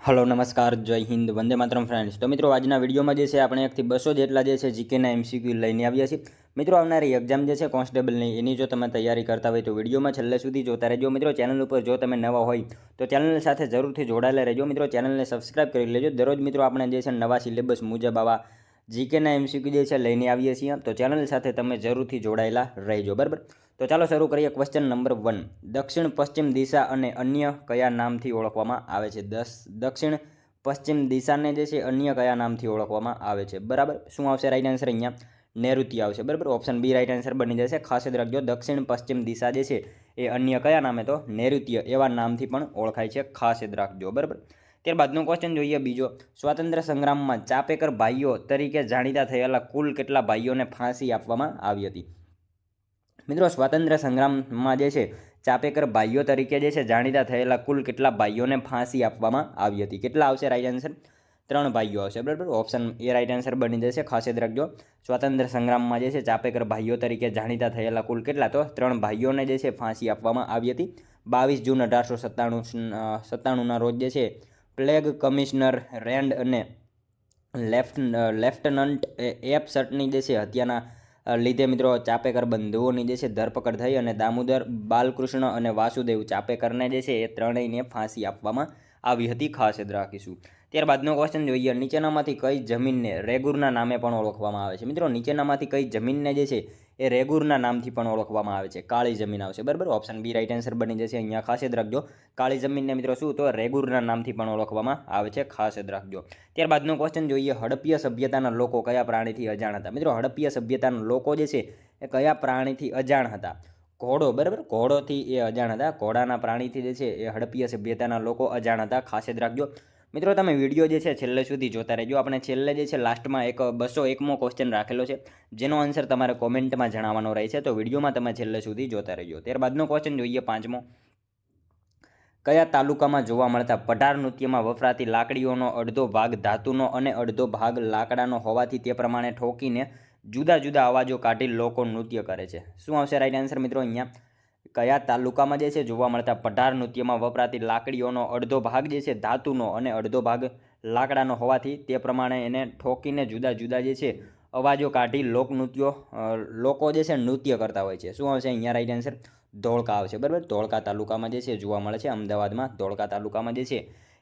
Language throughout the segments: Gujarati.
હલો નમસ્કાર જય હિન્દ વંદે માતરમ ફ્રેન્ડ્સ। તો મિત્રો આજના વિડીયોમાં જે છે આપણે 1 થી 200 જેટલા જે છે જીકેના એમસીક્યુ લઈને આવ્યા છીએ। મિત્રો આવનારી એક્ઝામ જે છે કોન્સ્ટેબલની એની જો તમે તૈયારી કરતા હોય તો વિડીયોમાં છેલ્લે સુધી જોતા રહેજો। મિત્રો ચેનલ ઉપર જો તમે નવા હોય તો ચેનલ સાથે જરૂરથી જોડાયેલા રહેજો। મિત્રો ચેનલને સબસ્ક્રાઇબ કરી લેજો। દરરોજ મિત્રો આપણે જે છે નવા સિલેબસ મુજબ આવા જીકેના એમસીક્યુ જે છે લઈને આવીએ છીએ, તો ચેનલ સાથે તમે જરૂરથી જોડાયેલા રહેજો, બરાબર। તો ચાલો શરૂ કરીએ। ક્વેશ્ચન નંબર 1, દક્ષિણ પશ્ચિમ દિશા અને અન્ય કયા નામથી ઓળખવામાં આવે છે? દક્ષિણ પશ્ચિમ દિશાને જે છે અન્ય કયા નામથી ઓળખવામાં આવે છે? બરાબર, શું આવશે રાઈટ આન્સર? અહીંયા નૈઋત્ય આવશે, બરાબર। ઓપ્શન બી રાઈટ આન્સર બની જશે। ખાસ યાદ રાખજો, દક્ષિણ પશ્ચિમ દિશા જે છે એ અન્ય કયા નામે? તો નૈઋત્ય એવા નામથી પણ ઓળખાય છે, ખાસ યાદ રાખજો, બરાબર। ત્યારબાદનો ક્વેશ્ચન જોઈએ બીજો, સ્વાતંત્ર્ય સંગ્રામમાં ચાપેકર ભાઈઓ તરીકે જાણીતા થયેલા કુલ કેટલા ભાઈઓને ફાંસી આપવામાં આવી હતી? મિત્રો સ્વાતંત્ર્ય સંગ્રામમાં જે છે ચાપેકર ભાઈઓ તરીકે જે છે જાણીતા થયેલા કુલ કેટલા ભાઈઓને ફાંસી આપવામાં આવી હતી? કેટલા આવશે રાઈટ આન્સર? 3 ભાઈઓ આવશે, બરાબર। ઓપ્શન એ રાઈટ આન્સર બની જશે। ખાસ યાદ રાખજો, સ્વાતંત્ર્ય સંગ્રામમાં જે છે ચાપેકર ભાઈઓ તરીકે જાણીતા થયેલા કુલ કેટલા? તો 3 ભાઈઓને જે છે ફાંસી આપવામાં આવી હતી 22 જૂન 1897ના રોજ જે છે પ્લેગ કમિશનર રેન્ડ અને લેફ્ટનન્ટ એફ સટની જે છે હત્યાના લીધે મિત્રો ચાપેકર બંધુઓની જે છે ધરપકડ થઈ અને દામોદર, બાલકૃષ્ણ અને વાસુદેવ ચાપેકરને જે છે એ ત્રણેયને ફાંસી આપવામાં આવી હતી, ખાસ યાદ રાખીશું। ત્યારબાદનો ક્વેશ્ચન જોઈએ, નીચેનામાંથી કઈ જમીનને રેગુરના નામે પણ ઓળખવામાં આવે છે? મિત્રો નીચેનામાંથી કઈ જમીનને જે છે એ રેગુરના નામથી પણ ઓળખવામાં આવે છે? કાળી જમીન આવશે, બરાબર। ઓપ્શન બી રાઈટ આન્સર બની જશે। અહીંયા ખાસ યાદ રાખજો, કાળી જમીનને મિત્રો શું? તો રેગુરના નામથી પણ ઓળખવામાં આવે છે, ખાસ યાદ રાખજો। ત્યારબાદનો ક્વેશ્ચન જોઈએ, હડપ્પીય સભ્યતાના લોકો કયા પ્રાણીથી અજાણ હતા? મિત્રો હડપ્પીય સભ્યતાના લોકો જે છે એ કયા પ્રાણીથી અજાણ હતા? ઘોડો, બરાબર, ઘોડોથી એ અજાણ હતા। ઘોડાના પ્રાણીથી જે છે એ હડપ્પીય સભ્યતાના લોકો અજાણ હતા, ખાસ યાદ રાખજો। મિત્રો તમે વિડીયો જે છે છેલ્લે સુધી જોતા રહેજો। આપણે છેલ્લે જે છે લાસ્ટમાં એક 201મો ક્વેશ્ચન રાખેલો છે, જેનો આન્સર તમારે કોમેન્ટમાં જણાવવાનો રહે છે, તો વિડીયોમાં તમે છેલ્લે સુધી જોતા રહેજો। ત્યારબાદનો ક્વેશ્ચન જોઈએ 5મો, કયા તાલુકામાં જોવા મળતા પઢાર નૃત્યમાં વપરાતી લાકડીઓનો અડધો ભાગ ધાતુનો અને અડધો ભાગ લાકડાનો હોવાથી તે પ્રમાણે ઠોકીને જુદા જુદા અવાજો કાઢી લોકો નૃત્ય કરે છે? શું આવશે રાઈટ આન્સર? મિત્રો અહીંયા કયા તાલુકામાં જે છે જોવા મળતા પઢાર નૃત્યમાં વપરાતી લાકડીઓનો અડધો ભાગ જે છે ધાતુનો અને અડધો ભાગ લાકડાનો હોવાથી તે પ્રમાણે એને ઠોકીને જુદા જુદા જે છે અવાજો કાઢી લોકો જે છે નૃત્ય કરતા હોય છે? શું આવશે અહીંયા રાઈટ આન્સર? ધોળકા આવશે, બરાબર। ધોળકા તાલુકામાં જે છે જોવા મળે છે, અમદાવાદમાં ધોળકા તાલુકામાં જે છે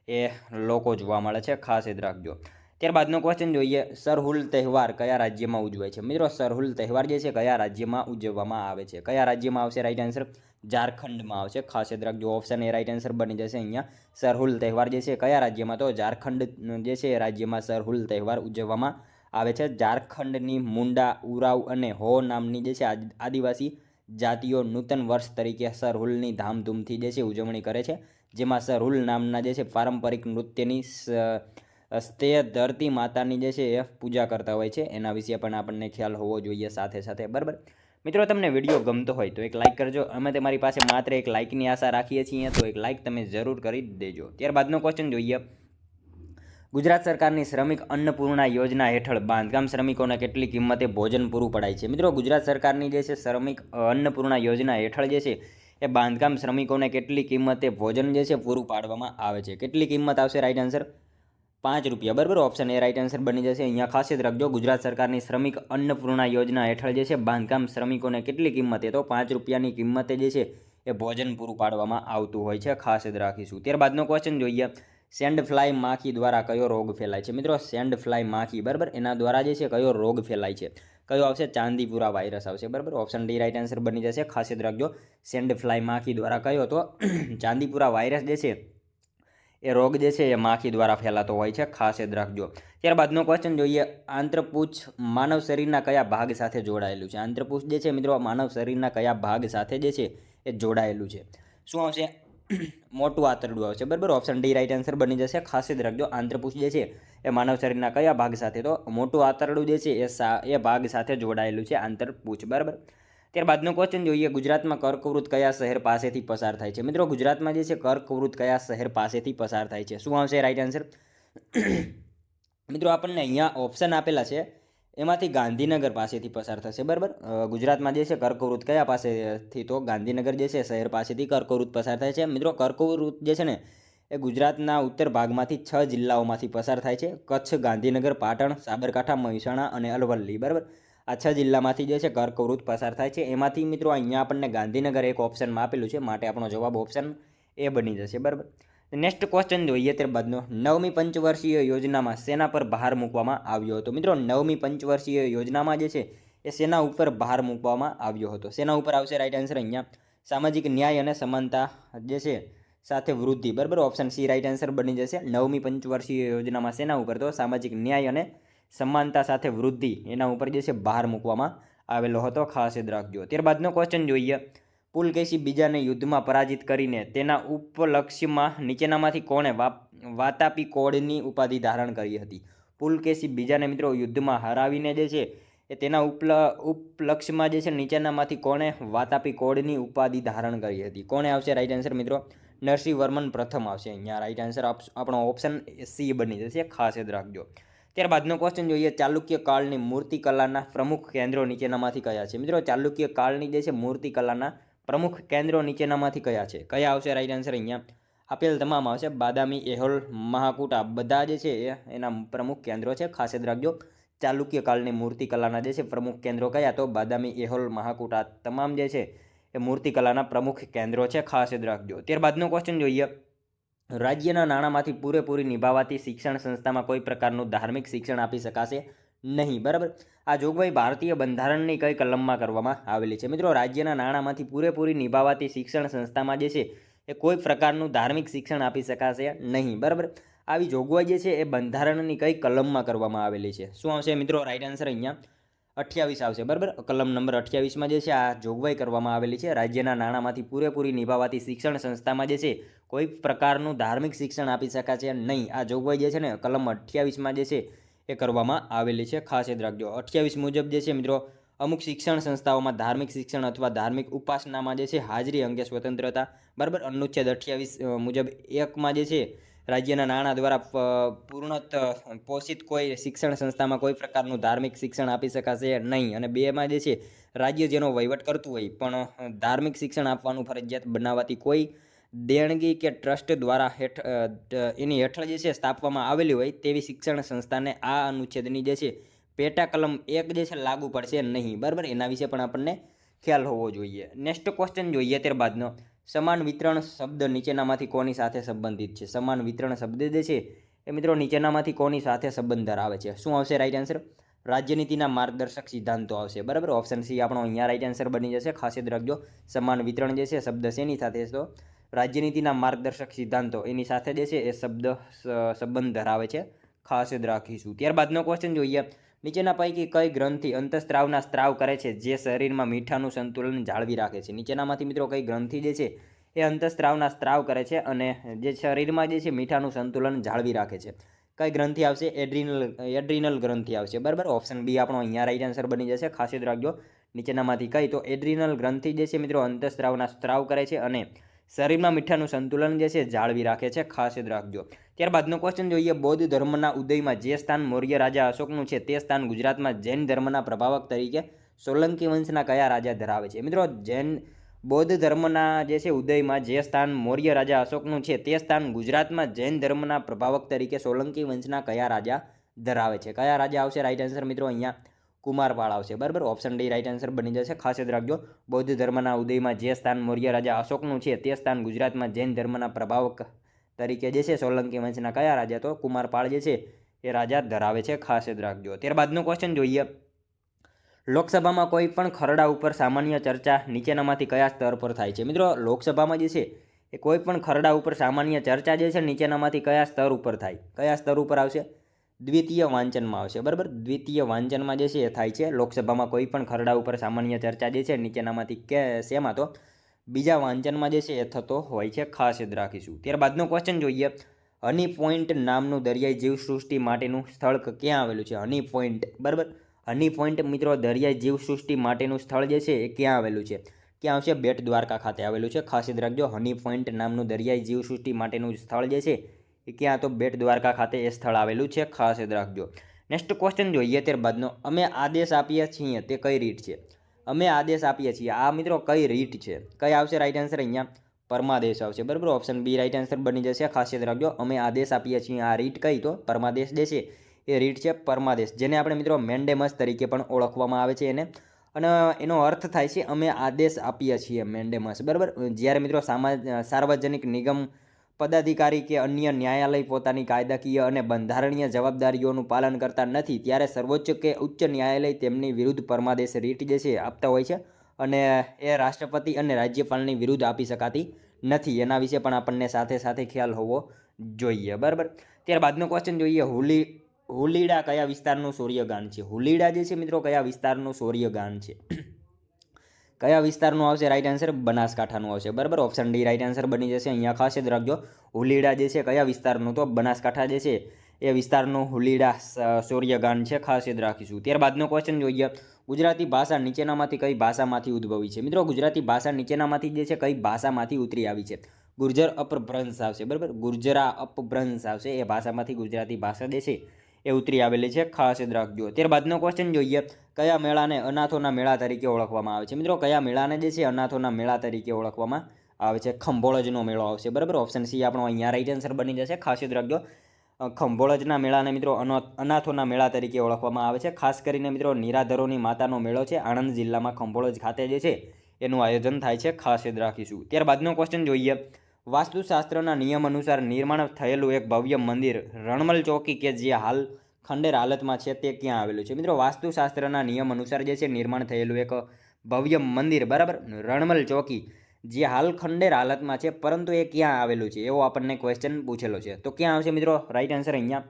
એ લોકો જોવા મળે છે, ખાસ યાદ રાખજો। ત્યારબાદનો ક્વેશ્ચન જોઈએ, સરહુલ તહેવાર કયા રાજ્યમાં ઉજવાય છે? મિત્રો સરહુલ તહેવાર જે છે કયા રાજ્યમાં ઉજવવામાં આવે છે? કયા રાજ્યમાં આવશે રાઈટ આન્સર? ઝારખંડમાં આવશે, ખાસ યાદ રાખજો। ઓપ્શન એ રાઈટ આન્સર બની જશે। અહીંયા સરહુલ તહેવાર જે છે કયા રાજ્યમાં? તો ઝારખંડ જે છે રાજ્યમાં સરહુલ તહેવાર ઉજવવામાં આવે છે। ઝારખંડની મુંડા, ઉરાવ અને હો નામની જે છે આદિવાસી જાતિઓ નૂતન વર્ષ તરીકે સરહુલની ધામધૂમથી જે છે ઉજવણી કરે છે, જેમાં સરહુલ નામના જે છે પારંપરિક નૃત્યની સ્તે ધરતી માતાની જે છે એ પૂજા કરતા હોય છે, એના વિશે પણ આપણને ખ્યાલ હોવો જોઈએ સાથે સાથે, બરાબર। મિત્રો તમને વિડીયો ગમતો હોય તો એક લાઇક કરજો। અમે તમારી પાસે માત્ર એક લાઇકની આશા રાખીએ છીએ, તો એક લાઇક તમે જરૂર કરી દેજો। ત્યારબાદનો ક્વેશ્ચન જોઈએ, ગુજરાત સરકારની શ્રમિક અન્નપૂર્ણા યોજના હેઠળ બાંધકામ શ્રમિકોને કેટલી કિંમતે ભોજન પૂરું પડાય છે? મિત્રો ગુજરાત સરકારની જે છે શ્રમિક અન્નપૂર્ણા યોજના હેઠળ જે છે એ બાંધકામ શ્રમિકોને કેટલી કિંમતે ભોજન જે છે પૂરું પાડવામાં આવે છે? કેટલી કિંમત આવશે રાઈટ આન્સર? 5 રૂપિયા, બરાબર। ઓપ્શન એ રાઈટ આન્સર બની જશે। અહીંયા ખાસ યાદ રાખજો, ગુજરાત સરકારની શ્રમિક અન્નપૂર્ણા યોજના હેઠળ જે છે બાંધકામ શ્રમિકોને કેટલી કિંમતે? તો 5 રૂપિયાની કિંમતે જે છે એ ભોજન પૂરું પાડવામાં આવતું હોય છે, ખાસ યાદ રાખીશું। ત્યારબાદનો ક્વેશ્ચન જોઈએ, સેન્ડ ફ્લાય માખી દ્વારા કયો રોગ ફેલાય છે? મિત્રો સેન્ડ ફ્લાય માખી, બરાબર, એના દ્વારા જે છે કયો રોગ ફેલાય છે? કયો આવશે? ચાંદીપુરા વાયરસ આવશે, બરાબર। ઓપ્શન ડી રાઈટ આન્સર બની જશે। ખાસ યાદ રાખજો, સેન્ડ ફ્લાય માખી દ્વારા કયો? તો ચાંદીપુરા વાયરસ જે છે એ રોગ જે છે એ માખી દ્વારા ફેલાતો હોય છે, ખાસ યાદ રાખજો। ત્યારબાદનો ક્વેશ્ચન જોઈએ, આંત્રપૂછ માનવ શરીરના કયા ભાગ સાથે જોડાયેલું છે? આંત્રપૂછ જે છે મિત્રો માનવ શરીરના કયા ભાગ સાથે જે છે એ જોડાયેલું છે? શું આવશે? મોટું આંતરડું આવશે, બરાબર। ઓપ્શન ડી રાઈટ આન્સર બની જશે। ખાસ યાદ રાખજો, આંત્રપૂછ જે છે એ માનવ શરીરના કયા ભાગ સાથે? તો મોટું આંતરડું જે છે એ ભાગ સાથે જોડાયેલું છે આંતરપૂછ, બરાબર। ત્યારબાદનો ક્વેશ્ચન જોઈએ, ગુજરાતમાં કર્કવૃત કયા શહેર પાસેથી પસાર થાય છે? મિત્રો ગુજરાતમાં જે છે કર્કવૃત કયા શહેર પાસેથી પસાર થાય છે? શું આવશે રાઈટ આન્સર? મિત્રો આપણને અહીંયા ઓપ્શન આપેલા છે, એમાંથી ગાંધીનગર પાસેથી પસાર થશે, બરાબર। ગુજરાતમાં જે છે કર્કવૃત કયા પાસેથી? તો ગાંધીનગર જે છે શહેર પાસેથી કર્કવૃત પસાર થાય છે। મિત્રો કર્કવૃત જે છે ને એ ગુજરાતના ઉત્તર ભાગમાંથી 6 જિલ્લાઓમાંથી પસાર થાય છે. કચ્છ, ગાંધીનગર, પાટણ, સાબરકાંઠા, મહેસાણા અને અરવલ્લી. બરાબર, આ 6 જિલ્લામાંથી જે છે કર્કવૃત પસાર થાય છે. એમાંથી મિત્રો અહીંયા આપણને ગાંધીનગર એક ઓપ્શનમાં આપેલું છે, માટે આપણો જવાબ ઓપ્શન એ બની જશે. બરાબર, નેક્સ્ટ ક્વેશ્ચન જોઈએ ત્યારબાદનો. 9મી પંચવર્ષીય યોજનામાં શેના પર ભાર મૂકવામાં આવ્યો હતો? મિત્રો 9મી પંચવર્ષીય યોજનામાં જે છે એ શેના ઉપર ભાર મૂકવામાં આવ્યો હતો? શેના ઉપર આવશે રાઈટ આન્સર અહીંયા? સામાજિક ન્યાય અને સમાનતા જે છે સાથે વૃદ્ધિ. બરાબર, ઓપ્શન સી રાઈટ આન્સર બની જશે. 9મી પંચવર્ષીય યોજનામાં શેના ઉપર? તો સામાજિક ન્યાય અને સમાનતા સાથે વૃદ્ધિ એના ઉપર જે છે ભાર મૂકવામાં આવેલો હતો. ખાસ યાદ રાખજો. ત્યારબાદનો ક્વેશ્ચન જોઈએ. પુલકેશી બીજાને યુદ્ધમાં પરાજિત કરીને તેના ઉપલક્ષ્યમાં નીચેનામાંથી કોણે વાતાપી કોડની ઉપાધિ ધારણ કરી હતી? પુલકેશી બીજાને મિત્રો યુદ્ધમાં હરાવીને જે છે એ તેના ઉપલક્ષ્યમાં જે છે નીચેનામાંથી કોણે વાતાપી કોડની ઉપાધિ ધારણ કરી હતી? કોણે આવશે રાઈટ આન્સર મિત્રો? નરસિંહ વર્મન પ્રથમ આવશે અહીંયા. રાઈટ આન્સર આપણો ઓપ્શન સી બની જશે. ખાસ યાદ રાખજો. ત્યારબાદનો ક્વેશ્ચન જોઈએ. ચાલુક્ય કાળની મૂર્તિકલાના પ્રમુખ કેન્દ્રો નીચેનામાંથી કયા છે? મિત્રો ચાલુક્ય કાળની જે છે મૂર્તિકલાના પ્રમુખ કેન્દ્રો નીચેનામાંથી કયા છે? કયા આવશે રાઈટ આન્સર અહીંયા? આપેલ તમામ આવશે. બાદામી, એહોલ, મહાકૂટ આ બધા જે છે એના પ્રમુખ કેન્દ્રો છે. ખાસ યાદ રાખજો. ચાલુક્ય કાળની મૂર્તિકલાના જે છે પ્રમુખ કેન્દ્રો કયા? તો બાદામી, એહોલ, મહાકૂટ આ તમામ જે છે એ મૂર્તિકલાના પ્રમુખ કેન્દ્રો છે. ખાસ યાદ રાખજો. ત્યારબાદનો ક્વેશ્ચન જોઈએ. રાજ્યના નાણાંમાંથી પૂરેપૂરી નિભાવાતી શિક્ષણ સંસ્થામાં કોઈ પ્રકારનું ધાર્મિક શિક્ષણ આપી શકાશે નહીં. બરાબર, આ જોગવાઈ ભારતીય બંધારણની કઈ કલમમાં કરવામાં આવેલી છે? મિત્રો રાજ્યના નાણાંમાંથી પૂરેપૂરી નિભાવાતી શિક્ષણ સંસ્થામાં જે છે એ કોઈ પ્રકારનું ધાર્મિક શિક્ષણ આપી શકાશે નહીં. બરાબર, આવી જોગવાઈ જે છે એ બંધારણની કઈ કલમમાં કરવામાં આવેલી છે? શું આવશે મિત્રો રાઈટ આન્સર અહીંયા? 28 આવશે. બરાબર, કલમ નંબર 28માં જે છે આ જોગવાઈ કરવામાં આવેલી છે. રાજ્યના નાણાંમાંથી પૂરેપૂરી નિભાવાતી શિક્ષણ સંસ્થામાં જે છે કોઈ પ્રકારનું ધાર્મિક શિક્ષણ આપી શકાશે નહીં. આ જોગવાઈ જે છે ને કલમ 28માં જે છે એ કરવામાં આવેલી છે. ખાસ યાદ રાખજો. 28 મુજબ જે છે મિત્રો અમુક શિક્ષણ સંસ્થાઓમાં ધાર્મિક શિક્ષણ અથવા ધાર્મિક ઉપાસનામાં જે છે હાજરી અંગે સ્વતંત્રતા. બરાબર, અનુચ્છેદ 28 મુજબ 1માં જે છે રાજ્યના નાણાં દ્વારા પૂર્ણત પોષિત કોઈ શિક્ષણ સંસ્થામાં કોઈ પ્રકારનું ધાર્મિક શિક્ષણ આપી શકાશે નહીં. અને 2માં જે છે રાજ્ય જેનો વહીવટ કરતું હોય પણ ધાર્મિક શિક્ષણ આપવાનું ફરજિયાત બનાવવાથી કોઈ દેણગી કે ટ્રસ્ટ દ્વારા એની હેઠળ જે છે સ્થાપવામાં આવેલી હોય તેવી શિક્ષણ સંસ્થાને આ અનુચ્છેદની જે છે પેટા કલમ 1 જે છે લાગુ પડશે નહીં. બરાબર, એના વિશે પણ આપણને ખ્યાલ હોવો જોઈએ. નેક્સ્ટ ક્વેશ્ચન જોઈએ ત્યારબાદનો. સમાન વિતરણ શબ્દ નીચેનામાંથી કોની સાથે સંબંધિત છે? સમાન વિતરણ શબ્દ જે છે એ મિત્રો નીચેનામાંથી કોની સાથે સંબંધ ધરાવે છે? શું આવશે રાઈટ આન્સર? રાજ્યનીતિના માર્ગદર્શક સિદ્ધાંતો આવશે. બરાબર, ઓપ્શન સી આપણો અહીંયા રાઈટ આન્સર બની જશે. ખાસ યાદ રાખજો. સમાન વિતરણ જે છે શબ્દ શેની સાથે? તો રાજ્યનીતિના માર્ગદર્શક સિદ્ધાંતો એની સાથે જે છે એ શબ્દ સંબંધ ધરાવે છે. ખાસ યાદ રાખીશું. ત્યારબાદનો ક્વેશ્ચન જોઈએ. નીચેના પૈકી કઈ ગ્રંથિ અંતઃસ્ત્રાવના સ્ત્રાવ કરે છે જે શરીરમાં મીઠાનું સંતુલન જાળવી રાખે છે? નીચેનામાંથી મિત્રો કઈ ગ્રંથિ જે છે એ અંતઃસ્ત્રાવના સ્ત્રાવ કરે છે અને જે શરીરમાં જે છે મીઠાનું સંતુલન જાળવી રાખે છે? કઈ ગ્રંથિ આવશે? એડ્રીનલ ગ્રંથિ આવશે. બરાબર, ઓપ્શન બી આપણો અહીંયા રાઈટ આન્સર બની જશે. ખાસ યાદ રાખજો. નીચેનામાંથી કઈ? તો એડ્રીનલ ગ્રંથિ જે છે મિત્રો અંતઃસ્ત્રાવના સ્ત્રાવ કરે છે અને શરીરમાં મીઠાનું સંતુલન જે છે જાળવી રાખે છે. ખાસ યાદ રાખજો. ત્યારબાદનો ક્વેશ્ચન જોઈએ. બૌદ્ધ ધર્મના ઉદયમાં જે સ્થાન મૌર્ય રાજા અશોકનું છે તે સ્થાન ગુજરાતમાં જૈન ધર્મના પ્રભાવક તરીકે સોલંકી વંશના કયા રાજા ધરાવે છે? મિત્રો બૌદ્ધ ધર્મના જે છે ઉદયમાં જે સ્થાન મૌર્ય રાજા અશોકનું છે તે સ્થાન ગુજરાતમાં જૈન ધર્મના પ્રભાવક તરીકે સોલંકી વંશના કયા રાજા ધરાવે છે? કયા રાજા આવશે રાઈટ આન્સર મિત્રો? અહીંયા કુમારપાળ આવશે. બરાબર, ઓપ્શન ડી રાઈટ આન્સર બની જશે. ખાસ યાદ રાખજો. બૌદ્ધ ધર્મના ઉદયમાં જે સ્થાન મૌર્ય રાજા અશોકનું છે તે સ્થાન ગુજરાતમાં જૈન ધર્મના પ્રભાવક તરીકે જે છે સોલંકી વંશના કયા રાજા? તો કુમારપાળ જે છે એ રાજા ધરાવે છે. ખાસ યાદ રાખજો. ત્યારબાદનો ક્વેશ્ચન જોઈએ. લોકસભામાં કોઈ પણ ખરડા ઉપર સામાન્ય ચર્ચા નીચેનામાંથી કયા સ્તર પર થાય છે? મિત્રો લોકસભામાં જે છે એ કોઈ પણ ખરડા ઉપર સામાન્ય ચર્ચા જે છે નીચેનામાંથી કયા સ્તર ઉપર થાય? કયા સ્તર ઉપર આવશે? દ્વિતીય વાંચનમાં આવશે. બરાબર, દ્વિતીય વાંચનમાં જે છે એ થાય છે. લોકસભામાં કોઈ પણ ખરડા ઉપર સામાન્ય ચર્ચા જે છે નીચેનામાંથી શેમાં? તો બીજા વાંચનમાં જે છે એ થતો હોય છે. ખાસ યાદ રાખીશું. ત્યારબાદનો ક્વેશ્ચન જોઈએ. હની પોઈન્ટ નામનું દરિયાઈ જીવસૃષ્ટિ માટેનું સ્થળ ક્યાં આવેલું છે? હની પોઈન્ટ. બરાબર, હની પોઈન્ટ મિત્રો દરિયાઈ જીવસૃષ્ટિ માટેનું સ્થળ જે છે એ ક્યાં આવેલું છે? ક્યાં આવશે? બેટ દ્વારકા ખાતે આવેલું છે. ખાસ યાદ રાખજો. હની પોઈન્ટ નામનું દરિયાઈ જીવસૃષ્ટિ માટેનું સ્થળ જે છે એ ક્યાં? તો બેટ દ્વારકા ખાતે એ સ્થળ આવેલું છે. ખાસ યાદ રાખજો. નેક્સ્ટ ક્વેશ્ચન જોઈએ ત્યારબાદનો. અમે આદેશ આપીએ છીએ તે કઈ રીત છે? અમે આદેશ આપીએ છીએ આ મિત્રો કઈ રીત છે? કઈ આવશે રાઈટ આન્સર અહીંયા? પરમાદેશ આવશે, બરાબર. ઓપ્શન બી રાઈટ આન્સર બની જશે. ખાસ યાદ રાખજો, અમે આદેશ આપીએ છીએ. આ રીટ કઈ તો પરમાદેશ જે છે એ રીટ છે પરમાદેશ, જેને આપણે મિત્રો મેન્ડેમસ તરીકે પણ ઓળખવામાં આવે છે એને. અને એનો અર્થ થાય છે અમે આદેશ આપીએ છીએ, મેન્ડેમસ, બરાબર. જ્યારે મિત્રો સાર્વજનિક નિગમ પદાધિકારી કે અન્ય ન્યાયાલય પોતાની કાયદાકીય અને બંધારણીય જવાબદારીઓનું પાલન કરતા નથી, ત્યારે સર્વોચ્ચ કે ઉચ્ચ ન્યાયાલય તેમની વિરુદ્ધ પરમાદેશ રીટ જે છે આપતા હોય છે. અને એ રાષ્ટ્રપતિ અને રાજ્યપાલની વિરુદ્ધ આપી શકાતી નથી. એના વિશે પણ આપણને સાથે સાથે ખ્યાલ હોવો જોઈએ, બરાબર. ત્યારબાદનો ક્વેશ્ચન જોઈએ, હુલીડા કયા વિસ્તારનું સૂર્યગાન છે? હુલીડા જે છે મિત્રો કયા વિસ્તારનું સૂર્યગાન છે? કયા વિસ્તારનું આવશે રાઈટ આન્સર? બનાસકાંઠાનું આવશે, બરાબર. ઓપ્શન ડી રાઈટ આન્સર બની જશે. અહીંયા ખાસ યાદ રાખજો, હુલીડા જે છે કયા વિસ્તારનું? તો બનાસકાંઠા જે છે એ વિસ્તારનું હુલીડા સૂર્યગાન છે, ખાસ યાદ રાખીશું. ત્યારબાદનો ક્વેશ્ચન જોઈએ, ગુજરાતી ભાષા નીચેનામાંથી કઈ ભાષામાંથી ઉદ્ભવી છે? મિત્રો ગુજરાતી ભાષા નીચેનામાંથી જે છે કઈ ભાષામાંથી ઉતરી આવી છે? ગુર્જર અપભ્રંશ આવશે, બરાબર. ગુર્જરા અપભ્રંશ આવશે, એ ભાષામાંથી ગુજરાતી ભાષા જે છે એ ઉતરી આવેલી છે, ખાસ યાદ રાખજો. ત્યારબાદનો ક્વેશ્ચન જોઈએ, કયા મેળાને અનાથોના મેળા તરીકે ઓળખવામાં આવે છે? મિત્રો કયા મેળાને જે છે અનાથોના મેળા તરીકે ઓળખવામાં આવે છે? ખંભોળજનો મેળો આવશે, બરાબર. ઓપ્શન સી આપણો અહીંયા રાઈટ આન્સર બની જશે, ખાસ યાદ રાખજો. ખંભોળજના મેળાને મિત્રો અનાથોના મેળા તરીકે ઓળખવામાં આવે છે. ખાસ કરીને મિત્રો નિરાધરોની માતાનો મેળો છે, આણંદ જિલ્લામાં ખંભોળજ ખાતે જે છે એનું આયોજન થાય છે, ખાસ યાદ રાખીશું. ત્યારબાદનો ક્વેશ્ચન જોઈએ, વાસ્તુશાસ્ત્રના નિયમ અનુસાર નિર્માણ થયેલું એક ભવ્ય મંદિર રણમલ ચોકી કે જે હાલ ખંડેર હાલતમાં છે તે ક્યાં આવેલું છે? મિત્રો વાસ્તુશાસ્ત્રના નિયમ અનુસાર જે છે નિર્માણ થયેલું એક ભવ્ય મંદિર, બરાબર, રણમલ ચોકી, જે હાલ ખંડેર હાલતમાં છે, પરંતુ એ ક્યાં આવેલું છે એવો આપણને ક્વેશ્ચન પૂછેલો છે. તો ક્યાં આવશે મિત્રો રાઈટ આન્સર? અહીંયા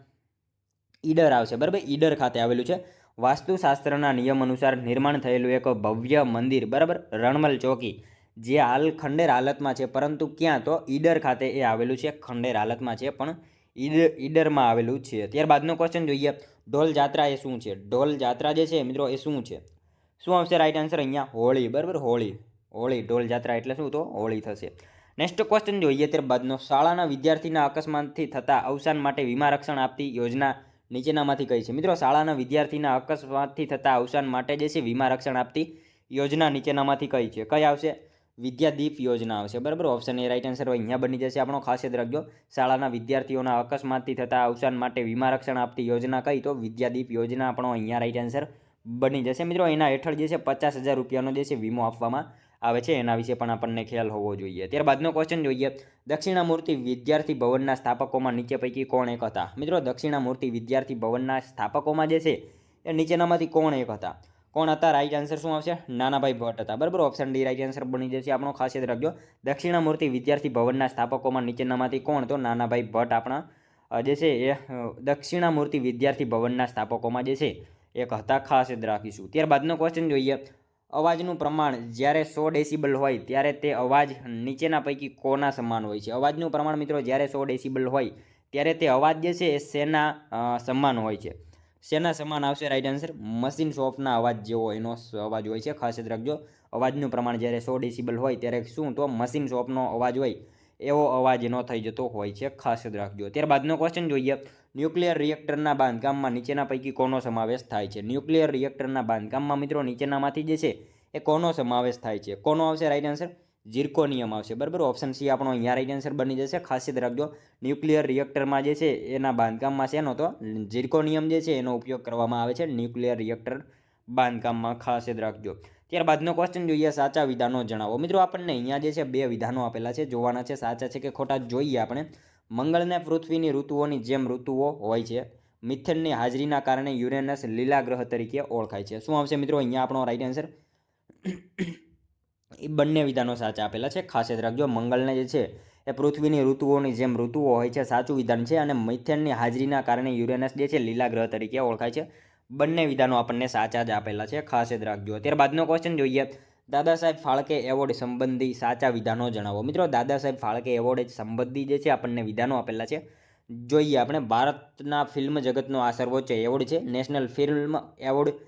ઈડર આવશે, બરાબર. ઈડર ખાતે આવેલું છે. વાસ્તુશાસ્ત્રના નિયમ અનુસાર નિર્માણ થયેલું એક ભવ્ય મંદિર, બરાબર, રણમલ ચોકી, જે હાલ ખંડેર હાલતમાં છે, પરંતુ ક્યાં? તો ઈડર ખાતે એ આવેલું છે. ખંડેર હાલતમાં છે પણ ઈડરમાં આવેલું છે. ત્યારબાદનો ક્વેશ્ચન જોઈએ, ઢોલ જાત્રા એ શું છે? ઢોલ જાત્રા જે છે મિત્રો એ શું છે? શું આવશે રાઈટ આન્સર? અહીંયા હોળી, બરાબર. હોળી ઢોલ જાત્રા એટલે શું? તો હોળી થશે. નેક્સ્ટ ક્વેશ્ચન જોઈએ ત્યારબાદનો, શાળાના વિદ્યાર્થીના અકસ્માતથી થતા અવસાન માટે વીમા રક્ષણ આપતી યોજના નીચેનામાંથી કઈ છે? મિત્રો શાળાના વિદ્યાર્થીના અકસ્માતથી થતા અવસાન માટે જે છે વીમા રક્ષણ આપતી યોજના નીચેનામાંથી કઈ છે? કઈ આવશે? વિદ્યાદીપ યોજના આવશે, બરાબર. ઓપ્શન એ રાઈટ આન્સર અહીંયા બની જશે આપણો, ખાસ યાદ રાખજો. શાળાના વિદ્યાર્થીઓના અકસ્માતથી થતા અવસાન માટે વીમા રક્ષણ આપતી યોજના કઈ? તો વિદ્યાદીપ યોજના આપણો અહીંયા રાઈટ આન્સર બની જશે. મિત્રો એના હેઠળ જે છે 50,000 રૂપિયાનો જે છે વીમો આપવામાં આવે છે, એના વિશે પણ આપણને ખ્યાલ હોવો જોઈએ. ત્યારબાદનો ક્વેશ્ચન જોઈએ, દક્ષિણામૂર્તિ વિદ્યાર્થી ભવનના સ્થાપકોમાં નીચે પૈકી કોણ એક હતા? મિત્રો દક્ષિણામૂર્તિ વિદ્યાર્થી ભવનના સ્થાપકોમાં જે છે એ નીચેનામાંથી કોણ એક હતા? કોણ હતા? રાઈટ આન્સર શું આવશે? નાનાભાઈ ભટ્ટ હતા, બરાબર. ઓપ્શન ડી રાઈટ આન્સર બની જશે આપણો, ખાસ યાદ રાખજો. દક્ષિણામૂર્તિ વિદ્યાર્થી ભવનના સ્થાપકોમાં નીચેનામાંથી કોણ? તો નાનાભાઈ ભટ્ટ આપણા જે છે એ દક્ષિણામૂર્તિ વિદ્યાર્થી ભવનના સ્થાપકોમાં જે છે એક હતા, ખાસ યાદ રાખીશું. ત્યારબાદનો ક્વેશ્ચન જોઈએ, અવાજનું પ્રમાણ જ્યારે 100 ડેસિબલ હોય ત્યારે તે અવાજ નીચેના પૈકી કોના સમાન હોય છે? અવાજનું પ્રમાણ મિત્રો જ્યારે 100 ડેસિબલ હોય ત્યારે તે અવાજ જે છે એ શેના સમાન હોય છે? શેના સમાન આવશે રાઈટ આન્સર? મશીન શોપના અવાજ જેવો એનો અવાજ હોય છે, ખાસ યાદ રાખજો. અવાજનું પ્રમાણ જ્યારે 100 ડેસિબલ હોય ત્યારે શું? તો મશીન શોપનો અવાજ હોય એવો અવાજ એનો થઈ જતો હોય છે, ખાસ યાદ રાખજો. ત્યારબાદનો ક્વેશ્ચન જોઈએ, ન્યુક્લિયર રિએક્ટરના બાંધકામમાં નીચેના પૈકી કોનો સમાવેશ થાય છે? ન્યુક્લિયર રિએક્ટરના બાંધકામમાં મિત્રો નીચેનામાંથી જે છે એ કોનો સમાવેશ થાય છે? કોનો આવશે રાઈટ આન્સર? ઝિર્કોનિયમ આવશે, બરાબર. ઓપ્શન સી આપણો અહીંયા રાઈટ આન્સર બની જશે, ખાસ યાદ રાખજો. ન્યુક્લિયર રિએક્ટરમાં જે છે એના બાંધકામમાં શેનો? તો ઝિર્કોનિયમ જે છે એનો ઉપયોગ કરવામાં આવે છે ન્યુક્લિયર રિએક્ટર બાંધકામમાં, ખાસ યાદ રાખજો. ત્યારબાદનો ક્વેશ્ચન જોઈએ, સાચા વિધાનો જણાવો. મિત્રો આપણને અહીંયા જે છે 2 વિધાનો આપેલા છે, જોવાના છે સાચા છે કે ખોટા જોઈએ આપણે. મંગળને પૃથ્વીની ઋતુઓની જેમ ઋતુઓ હોય છે. મિથેનની હાજરીના કારણે યુરેનસ લીલા ગ્રહ તરીકે ઓળખાય છે. શું આવશે મિત્રો અહીંયા આપણો રાઈટ આન્સર? એ બંને વિધાનો સાચા આપેલા છે, ખાસ યાદ રાખજો. મંગળને જે છે એ પૃથ્વીની ઋતુઓની જેમ ઋતુઓ હોય છે, સાચું વિધાન છે. અને મિથેનની હાજરીના કારણે યુરેનસ જે છે લીલા ગ્રહ તરીકે ઓળખાય છે. બંને વિધાનો આપણને સાચા જ આપેલા છે, ખાસ યાદ રાખજો. ત્યારબાદનો ક્વેશ્ચન જોઈએ, દાદા સાહેબ ફાળકે એવોર્ડ સંબંધી સાચા વિધાનો જણાવો. મિત્રો દાદા સાહેબ ફાળકે એવોર્ડ સંબંધી જે છે આપણને વિધાનો આપેલા છે, જોઈએ આપણે. ભારતના ફિલ્મ જગતનો આ સર્વોચ્ચ એવોર્ડ છે. નેશનલ ફિલ્મ એવોર્ડ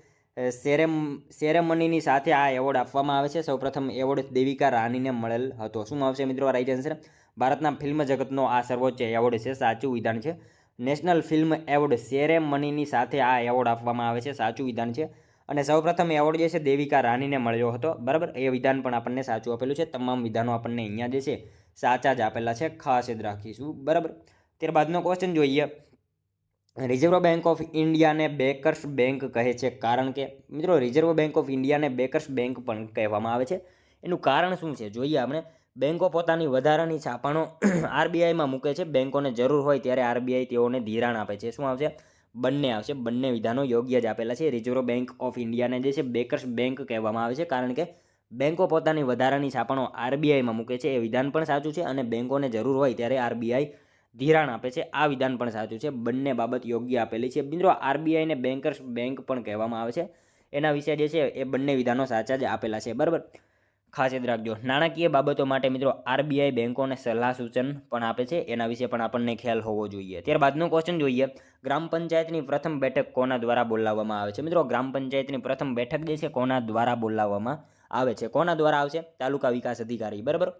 સેરેમનીની સાથે આ એવોર્ડ આપવામાં આવે છે. સૌપ્રથમ એવોર્ડ દેવિકા રાનીને મળેલ હતો. શું આવશે મિત્રો રાઈટ આન્સર? ભારતના ફિલ્મ જગતનો આ સર્વોચ્ચ એવોર્ડ છે, સાચું વિધાન છે. નેશનલ ફિલ્મ એવોર્ડ સેરેમનીની સાથે આ એવોર્ડ આપવામાં આવે છે, સાચું વિધાન છે. અને સૌપ્રથમ એવોર્ડ જે છે દેવિકા રાનીને મળ્યો હતો, બરાબર. એ વિધાન પણ આપણને સાચું આપેલું છે. તમામ વિધાનો આપણને અહીંયા જે છે સાચા જ આપેલા છે, ખાસ યાદ રાખીશું, બરાબર. ત્યારબાદનો ક્વેશ્ચન જોઈએ. રિઝર્વ બેંક ઓફ ઇન્ડિયાને બેકર્સ બેંક કહે છે, કારણ કે મિત્રો રિઝર્વ બેંક ઓફ ઇન્ડિયાને બેકર્સ બેંક પણ કહેવામાં આવે છે. એનું કારણ શું છે જોઈએ આપણે. બેંકો પોતાની વધારાની છાપાણો આરબીઆઈમાં મૂકે છે. બેંકોને જરૂર હોય ત્યારે આરબીઆઈ તેઓને ધિરાણ આપે છે. શું આવશે? બંને આવશે. બંને વિધાનો યોગ્ય જ આપેલા છે. રિઝર્વ બેંક ઓફ ઇન્ડિયાને જે છે બેકર્સ બેંક કહેવામાં આવે છે, કારણ કે બેંકો પોતાની વધારાની છાપાણો આરબીઆઈમાં મૂકે છે. એ વિધાન પણ સાચું છે, અને બેંકોને જરૂર હોય ત્યારે આરબીઆઈ ધિરાણ આપે છે, આ વિધાન પણ સાચું છે. બંને બાબત યોગ્ય આપેલી છે. મિત્રો આરબીઆઈને બેંકર્સ બેંક પણ કહેવામાં આવે છે, એના વિશે જે છે એ બંને વિધાનો સાચા જ આપેલા છે, બરાબર. ખાસ યાદ રાખજો. નાણાકીય બાબતો માટે મિત્રો આરબીઆઈ બેંકોને સલાહ સૂચન પણ આપે છે, એના વિશે પણ આપણને ખ્યાલ હોવો જોઈએ. ત્યારબાદનો ક્વેશ્ચન જોઈએ. ગ્રામ પંચાયતની પ્રથમ બેઠક કોના દ્વારા બોલાવવામાં આવે છે? મિત્રો ગ્રામ પંચાયતની પ્રથમ બેઠક જે છે કોના દ્વારા બોલાવવામાં આવે છે? કોના દ્વારા આવશે? તાલુકા વિકાસ અધિકારી, બરાબર.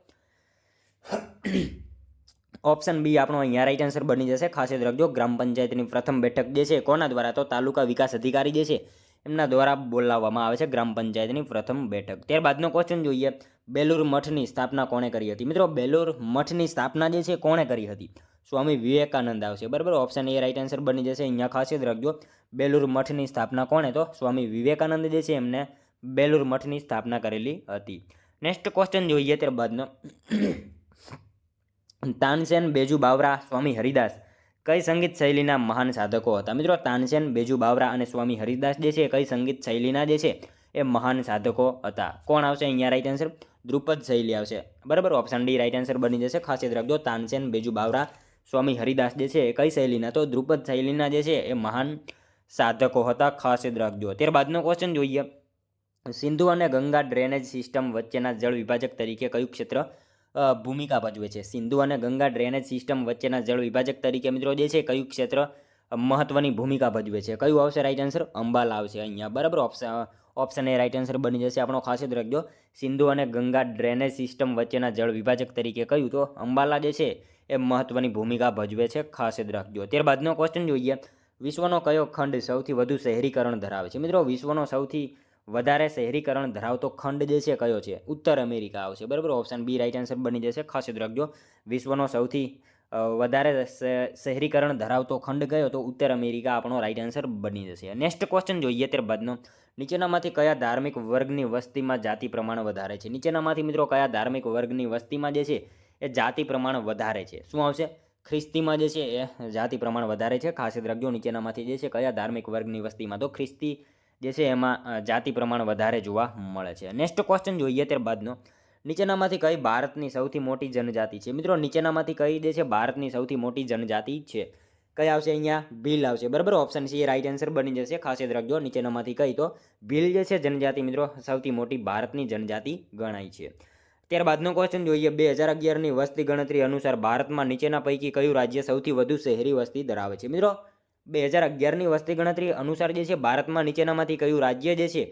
ઓપ્શન બી આપણો અહીંયા રાઈટ આન્સર બની જશે. ખાસ યાદ રાખજો. ગ્રામ પંચાયતની પ્રથમ બેઠક જે છે કોના દ્વારા? તો તાલુકા વિકાસ અધિકારી જે છે એમના દ્વારા બોલાવવામાં આવે છે ગ્રામ પંચાયતની પ્રથમ બેઠક. ત્યારબાદનો ક્વેશ્ચન જોઈએ. બેલુર મઠની સ્થાપના કોણે કરી હતી? મિત્રો બેલુર મઠની સ્થાપના જે છે કોણે કરી હતી? સ્વામી વિવેકાનંદ આવશે, બરાબર. ઓપ્શન એ રાઈટ આન્સર બની જશે. અહીંયા ખાસ યાદ રાખજો. બેલુર મઠની સ્થાપના કોણે? તો સ્વામી વિવેકાનંદ જે છે એમને બેલુર મઠની સ્થાપના કરેલી હતી. નેક્સ્ટ ક્વેશ્ચન જોઈએ ત્યારબાદનો. તાનસેન, બેજુ બાવરા, સ્વામી હરિદાસ કઈ સંગીત શૈલીના મહાન સાધકો હતા? મિત્રો તાનસેન, બેજુ બાવરા અને સ્વામી હરિદાસ જે છે કઈ સંગીત શૈલીના જે છે એ મહાન સાધકો હતા? કોણ આવશે અહીંયા રાઈટ આન્સર? ધ્રુપદ શૈલી આવશે, બરાબર. ઓપ્શન ડી રાઈટ આન્સર બની જશે. ખાસ યાદ રાખજો. તાનસેન, બેજુ બાવરા, સ્વામી હરિદાસ જે છે એ કઈ શૈલીના? તો ધ્રુપદ શૈલીના જે છે એ મહાન સાધકો હતા. ખાસ યાદ રાખજો. ત્યારબાદનો ક્વેશ્ચન જોઈએ. સિંધુ અને ગંગા ડ્રેનેજ સિસ્ટમ વચ્ચેના જળ વિભાજક તરીકે કયું ક્ષેત્ર ભૂમિકા ભજવે છે? સિંધુ અને ગંગા ડ્રેનેજ સિસ્ટમ વચ્ચેના જળ વિભાજક તરીકે મિત્રો જે છે કયું ક્ષેત્ર મહત્વની ભૂમિકા ભજવે છે? કયું આવશે રાઈટ આન્સર? અંબાલા આવશે અહીંયા, બરાબર. ઓપ્શન એ રાઈટ આન્સર બની જશે આપણો. ખાસ યાદ રાખજો. સિંધુ અને ગંગા ડ્રેનેજ સિસ્ટમ વચ્ચેના જળ વિભાજક તરીકે કયું? તો અંબાલા જે છે એ મહત્વની ભૂમિકા ભજવે છે. ખાસ યાદ રાખજો. ત્યારબાદનો ક્વેશ્ચન જોઈએ. વિશ્વનો કયો ખંડ સૌથી વધુ શહેરીકરણ ધરાવે છે? મિત્રો વિશ્વનો સૌથી વધારે શહેરીકરણ ધરાવતો ખંડ જે છે કયો છે? ઉત્તર અમેરિકા આવશે, બરાબર. ઓપ્શન બી રાઈટ આન્સર બની જશે. ખાસ યાદ રાખજો. વિશ્વનો સૌથી વધારે શહેરીકરણ ધરાવતો ખંડ કયો? તો ઉત્તર અમેરિકા આપણો રાઈટ આન્સર બની જશે. નેક્સ્ટ ક્વેશ્ચન જોઈએ ત્યારબાદનો. નીચેનામાંથી કયા ધાર્મિક વર્ગની વસ્તીમાં જાતિ પ્રમાણ વધારે છે? નીચેનામાંથી મિત્રો કયા ધાર્મિક વર્ગની વસ્તીમાં જે છે એ જાતિ પ્રમાણ વધારે છે? શું આવશે? ખ્રિસ્તીમાં જે છે એ જાતિ પ્રમાણ વધારે છે. ખાસ યાદ રાખજો. નીચેનામાંથી જે છે કયા ધાર્મિક વર્ગની વસ્તીમાં? તો ખ્રિસ્તી જે છે એમાં જાતિ પ્રમાણ વધારે જોવા મળે છે. નેક્સ્ટ ક્વેશ્ચન જોઈએ ત્યારબાદનો. નીચેનામાંથી કઈ ભારતની સૌથી મોટી જનજાતિ છે? મિત્રો નીચેનામાંથી કઈ જે છે ભારતની સૌથી મોટી જનજાતિ છે? કઈ આવશે અહીંયા? ભીલ આવશે, બરાબર. ઓપ્શન સી રાઈટ આન્સર બની જશે. ખાસ યાદ રાખજો. નીચેનામાંથી કઈ? તો ભીલ જે છે જનજાતિ મિત્રો સૌથી મોટી ભારતની જનજાતિ ગણાય છે. ત્યારબાદનો ક્વેશ્ચન જોઈએ. 2011ની વસ્તી ગણતરી અનુસાર ભારતમાં નીચેના પૈકી કયું રાજ્ય સૌથી વધુ શહેરી વસ્તી ધરાવે છે? મિત્રો 2011ની વસ્તી ગણતરી અનુસાર જે છે ભારતમાં નીચેનામાંથી કયું રાજ્ય જે છે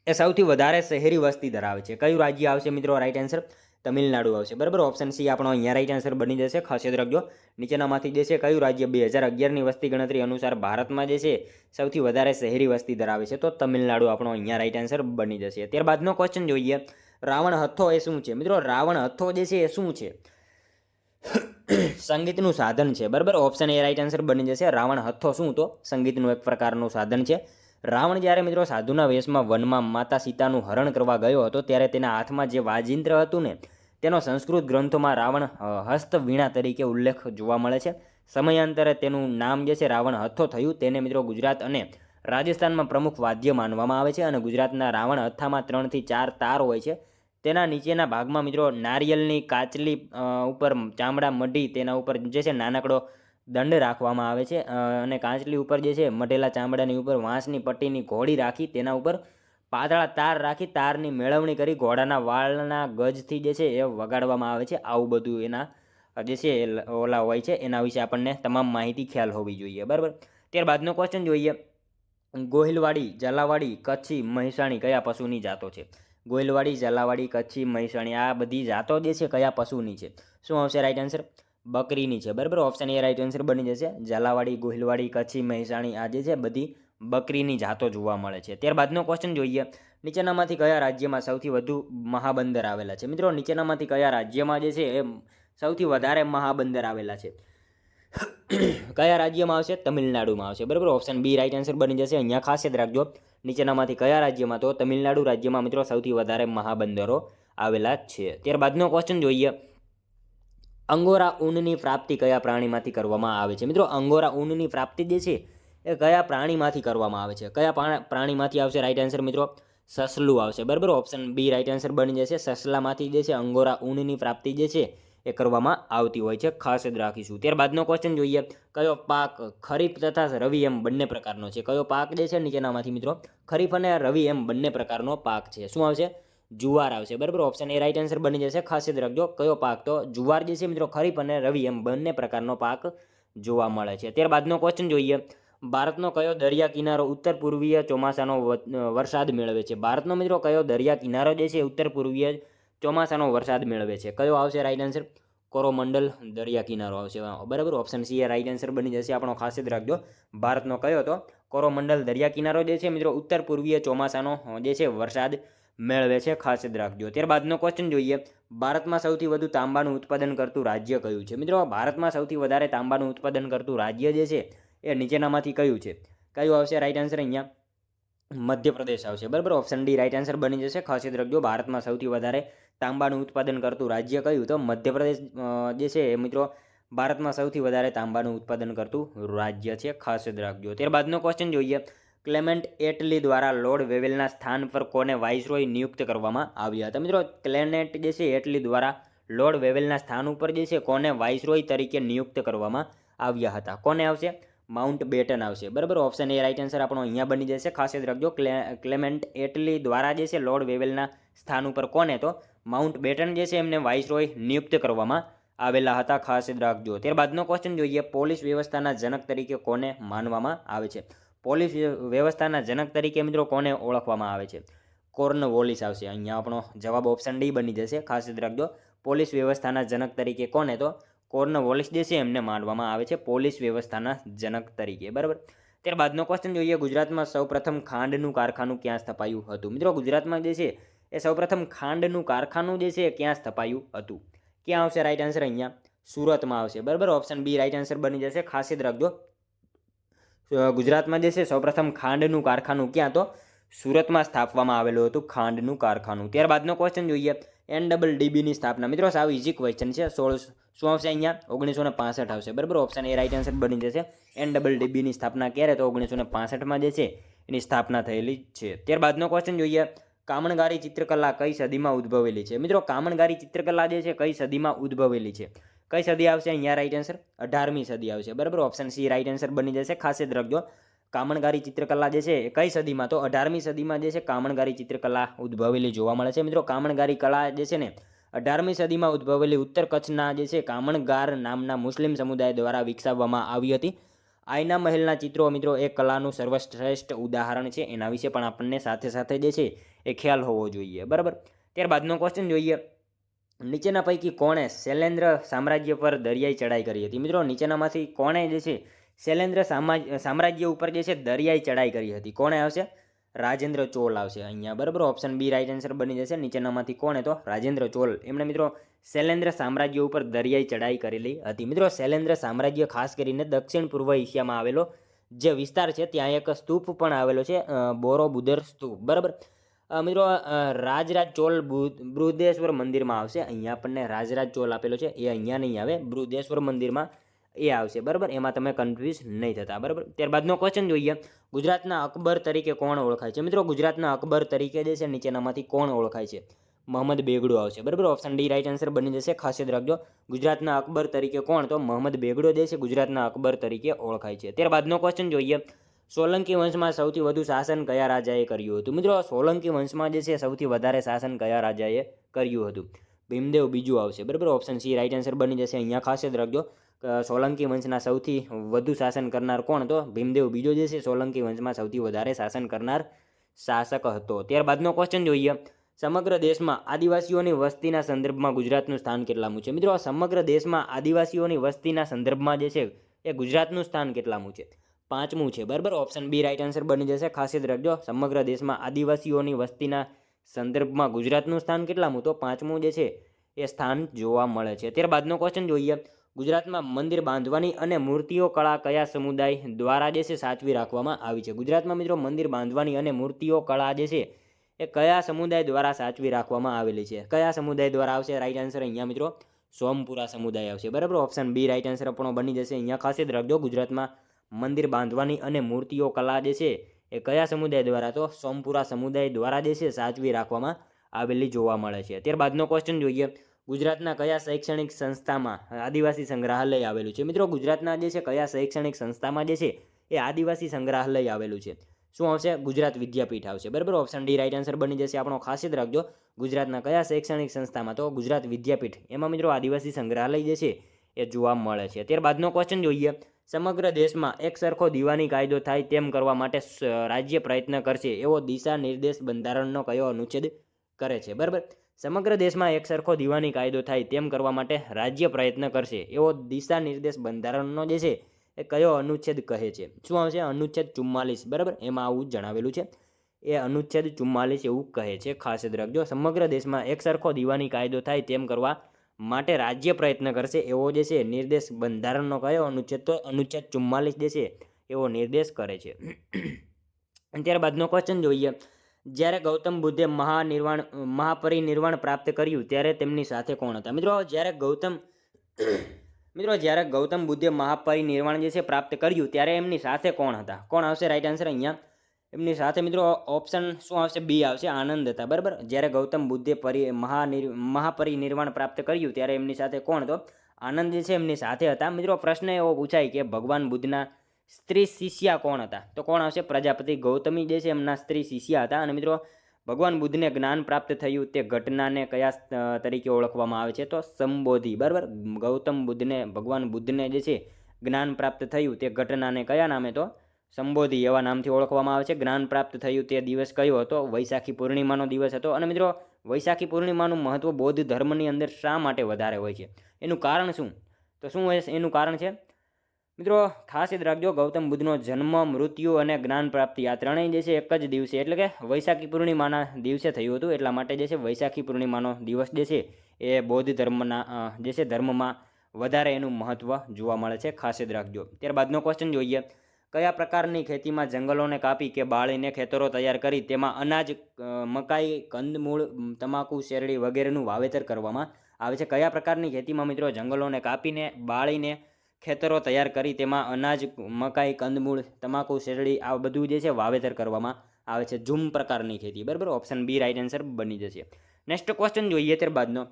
એ સૌથી વધારે શહેરી વસ્તી ધરાવે છે? કયું રાજ્ય આવશે મિત્રો રાઈટ આન્સર? તમિલનાડુ આવશે, બરાબર. ઓપ્શન સી આપણો અહીંયા રાઈટ આન્સર બની જશે. ખાસ યાદ રાખજો. નીચેનામાંથી જે છે કયું રાજ્ય 2011ની વસ્તી ગણતરી અનુસાર ભારતમાં જે છે સૌથી વધારે શહેરી વસ્તી ધરાવે છે? તો તમિલનાડુ આપણો અહીંયા રાઈટ આન્સર બની જશે. ત્યારબાદનો ક્વેશ્ચન જોઈએ. રાવણ હથ્થો એ શું છે? મિત્રો રાવણ હથ્થો જે છે એ શું છે? સંગીતનું સાધન છે, બરાબર. ઓપ્શન એ રાઈટ આન્સર બની જશે. રાવણ હથ્થો શું? તો સંગીતનું એક પ્રકારનું સાધન છે. રાવણ જ્યારે મિત્રો સાધુના વેશમાં વનમાં માતા સીતાનું હરણ કરવા ગયો હતો ત્યારે તેના હાથમાં જે વાજિંત્ર હતું ને તેનો સંસ્કૃત ગ્રંથોમાં રાવણ હસ્તવીણા તરીકે ઉલ્લેખ જોવા મળે છે. સમયાંતરે તેનું નામ જે છે રાવણ હથ્થો થયું. તેને મિત્રો ગુજરાત અને રાજસ્થાનમાં પ્રમુખ વાદ્ય માનવામાં આવે છે. અને ગુજરાતના રાવણ હથ્થામાં 3 થી 4 તાર હોય છે. તેના નીચેના ભાગમાં મિત્રો નારિયેળની કાચલી ઉપર ચામડા મઢી તેના ઉપર જે છે નાનકડો દંડ રાખવામાં આવે છે. અને કાચલી ઉપર જે છે મઢેલા ચામડાની ઉપર વાંસની પટ્ટીની ઘોડી રાખી તેના ઉપર પાતળા તાર રાખી તારની મેળવણી કરી ઘોડાના વાળના ગજથી જે છે એ વગાડવામાં આવે છે. આવું બધું એના જે છે ઓલા હોય છે. એના વિશે આપણને તમામ માહિતી ખ્યાલ હોવી જોઈએ, બરાબર. ત્યારબાદનો ક્વેશ્ચન જોઈએ. ગોહિલવાડી, ઝાલાવાડી, કચ્છી, મહેસાણી કયા પશુની જાતો છે? ગોહિલવાડી, ઝાલાવાડી, કચ્છી, મહેસાણી આ બધી જાતો જે છે કયા પશુની છે? શું આવશે રાઈટ આન્સર? બકરીની છે, બરાબર. ઓપ્શન એ રાઈટ આન્સર બની જશે. ઝાલાવાડી, ગોહિલવાડી, કચ્છી, મહેસાણી આ જે છે બધી બકરીની જાતો જોવા મળે છે. ત્યારબાદનો ક્વેશ્ચન જોઈએ. નીચેનામાંથી કયા રાજ્યમાં સૌથી વધુ મહાબંદર આવેલા છે? મિત્રો નીચેનામાંથી કયા રાજ્યમાં જે છે એ સૌથી વધારે મહાબંદર આવેલા છે? કયા રાજ્યમાં આવશે? તમિલનાડુમાં આવશે, બરાબર. ઓપ્શન બી રાઈટ આન્સર બની જશે. અહીંયા ખાસ યાદ રાખજો, નીચેનામાંથી કયા રાજ્યમાં? તો તમિલનાડુ રાજ્યમાં મિત્રો સૌથી વધારે મહાબંદરો આવેલા છે. ત્યારબાદનો ક્વેશ્ચન જોઈએ, અંગોરા ઊનની પ્રાપ્તિ કયા પ્રાણીમાંથી કરવામાં આવે છે? મિત્રો અંગોરા ઊનની પ્રાપ્તિ જે છે એ કયા પ્રાણીમાંથી કરવામાં આવે છે? કયા પ્રાણીમાંથી આવશે રાઈટ આન્સર? મિત્રો સસલું આવશે, બરાબર. ઓપ્શન બી રાઈટ આન્સર બની જશે. સસલામાંથી જે છે અંગોરા ઊનની પ્રાપ્તિ જે છે એ કરવામાં આવતી હોય છે, ખાસ યાદ રાખીશું. ત્યારબાદનો ક્વેશ્ચન જોઈએ, કયો પાક ખરીફ તથા રવિ એમ બંને પ્રકારનો છે? કયો પાક જે છે નીચેનામાંથી મિત્રો ખરીફ અને રવિ એમ બંને પ્રકારનો પાક છે? શું આવશે? જુવાર આવશે, બરાબર. ઓપ્શન એ રાઈટ આન્સર બની જશે. ખાસ યાદ રાખજો કયો પાક? તો જુવાર જે છે મિત્રો ખરીફ અને રવિ એમ બંને પ્રકારનો પાક જોવા મળે છે. ત્યારબાદનો ક્વેશ્ચન જોઈએ, ભારતનો કયો દરિયા કિનારો ઉત્તર પૂર્વીય ચોમાસાનો વરસાદ મેળવે છે? ભારતનો મિત્રો કયો દરિયા કિનારો જે છે ઉત્તર પૂર્વીય ચોમાસાનો વરસાદ મેળવે છે? કયો આવશે રાઈટ આન્સર? કોરોમંડલ દરિયા કિનારો આવશે, બરાબર. ઓપ્શન સી એ રાઈટ આન્સર બની જશે. આપણો ખાસ યાદ રાખજો, ભારતનો કયો? તો કોરોમંડલ દરિયા કિનારો જે છે મિત્રો ઉત્તર પૂર્વીય ચોમાસાનો જે છે વરસાદ મેળવે છે, ખાસ યાદ રાખજો. ત્યારબાદનો ક્વેશ્ચન જોઈએ, ભારતમાં સૌથી વધુ તાંબાનું ઉત્પાદન કરતું રાજ્ય કયું છે? મિત્રો ભારતમાં સૌથી વધારે તાંબાનું ઉત્પાદન કરતું રાજ્ય જે છે એ નીચેનામાંથી કયું છે? કયું આવશે રાઈટ આન્સર? અહીંયા મધ્યપ્રદેશ આવશે, બરાબર. ઓપ્શન ડી રાઈટ આન્સર બની જશે. ખાસ યાદ રાખજો, ભારતમાં સૌથી વધારે તાંબાનું ઉત્પાદન કરતું રાજ્ય કયું? તો મધ્યપ્રદેશ જે છે એ મિત્રો ભારતમાં સૌથી વધારે તાંબાનું ઉત્પાદન કરતું રાજ્ય છે, ખાસ યાદ રાખજો. ત્યારબાદનો ક્વેશ્ચન જોઈએ, ક્લેમેન્ટ એટલી દ્વારા લોર્ડ વેવેલના સ્થાન પર કોને વાઇસરોય નિયુક્ત કરવામાં આવ્યા હતા? મિત્રો ક્લેમેન્ટ જે છે એટલી દ્વારા લોર્ડ વેવેલના સ્થાન ઉપર જે છે કોને વાઇસરોય તરીકે નિયુક્ત કરવામાં આવ્યા હતા? કોને આવશે? માઉન્ટ બેટન આવશે, બરાબર. ઓપ્શન એ રાઈટ આન્સર આપણો અહીંયા બની જશે. ખાસ યાદ રાખજો, ક્લેમેન્ટ એટલી દ્વારા જે છે લોર્ડ વેવેલના સ્થાન ઉપર કોને? તો માઉન્ટ બેટન જે છે એમને વાઇસરોય નિયુક્ત કરવામાં આવેલા હતા, ખાસ યાદ રાખજો. ત્યારબાદનો ક્વેશ્ચન જોઈએ, પોલીસ વ્યવસ્થાના જનક તરીકે કોને માનવામાં આવે છે? પોલીસ વ્યવસ્થાના જનક તરીકે મિત્રો કોને ઓળખવામાં આવે છે? કોર્નવોલિસ આવશે. અહીંયા આપણો જવાબ ઓપ્શન ડી બની જશે. ખાસ યાદ રાખજો, પોલીસ વ્યવસ્થાના જનક તરીકે કોને? તો કોર્નવોલિસ જે છે એમને માનવામાં આવે છે પોલીસ વ્યવસ્થાના જનક તરીકે, બરાબર. ત્યારબાદનો ક્વેશ્ચન જોઈએ, ગુજરાતમાં સૌપ્રથમ ખાંડનું કારખાનું ક્યાં સ્થપાયું હતું? મિત્રો ગુજરાતમાં જે છે એ સૌપ્રથમ ખાંડનું કારખાનું જે છે ક્યાં સ્થપાયું હતું? ક્યાં આવશે રાઈટ આન્સર? અહીંયા સુરતમાં આવશે, બરાબર. ઓપ્શન બી રાઈટ આન્સર બની જશે. ખાસ યાદ રાખજો, ગુજરાતમાં જે છે સૌપ્રથમ ખાંડનું કારખાનું ક્યાં? તો સુરતમાં સ્થાપવામાં આવેલું હતું ખાંડનું કારખાનું. ત્યારબાદનો ક્વેશ્ચન જોઈએ, NDDBની સ્થાપના. મિત્રો સાવ ઇઝી ક્વેશ્ચન છે. શું આવશે અહીંયા? 1965 આવશે, બરાબર. ઓપ્શન એ રાઈટ આન્સર બની જશે. NDDBની સ્થાપના ક્યારે? તો 1965માં જે છે એની સ્થાપના થયેલી છે. ત્યારબાદનો ક્વેશ્ચન જોઈએ, કામણગારી ચિત્રકલા કઈ સદીમાં ઉદ્ભવેલી છે? મિત્રો કામણગારી ચિત્રકલા જે છે કઈ સદીમાં ઉદ્ભવેલી છે? કઈ સદી આવશે અહીંયા રાઈટ આન્સર? 18મી સદી આવશે, બરાબર. ઓપ્શન સી રાઈટ આન્સર બની જશે. ખાસ યાદ રાખજો, કામણગારી ચિત્રકલા જે છે એ કઈ સદીમાં? તો 18મી સદીમાં જે છે કામણગારી ચિત્રકલા ઉદ્ભવેલી જોવા મળે છે. મિત્રો કામણગારી કલા જે છે ને 18મી સદીમાં ઉદ્ભવેલી ઉત્તર કચ્છના જે છે કામણગાર નામના મુસ્લિમ સમુદાય દ્વારા વિકસાવવામાં આવી હતી. આયના મહેલના ચિત્રો મિત્રો એ કલાનું સર્વશ્રેષ્ઠ ઉદાહરણ છે. એના વિશે પણ આપણને સાથે સાથે જે છે એ ખ્યાલ હોવો જોઈએ, બરાબર. ત્યારબાદનો ક્વેશ્ચન જોઈએ, નીચેના પૈકી કોણે શૈલેન્દ્ર સામ્રાજ્ય પર દરિયાઈ ચડાઈ કરી હતી? મિત્રો નીચેનામાંથી કોણે જે છે શૈલેન્દ્ર સામ્રાજ્ય ઉપર જે છે દરિયાઈ ચડાઈ કરી હતી? કોણે આવશે? રાજેન્દ્ર ચોલ આવશે અહીંયા, બરાબર. ઓપ્શન બી રાઈટ આન્સર બની જશે. નીચેનામાંથી કોણે? તો રાજેન્દ્ર ચોલ. એમણે મિત્રો શૈલેન્દ્ર સામ્રાજ્ય ઉપર દરિયાઈ ચડાઈ કરેલી હતી. મિત્રો શૈલેન્દ્ર સામ્રાજ્ય ખાસ કરીને દક્ષિણ પૂર્વ એશિયામાં આવેલો જે વિસ્તાર છે ત્યાં એક સ્તૂપ પણ આવેલો છે, બોરોબુદર સ્તૂપ, બરાબર. મિત્રો રાજરાજ ચોલ બૃહદેશ્વર મંદિરમાં આવશે. અહીંયા આપણને રાજરાજ ચોલ આપેલો છે એ અહીંયા નહીં આવે, બૃહદેશ્વર મંદિરમાં એ આવશે, બરાબર. એમાં તમે કન્ફ્યુઝ નહીં થતા, બરાબર. ત્યારબાદનો ક્વેશ્ચન જોઈએ, ગુજરાતના અકબર તરીકે કોણ ઓળખાય છે? મિત્રો ગુજરાતના અકબર તરીકે જે છે નીચેનામાંથી કોણ ઓળખાય છે? મોહમ્મદ બેગડો આવશે, બરાબર. ઓપ્શન ડી રાઈટ આન્સર બની જશે. ખાસ યાદ રાખજો, ગુજરાતના અકબર તરીકે કોણ? તો મોહમ્મદ બેગડો જે છે ગુજરાતના અકબર તરીકે ઓળખાય છે. ત્યારબાદનો ક્વેશ્ચન જોઈએ, સોલંકી વંશમાં સૌથી વધુ શાસન કયા રાજાએ કર્યું હતું? મિત્રો સોલંકી વંશમાં જે છે સૌથી વધારે શાસન કયા રાજાએ કર્યું હતું? ભીમદેવ બીજું આવશે, બરાબર. ઓપ્શન સી રાઈટ આન્સર બની જશે. અહીંયા ખાસ યાદ રાખજો, સોલંકી વંશના સૌથી વધુ શાસન કરનાર કોણ? તો ભીમદેવ બીજો જે છે સોલંકી વંશમાં સૌથી વધારે શાસન કરનાર શાસક હતો. ત્યારબાદનો ક્વેશ્ચન જોઈએ, સમગ્ર દેશમાં આદિવાસીઓની વસ્તીના સંદર્ભમાં ગુજરાતનું સ્થાન કેટલામું છે? મિત્રો સમગ્ર દેશમાં આદિવાસીઓની વસ્તીના સંદર્ભમાં જે છે એ ગુજરાતનું સ્થાન કેટલામું છે? પાંચમું છે, બરાબર. ઓપ્શન બી રાઈટ આન્સર બની જશે. ખાસ યાદ રાખજો, સમગ્ર દેશમાં આદિવાસીઓની વસ્તીના સંદર્ભમાં ગુજરાતનું સ્થાન કેટલામું? તો પાંચમું જે છે એ સ્થાન જોવા મળે છે. ત્યારબાદનો ક્વેશ્ચન જોઈએ. ગુજરાતમાં મંદિર બાંધવાની અને મૂર્તિઓ કળા કયા સમુદાય દ્વારા જે છે સાચવી રાખવામાં આવી છે? ગુજરાતમાં મિત્રો મંદિર બાંધવાની અને મૂર્તિઓ કળા જે છે એ કયા સમુદાય દ્વારા સાચવી રાખવામાં આવેલી છે? કયા સમુદાય દ્વારા આવશે? રાઈટ આન્સર અહીંયા મિત્રો સોમપુરા સમુદાય આવશે, બરાબર. ઓપ્શન બી રાઈટ આન્સર આપણો બની જશે. અહીંયા ખાસ યાદ રાખજો, ગુજરાતમાં મંદિર બાંધવાની અને મૂર્તિઓ કલા જે છે એ કયા સમુદાય દ્વારા? તો સોમપુરા સમુદાય દ્વારા જે છે સાચવી રાખવામાં આવેલી જોવા મળે છે. ત્યારબાદનો ક્વેશ્ચન જોઈએ. ગુજરાતના કયા શૈક્ષણિક સંસ્થામાં આદિવાસી સંગ્રહાલય આવેલું છે? મિત્રો ગુજરાતના જે છે કયા શૈક્ષણિક સંસ્થામાં જે છે એ આદિવાસી સંગ્રહાલય આવેલું છે? શું આવશે? ગુજરાત વિદ્યાપીઠ આવશે, બરાબર. ઓપ્શન ડી રાઈટ આન્સર બની જશે આપણો. ખાસ યાદ રાખજો, ગુજરાતના કયા શૈક્ષણિક સંસ્થામાં? તો ગુજરાત વિદ્યાપીઠ, એમાં મિત્રો આદિવાસી સંગ્રહાલય જે છે એ જોવા મળે છે. ત્યારબાદનો ક્વેશ્ચન જોઈએ. સમગ્ર દેશમાં એક સરખો દીવાની કાયદો થાય તેમ કરવા માટે રાજ્ય પ્રયત્ન કરશે એવો દિશા નિર્દેશ બંધારણનો કયો અનુચ્છેદ કરે છે? બરાબર. સમગ્ર દેશમાં એક સરખો દીવાની કાયદો થાય તેમ કરવા માટે રાજ્ય પ્રયત્ન કરશે એવો દિશા નિર્દેશ બંધારણનો જે છે એ કયો અનુચ્છેદ કહે છે? શું આવશે? અનુચ્છેદ 44, બરાબર. એમાં આવું જણાવેલું છે, એ અનુચ્છેદ 44 એવું કહે છે. ખાસ યાદ રાખજો, સમગ્ર દેશમાં એક સરખો દીવાની કાયદો થાય તેમ કરવા માટે રાજ્ય પ્રયત્ન કરશે એવો જે છે નિર્દેશ બંધારણનો કયો અનુચ્છેદ? તો અનુચ્છેદ 44 જે છે એવો નિર્દેશ કરે છે. ત્યારબાદનો ક્વેશ્ચન જોઈએ. જ્યારે ગૌતમ બુદ્ધે મહાપરિનિર્વાણ પ્રાપ્ત કર્યું ત્યારે તેમની સાથે કોણ હતા? જ્યારે ગૌતમ બુદ્ધે મહાપરિનિર્વાણ જે છે પ્રાપ્ત કર્યું ત્યારે એમની સાથે કોણ હતા? કોણ આવશે? રાઈટ આન્સર અહીંયા એમની સાથે મિત્રો ઓપ્શન શું આવશે? બી આવશે, આનંદ હતા, બરાબર. જ્યારે ગૌતમ બુદ્ધે મહાપરિનિર્વાણ પ્રાપ્ત કર્યું ત્યારે એમની સાથે કોણ? તો આનંદ જે છે એમની સાથે હતા. મિત્રો પ્રશ્ન એવો પૂછાય કે ભગવાન બુદ્ધના સ્ત્રી શિષ્યા કોણ હતા? તો કોણ આવશે? પ્રજાપતિ ગૌતમી જે છે એમના સ્ત્રી શિષ્યા હતા. અને મિત્રો ભગવાન બુદ્ધને જ્ઞાન પ્રાપ્ત થયું તે ઘટનાને કયા તરીકે ઓળખવામાં આવે છે? તો સંબોધિ, બરાબર. ભગવાન બુદ્ધને જે છે જ્ઞાન પ્રાપ્ત થયું તે ઘટનાને કયા નામે? તો સંબોધિ એવા નામથી ઓળખવામાં આવે છે. જ્ઞાન પ્રાપ્ત થયું તે દિવસ કયો હતો? વૈશાખી પૂર્ણિમાનો દિવસ હતો. અને મિત્રો વૈશાખી પૂર્ણિમાનું મહત્વ બૌદ્ધ ધર્મની અંદર શા માટે વધારે હોય છે? એનું કારણ શું? તો શું હોય એનું કારણ છે? મિત્રો ખાસ યાદ રાખજો, ગૌતમ બુદ્ધનો જન્મ, મૃત્યુ અને જ્ઞાન પ્રાપ્તિ આ ત્રણેય જે છે એક જ દિવસે એટલે કે વૈશાખી પૂર્ણિમાના દિવસે થયું હતું. એટલા માટે જે છે વૈશાખી પૂર્ણિમાનો દિવસ જે છે એ બૌદ્ધ ધર્મના જે છે ધર્મમાં વધારે એનું મહત્વ જોવા મળે છે. ખાસ યાદ રાખજો. ત્યારબાદનો ક્વેશ્ચન જોઈએ. કયા પ્રકારની ખેતીમાં જંગલોને કાપી કે બાળીને ખેતરો તૈયાર કરી તેમાં અનાજ, મકાઈ, કંદમૂળ, તમાકુ, શેરડી વગેરેનું વાવેતર કરવામાં આવે છે? કયા પ્રકારની ખેતીમાં મિત્રો જંગલોને કાપીને બાળીને ખેતરો તૈયાર કરી તેમાં અનાજ, મકાઈ, કંદમૂળ, તમાકુ, શેરડી આ બધું જે છે વાવેતર કરવામાં આવે છે? ઝૂમ પ્રકારની ખેતી, બરાબર. ઓપ્શન બી રાઈટ આન્સર બની જશે. નેક્સ્ટ ક્વેશ્ચન જોઈએ. ત્યારબાદનો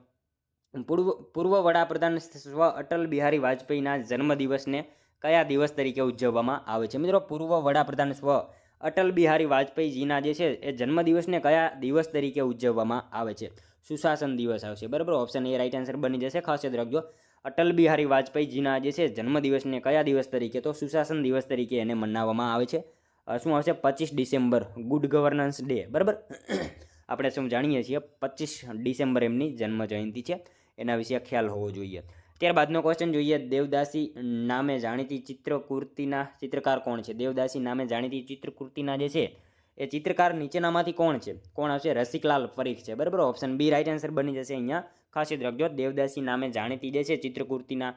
પૂર્વ વડાપ્રધાન સ્વ અટલ બિહારી વાજપેયીના જન્મદિવસને કયા દિવસ તરીકે ઉજવવામાં આવે છે? મિત્રો પૂર્વ વડાપ્રધાન સ્વ અટલ બિહારી વાજપેયીજીના જે છે એ જન્મદિવસને કયા દિવસ તરીકે ઉજવવામાં આવે છે? સુશાસન દિવસ આવશે, બરાબર. ઓપ્શન એ રાઈટ આન્સર બની જશે. ખાસ યાદ રાખજો, અટલ બિહારી વાજપેયીજીના જે છે જન્મદિવસને કયા દિવસ તરીકે? તો સુશાસન દિવસ તરીકે એને મનાવવામાં આવે છે. શું આવશે? 25 ડિસેમ્બર, ગુડ ગવર્નન્સ ડે, બરાબર. આપણે શું જાણીએ છીએ 25 ડિસેમ્બર એમની જન્મ જયંતિ છે, એના વિશે ખ્યાલ હોવો જોઈએ. ત્યારબાદનો ક્વેશ્ચન જોઈએ. દેવદાસી નામે જાણીતી ચિત્રકૃતિના ચિત્રકાર કોણ છે? દેવદાસી નામે જાણીતી ચિત્રકૃતિના જે છે એ ચિત્રકાર નીચેનામાંથી કોણ છે? કોણ આવશે? રસિકલાલ પરીખ છે, બરાબર. ઓપ્શન બી રાઈટ આન્સર બની જશે. અહીંયા ખાસ યાદ રાખજો, દેવદાસી નામે જાણીતી જે છે ચિત્રકૃતિના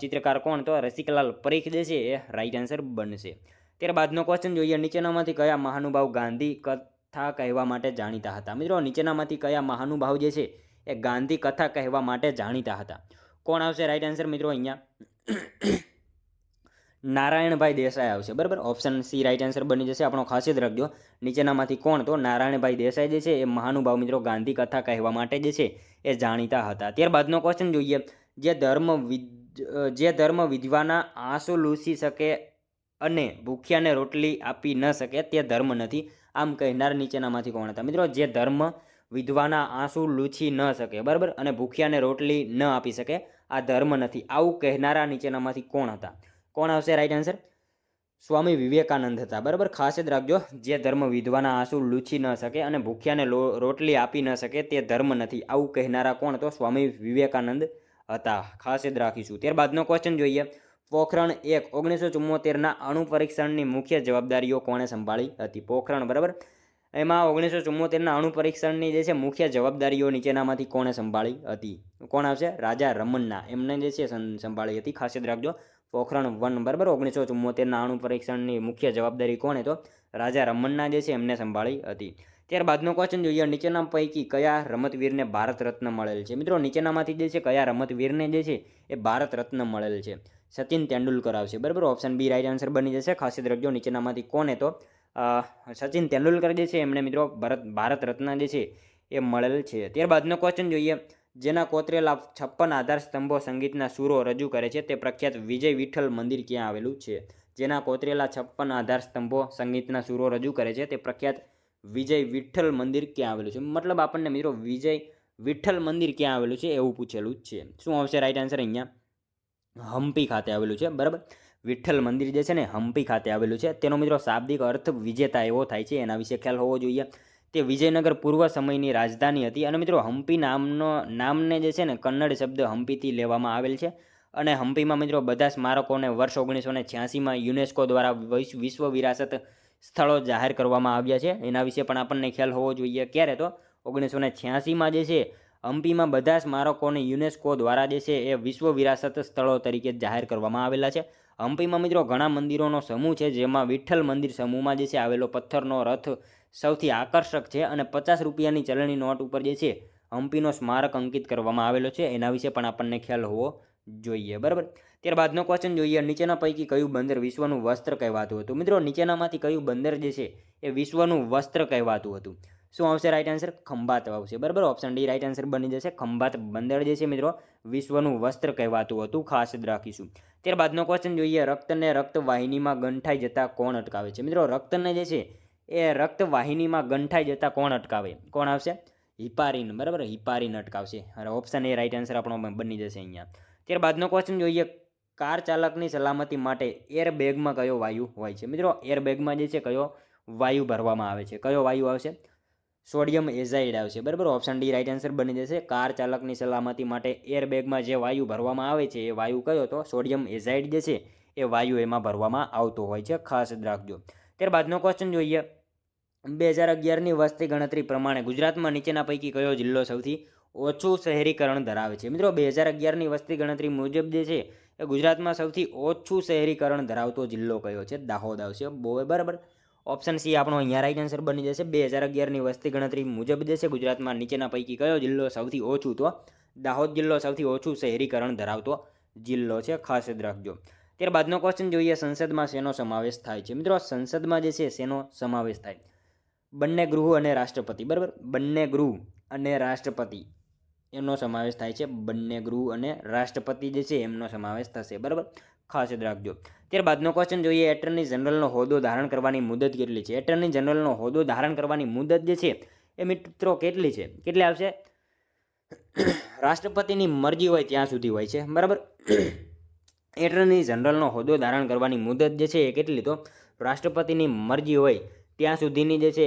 ચિત્રકાર કોણ? તો રસિકલાલ પરીખ જે છે એ રાઈટ આન્સર બનશે. ત્યારબાદનો ક્વેશ્ચન જોઈએ. નીચેનામાંથી કયા મહાનુભાવ ગાંધી કથા કહેવા માટે જાણીતા હતા? મિત્રો નીચેનામાંથી કયા મહાનુભાવ જે છે એ ગાંધી કથા કહેવા માટે જાણીતા હતા? કોણ આવશે? રાઈટ આન્સર મિત્રો અહીંયા નારાયણભાઈ દેસાઈ આવશે, બરાબર. ઓપ્શન સી રાઈટ આન્સર બની જશે આપણો. ખાસ યાદ રાખજો, નીચેનામાંથી કોણ? તો નારાયણભાઈ દેસાઈ જે છે એ મહાનુભાવ મિત્રો ગાંધી કથા કહેવા માટે જે છે એ જાણીતા હતા. ત્યારબાદનો ક્વેશ્ચન જોઈએ. જે ધર્મ વિધવાના આંસુ લૂછી શકે અને ભૂખ્યાને રોટલી આપી ન શકે તે ધર્મ નથી, આમ કહેનાર નીચેનામાંથી કોણ હતા? મિત્રો જે ધર્મ વિધવાના આંસુ લૂછી ન શકે, બરાબર, અને ભૂખ્યાને રોટલી ન આપી શકે આ ધર્મ નથી, આવું કહેનારા નીચેનામાંથી કોણ હતા? કોણ આવશે? રાઈટ આન્સર સ્વામી વિવેકાનંદ હતા, બરાબર. ખાસ યાદ રાખજો, જે ધર્મ વિધવાના આંસુ લૂછી ન શકે અને ભૂખ્યાને રોટલી આપી ન શકે તે ધર્મ નથી, આવું કહેનારા કોણ? તો સ્વામી વિવેકાનંદ હતા. ખાસ યાદ રાખીશું. ત્યારબાદનો ક્વેશ્ચન જોઈએ. પોખરણ 1 1974ના અણુ પરીક્ષણની મુખ્ય જવાબદારીઓ કોણે સંભાળી હતી? પોખરણ, બરાબર. એમાં 1974ના અણુ પરીક્ષણની જે છે મુખ્ય જવાબદારીઓ નીચેનામાંથી કોણે સંભાળી હતી? કોણ આવશે? રાજા રમન્ના, એમને જે છે સંભાળી હતી. ખાસ યાદ રાખજો. પોખરણ 1, બરાબર, 1974ના અણુ પરીક્ષણની મુખ્ય જવાબદારી કોણે? તો રાજા રમન્ના જે છે એમને સંભાળી હતી. ત્યારબાદનો ક્વેશ્ચન જોઈએ, નીચેના પૈકી કયા રમતવીરને ભારત રત્ન મળેલ છે? મિત્રો નીચેનામાંથી જે છે કયા રમતવીરને જે છે એ ભારત રત્ન મળેલ છે? સચિન તેંડુલકર આવશે, બરાબર. ઓપ્શન બી રાઈટ આન્સર બની જશે. ખાસ યાદ રાખજો, નીચેનામાંથી કોને? તો સચિન તેંડુલકર જે છે એમને મિત્રો ભારત રત્ન જે છે એ મળેલ છે. ત્યારબાદનો ક્વેશ્ચન જોઈએ, જેના કોતરેલા 56 આધાર સ્તંભો સંગીતના સૂરો રજૂ કરે છે તે પ્રખ્યાત વિજય વિઠ્ઠલ મંદિર ક્યાં આવેલું છે? જેના કોતરેલા 56 આધાર સ્તંભો સંગીતના સૂરો રજૂ કરે છે તે પ્રખ્યાત વિજય વિઠ્ઠલ મંદિર ક્યાં આવેલું છે? મતલબ આપણને મિત્રો વિજય વિઠ્ઠલ મંદિર ક્યાં આવેલું છે એવું પૂછેલું જ છે. શું આવશે રાઈટ આન્સર? અહીંયા હમ્પી ખાતે આવેલું છે, બરાબર. વિઠ્ઠલ મંદિર જે છે ને હમ્પી ખાતે આવેલું છે. તેનો મિત્રો શાબ્દિક અર્થ વિજેતા એવો થાય છે, એના વિશે ખ્યાલ હોવો જોઈએ. તે વિજયનગર પૂર્વ સમયની રાજધાની હતી અને મિત્રો હમ્પી નામને જે છે ને કન્નડ શબ્દ હમ્પીથી લેવામાં આવેલ છે. અને હમ્પીમાં મિત્રો બધા સ્મારકોને વર્ષ 1986માં યુનેસ્કો દ્વારા વિશ્વ વિરાસત સ્થળો જાહેર કરવામાં આવ્યા છે. એના વિશે પણ આપણને ખ્યાલ હોવો જોઈએ. ક્યારે? તો 1986માં જે છે હમ્પીમાં બધા સ્મારકોને યુનેસ્કો દ્વારા જે છે એ વિશ્વ વિરાસત સ્થળો તરીકે જાહેર કરવામાં આવેલા છે. હમ્પીમાં મિત્રો ઘણા મંદિરોનો સમૂહ છે, જેમાં વિઠ્ઠલ મંદિર સમૂહમાં જે છે આવેલો પથ્થરનો રથ સૌથી આકર્ષક છે અને 50 રૂપિયાની ચલણી નોટ ઉપર જે છે હમ્પીનો સ્મારક અંકિત કરવામાં આવેલો છે. એના વિશે પણ આપણને ખ્યાલ હોવો જોઈએ, બરાબર. ત્યારબાદનો ક્વેશ્ચન જોઈએ, નીચેના પૈકી કયું બંદર વિશ્વનું વસ્ત્ર કહેવાતું હતું? મિત્રો નીચેનામાંથી કયું બંદર જે છે એ વિશ્વનું વસ્ત્ર કહેવાતું હતું? શું આવશે રાઈટ આન્સર? ખંભાત આવશે, બરાબર. ઓપ્શન ડી રાઈટ આન્સર બની જશે. ખંભાત બંદર જે છે મિત્રો વિશ્વનું વસ્ત્ર કહેવાતું હતું. ખાસ યાદ રાખીશું. ત્યારબાદનો ક્વેશ્ચન જોઈએ, રક્તને રક્તવાહિનીમાં ગંઠાઈ જતા કોણ અટકાવે છે? મિત્રો રક્તને જે છે એ રક્તવાહિનીમાં ગંઠાઈ જતા કોણ અટકાવે? કોણ આવશે? હિપારીન, બરાબર. હિપારીન અટકાવશે. અને ઓપ્શન એ રાઈટ આન્સર આપણો બની જશે અહીંયા. ત્યારબાદનો ક્વેશ્ચન જોઈએ, કાર ચાલકની સલામતી માટે એરબેગમાં કયો વાયુ હોય છે? મિત્રો એરબેગમાં જે છે કયો વાયુ ભરવામાં આવે છે? કયો વાયુ આવશે? સોડિયમ એઝાઇડ આવશે, બરાબર. ઓપ્શન ડી રાઈટ આન્સર બની જશે. કાર ચાલકની સલામતી માટે એરબેગમાં જે વાયુ ભરવામાં આવે છે એ વાયુ કયો? તો સોડિયમ એઝાઇડ જે છે એ વાયુ એમાં ભરવામાં આવતો હોય છે. ખાસ યાદ રાખજો. ત્યારબાદનો ક્વેશ્ચન જોઈએ, 2011ની વસ્તી ગણતરી પ્રમાણે ગુજરાતમાં નીચેના પૈકી કયો જિલ્લો સૌથી ઓછું શહેરીકરણ ધરાવે છે? મિત્રો 2011ની વસ્તી ગણતરી મુજબ જે છે એ ગુજરાતમાં સૌથી ઓછું શહેરીકરણ ધરાવતો જિલ્લો કયો છે? દાહોદ આવશે, બરાબર. ઓપ્શન સી આપણો અહીંયા રાઈટ આન્સર બની જશે. 2011ની વસ્તી ગણતરી મુજબ જે છે ગુજરાતમાં નીચેના પૈકી કયો જિલ્લો સૌથી ઓછું? તો દાહોદ જિલ્લો સૌથી ઓછું શહેરીકરણ ધરાવતો જિલ્લો છે. ખાસ યાદ રાખજો. ત્યારબાદનો ક્વેશ્ચન જોઈએ, સંસદમાં શેનો સમાવેશ થાય છે? મિત્રો સંસદમાં જે છે શેનો સમાવેશ થાય? બંને ગૃહ અને રાષ્ટ્રપતિ, બરાબર. બંને ગૃહ અને રાષ્ટ્રપતિ એમનો સમાવેશ થાય છે. બંને ગૃહ અને રાષ્ટ્રપતિ જે છે એમનો સમાવેશ થશે, બરાબર. ખાસ યાદ રાખજો. ત્યારબાદનો ક્વેશ્ચન જોઈએ, એટર્ની જનરલનો હોદ્દો ધારણ કરવાની મુદત કેટલી છે? એટર્ની જનરલનો હોદ્દો ધારણ કરવાની મુદત જે છે એ મિત્રો કેટલી છે? કેટલી આવશે? રાષ્ટ્રપતિની મરજી હોય ત્યાં સુધી હોય છે, બરાબર. એટર્ની જનરલનો હોદ્દો ધારણ કરવાની મુદત જે છે એ કેટલી? તો રાષ્ટ્રપતિની મરજી હોય ત્યાં સુધીની જે છે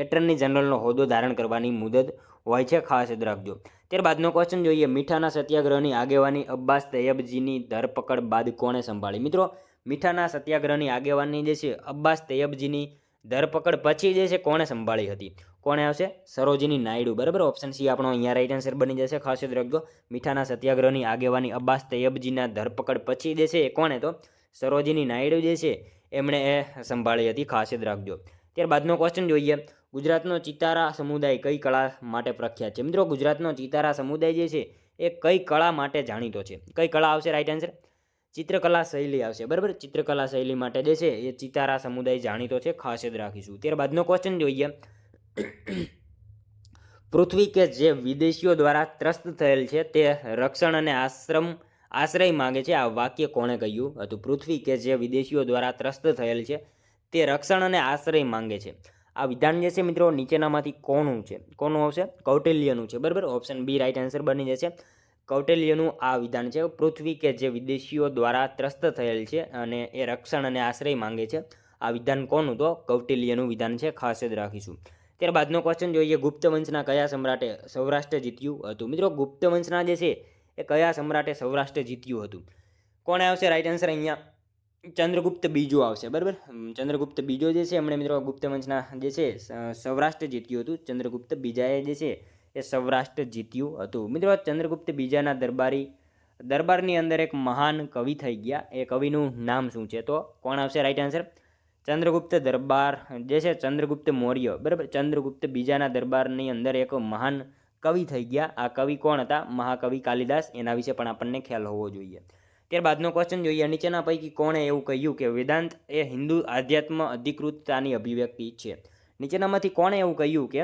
એટર્ની જનરલનો હોદ્દો ધારણ કરવાની મુદત હોય છે. ખાસ યાદ રાખજો. ત્યારબાદનો ક્વેશ્ચન જોઈએ, મીઠાના સત્યાગ્રહની આગેવાની અબ્બાસ તૈયબજીની ધરપકડ બાદ કોણે સંભાળી? મિત્રો મીઠાના સત્યાગ્રહની આગેવાની જે છે અબ્બાસ તૈયબજીની ધરપકડ પછી જે છે કોણે સંભાળી હતી? કોણે આવશે? સરોજિની નાયડુ, બરાબર. ઓપ્શન સી આપણો અહીંયા રાઈટ આન્સર બની જશે. ખાસ યાદ રાખજો. મીઠાના સત્યાગ્રહની આગેવાની અબ્બાસ તૈયબજીના ધરપકડ પછી જે છે એ કોણે? તો સરોજિની નાયડુ જે છે એમણે એ સંભાળી હતી. ખાસ યાદ રાખજો. ત્યારબાદનો ક્વેશ્ચન જોઈએ, ગુજરાતનો ચિતારા સમુદાય કઈ કળા માટે પ્રખ્યાત છે? મિત્રો ગુજરાતનો ચિતારા સમુદાય જે છે એ કઈ કળા માટે જાણીતો છે? કઈ કળા આવશે રાઈટ આન્સર? ચિત્રકલા શૈલી આવશે, બરાબર. ચિત્રકલા શૈલી માટે જે છે એ ચિતારા સમુદાય જાણીતો છે. ખાસ યાદ રાખીશું. ત્યારબાદનો ક્વેશ્ચન જોઈએ, પૃથ્વી કે જે વિદેશીઓ દ્વારા ત્રસ્ત થયેલ છે તે રક્ષણ અને આશ્રય માંગે છે, આ વાક્ય કોણે કહ્યું હતું? પૃથ્વી કે જે વિદેશીઓ દ્વારા ત્રસ્ત થયેલ છે તે રક્ષણ અને આશ્રય માંગે છે, આ વિધાન જે છે મિત્રો નીચેનામાંથી કોનું છે? કોનું આવશે? કૌટિલ્યનું છે, બરાબર. ઓપ્શન બી રાઈટ આન્સર બની જશે. કૌટિલ્યનું આ વિધાન છે. પૃથ્વી કે જે વિદેશીઓ દ્વારા ત્રસ્ત થયેલ છે અને એ રક્ષણ અને આશ્રય માંગે છે, આ વિધાન કોનું? તો કૌટિલ્યનું વિધાન છે. ખાસ યાદ રાખીશું. ત્યારબાદનો ક્વેશ્ચન જોઈએ, ગુપ્ત વંશના કયા સમ્રાટે સૌરાષ્ટ્ર જીત્યું હતું? મિત્રો ગુપ્ત વંશના જે છે એ કયા સમ્રાટે સૌરાષ્ટ્ર જીત્યું હતું? કોણે આવશે રાઈટ આન્સર અહીંયા? ચંદ્રગુપ્ત બીજો આવશે, બરાબર. ચંદ્રગુપ્ત બીજો જે છે એમણે મિત્રો ગુપ્ત વંશના જે છે સૌરાષ્ટ્ર જીત્યું હતું. ચંદ્રગુપ્ત બીજાએ જે છે એ સૌરાષ્ટ્ર જીત્યું હતું. મિત્રો ચંદ્રગુપ્ત બીજાના દરબારની અંદર એક મહાન કવિ થઈ ગયા. એ કવિનું નામ શું છે? તો કોણ આવશે રાઈટ આન્સર? ચંદ્રગુપ્ત દરબાર જે છે ચંદ્રગુપ્ત મૌર્ય, બરાબર. ચંદ્રગુપ્ત બીજાના દરબારની અંદર એક મહાન કવિ થઈ ગયા. આ કવિ કોણ હતા? મહાકવિ કાલિદાસ. એના વિશે પણ આપણને ખ્યાલ હોવો જોઈએ. ત્યારબાદનો ક્વેશ્ચન જોઈએ. નીચેના પૈકી કોણે એવું કહ્યું કે વેદાંત એ હિન્દુ આધ્યાત્મ અધિકૃતતાની અભિવ્યક્તિ છે? નીચેનામાંથી કોણે એવું કહ્યું કે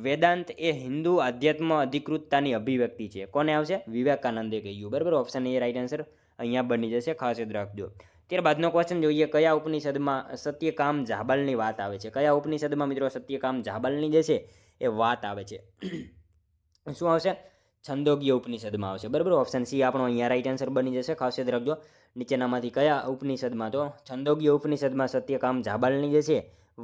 વેદાંત એ હિન્દુ આધ્યાત્મ અધિકૃતતાની અભિવ્યક્તિ છે? કોને આવશે? વિવેકાનંદે કહ્યું, બરાબર. ઓપ્શન એ રાઈટ આન્સર અહીંયા બની જશે, ખાસ યાદ રાખજો. ત્યારબાદનો ક્વેશ્ચન જોઈએ. કયા ઉપનિષદમાં સત્યકામ જાબાલની વાત આવે છે? કયા ઉપનિષદમાં મિત્રો સત્યકામ જાબાલની જે છે એ વાત આવે છે? શું આવશે? છંદોગ્ય ઉપનિષદમાં આવશે, બરાબર. ઓપ્શન સી આપણો અહીંયા રાઈટ આન્સર બની જશે, ખાસ યાદ રાખજો. નીચેનામાંથી કયા ઉપનિષદમાં? તો છંદોગ્ય ઉપનિષદમાં સત્યકામ જાબાલની જે છે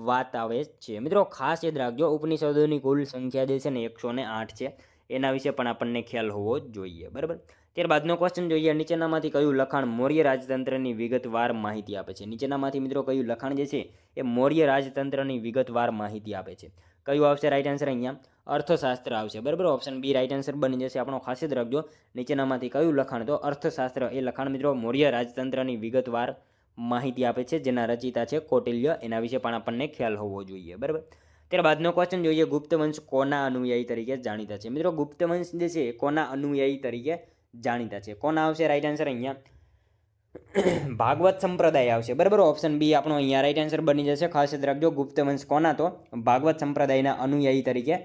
વાત આવે છે. મિત્રો ખાસ યાદ રાખજો, ઉપનિષદોની કુલ સંખ્યા જે છે ને 108 છે. એના વિશે પણ આપણને ખ્યાલ હોવો જોઈએ, બરાબર. ત્યારબાદનો ક્વેશ્ચન જોઈએ. નીચેનામાંથી કયું લખાણ મૌર્ય રાજતંત્રની વિગતવાર માહિતી આપે છે? નીચેનામાંથી મિત્રો કયું લખાણ જે છે એ મૌર્ય રાજતંત્રની વિગતવાર માહિતી આપે છે? કયું આવશે રાઈટ આન્સર અહીંયા? અર્થશાસ્ત્ર આવશે, બરાબર. ઓપ્શન બી રાઈટ આન્સર બની જશે આપણો, ખાસ યાદ રાખજો. નીચેનામાંથી કયું લખાણ? તો અર્થશાસ્ત્ર એ લખાણ મિત્રો મૌર્ય રાજતંત્રની વિગતવાર માહિતી આપે છે, જેના રચિતા છે કૌટિલ્ય. એના વિશે પણ આપણને ખ્યાલ હોવો જોઈએ, બરાબર. ત્યારબાદનો ક્વેશ્ચન જોઈએ. ગુપ્ત વંશ કોના અનુયાયી તરીકે જાણીતા છે? મિત્રો ગુપ્ત વંશ જે છે કોના અનુયાયી તરીકે જાણીતા છે? કોના આવશે રાઈટ આન્સર અહીંયા? ભાગવત સંપ્રદાય આવશે, બરાબર. ઓપ્શન બી આપણો અહીંયા રાઈટ આન્સર બની જશે, ખાસ યાદ રાખજો. ગુપ્ત વંશ કોના? તો ભાગવત સંપ્રદાયના અનુયાયી તરીકે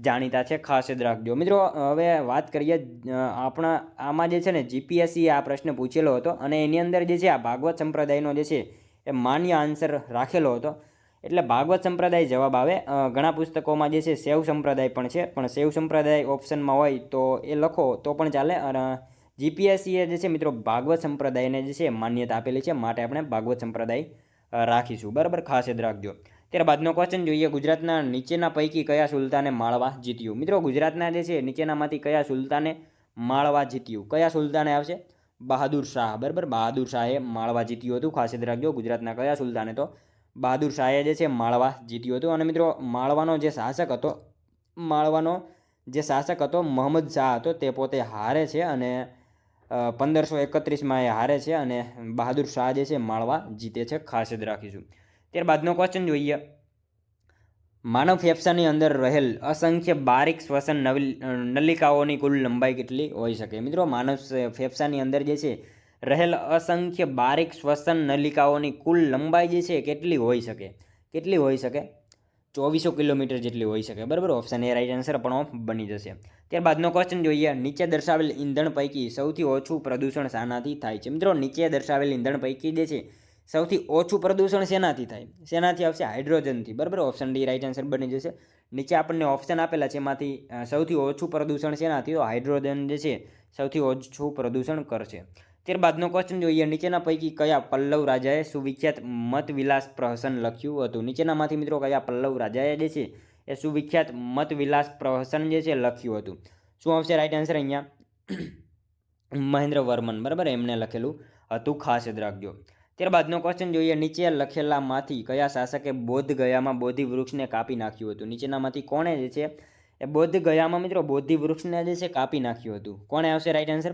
જાણીતા છે, ખાસ યાદ રાખજો. મિત્રો હવે વાત કરીએ આપણા આમાં જે છે ને જીપીએસસી આ પ્રશ્ન પૂછેલો હતો અને એની અંદર જે છે આ ભાગવત સંપ્રદાયનો જે છે એ માન્ય આન્સર રાખેલો હતો, એટલે ભાગવત સંપ્રદાય જવાબ આવે. ઘણા પુસ્તકોમાં જે છે શૈવ સંપ્રદાય પણ છે, પણ શૈવ સંપ્રદાય ઓપ્શનમાં હોય તો એ લખો તો પણ ચાલે. અને જીપીએસસીએ જે છે મિત્રો ભાગવત સંપ્રદાયને જે છે માન્યતા આપેલી છે, માટે આપણે ભાગવત સંપ્રદાય રાખીશું, બરાબર. ખાસ યાદ રાખજો. ત્યારબાદનો ક્વેશ્ચન જોઈએ. ગુજરાતના નીચેના પૈકી કયા સુલતાને માળવા જીત્યું? મિત્રો ગુજરાતના જે છે નીચેનામાંથી કયા સુલતાને માળવા જીત્યું? કયા સુલતાને આવશે? બહાદુર શાહ, બરાબર. બહાદુર શાહે માળવા જીત્યું હતું, ખાસ યાદ રાખજો. ગુજરાતના કયા સુલતાને? તો બહાદુર શાહે જે છે માળવા જીત્યું હતું. અને મિત્રો માળવાનો જે શાસક હતો મોહમ્મદ શાહ હતો, તે પોતે હારે છે અને 1531માં એ હારે છે અને બહાદુર શાહ જે છે માળવા જીતે છે, ખાસ યાદ રાખીશું. ત્યારબાદનો ક્વેશ્ચન જોઈએ. માનવ ફેફસાની અંદર રહેલ અસંખ્ય બારીક શ્વસન નલિકાઓની કુલ લંબાઈ કેટલી હોઈ શકે? મિત્રો માનવ ફેફસાની અંદર જે છે રહેલ અસંખ્ય બારીક શ્વસન નલિકાઓની કુલ લંબાઈ જે છે કેટલી હોઈ શકે? કેટલી હોઈ શકે? 2400 કિલોમીટર જેટલી હોઈ શકે, બરાબર. ઓપ્શન એ રાઈટ આન્સર પણ બની જશે. ત્યારબાદનો ક્વેશ્ચન જોઈએ. નીચે દર્શાવેલ ઈંધણ પૈકી સૌથી ઓછું પ્રદૂષણ શાનાથી થાય છે? મિત્રો નીચે દર્શાવેલ ઈંધણ પૈકી જે છે સૌથી ઓછું પ્રદૂષણ શેનાથી થાય? શેનાથી આવશે? હાઇડ્રોજનથી, બરાબર. ઓપ્શન ડી રાઈટ આન્સર બની જશે. નીચે આપણને ઓપ્શન આપેલા છે, એમાંથી સૌથી ઓછું પ્રદૂષણ શેનાથી? તો હાઇડ્રોજન જે છે સૌથી ઓછું પ્રદૂષણ કરશે. ત્યારબાદનો ક્વેશ્ચન જોઈએ. નીચેના પૈકી કયા પલ્લવ રાજાએ સુવિખ્યાત મતવિલાસ પ્રહસન લખ્યું હતું? નીચેનામાંથી મિત્રો કયા પલ્લવ રાજાએ જે છે એ સુવિખ્યાત મતવિલાસ પ્રહસન જે છે લખ્યું હતું? શું આવશે રાઈટ આન્સર અહીંયા? મહેન્દ્ર વર્મન, બરાબર. એમને લખેલું હતું, ખાસ યાદ રાખજો. ત્યારબાદનો ક્વેશ્ચન જોઈએ. નીચે લખેલામાંથી કયા શાસકે બોધ ગયામાં બોધિ વૃક્ષને કાપી નાખ્યું હતું? નીચેનામાંથી કોણે જે છે એ બોધ ગયામાં મિત્રો બોધિ વૃક્ષને જે છે કાપી નાખ્યું હતું? કોણે આવશે રાઈટ આન્સર?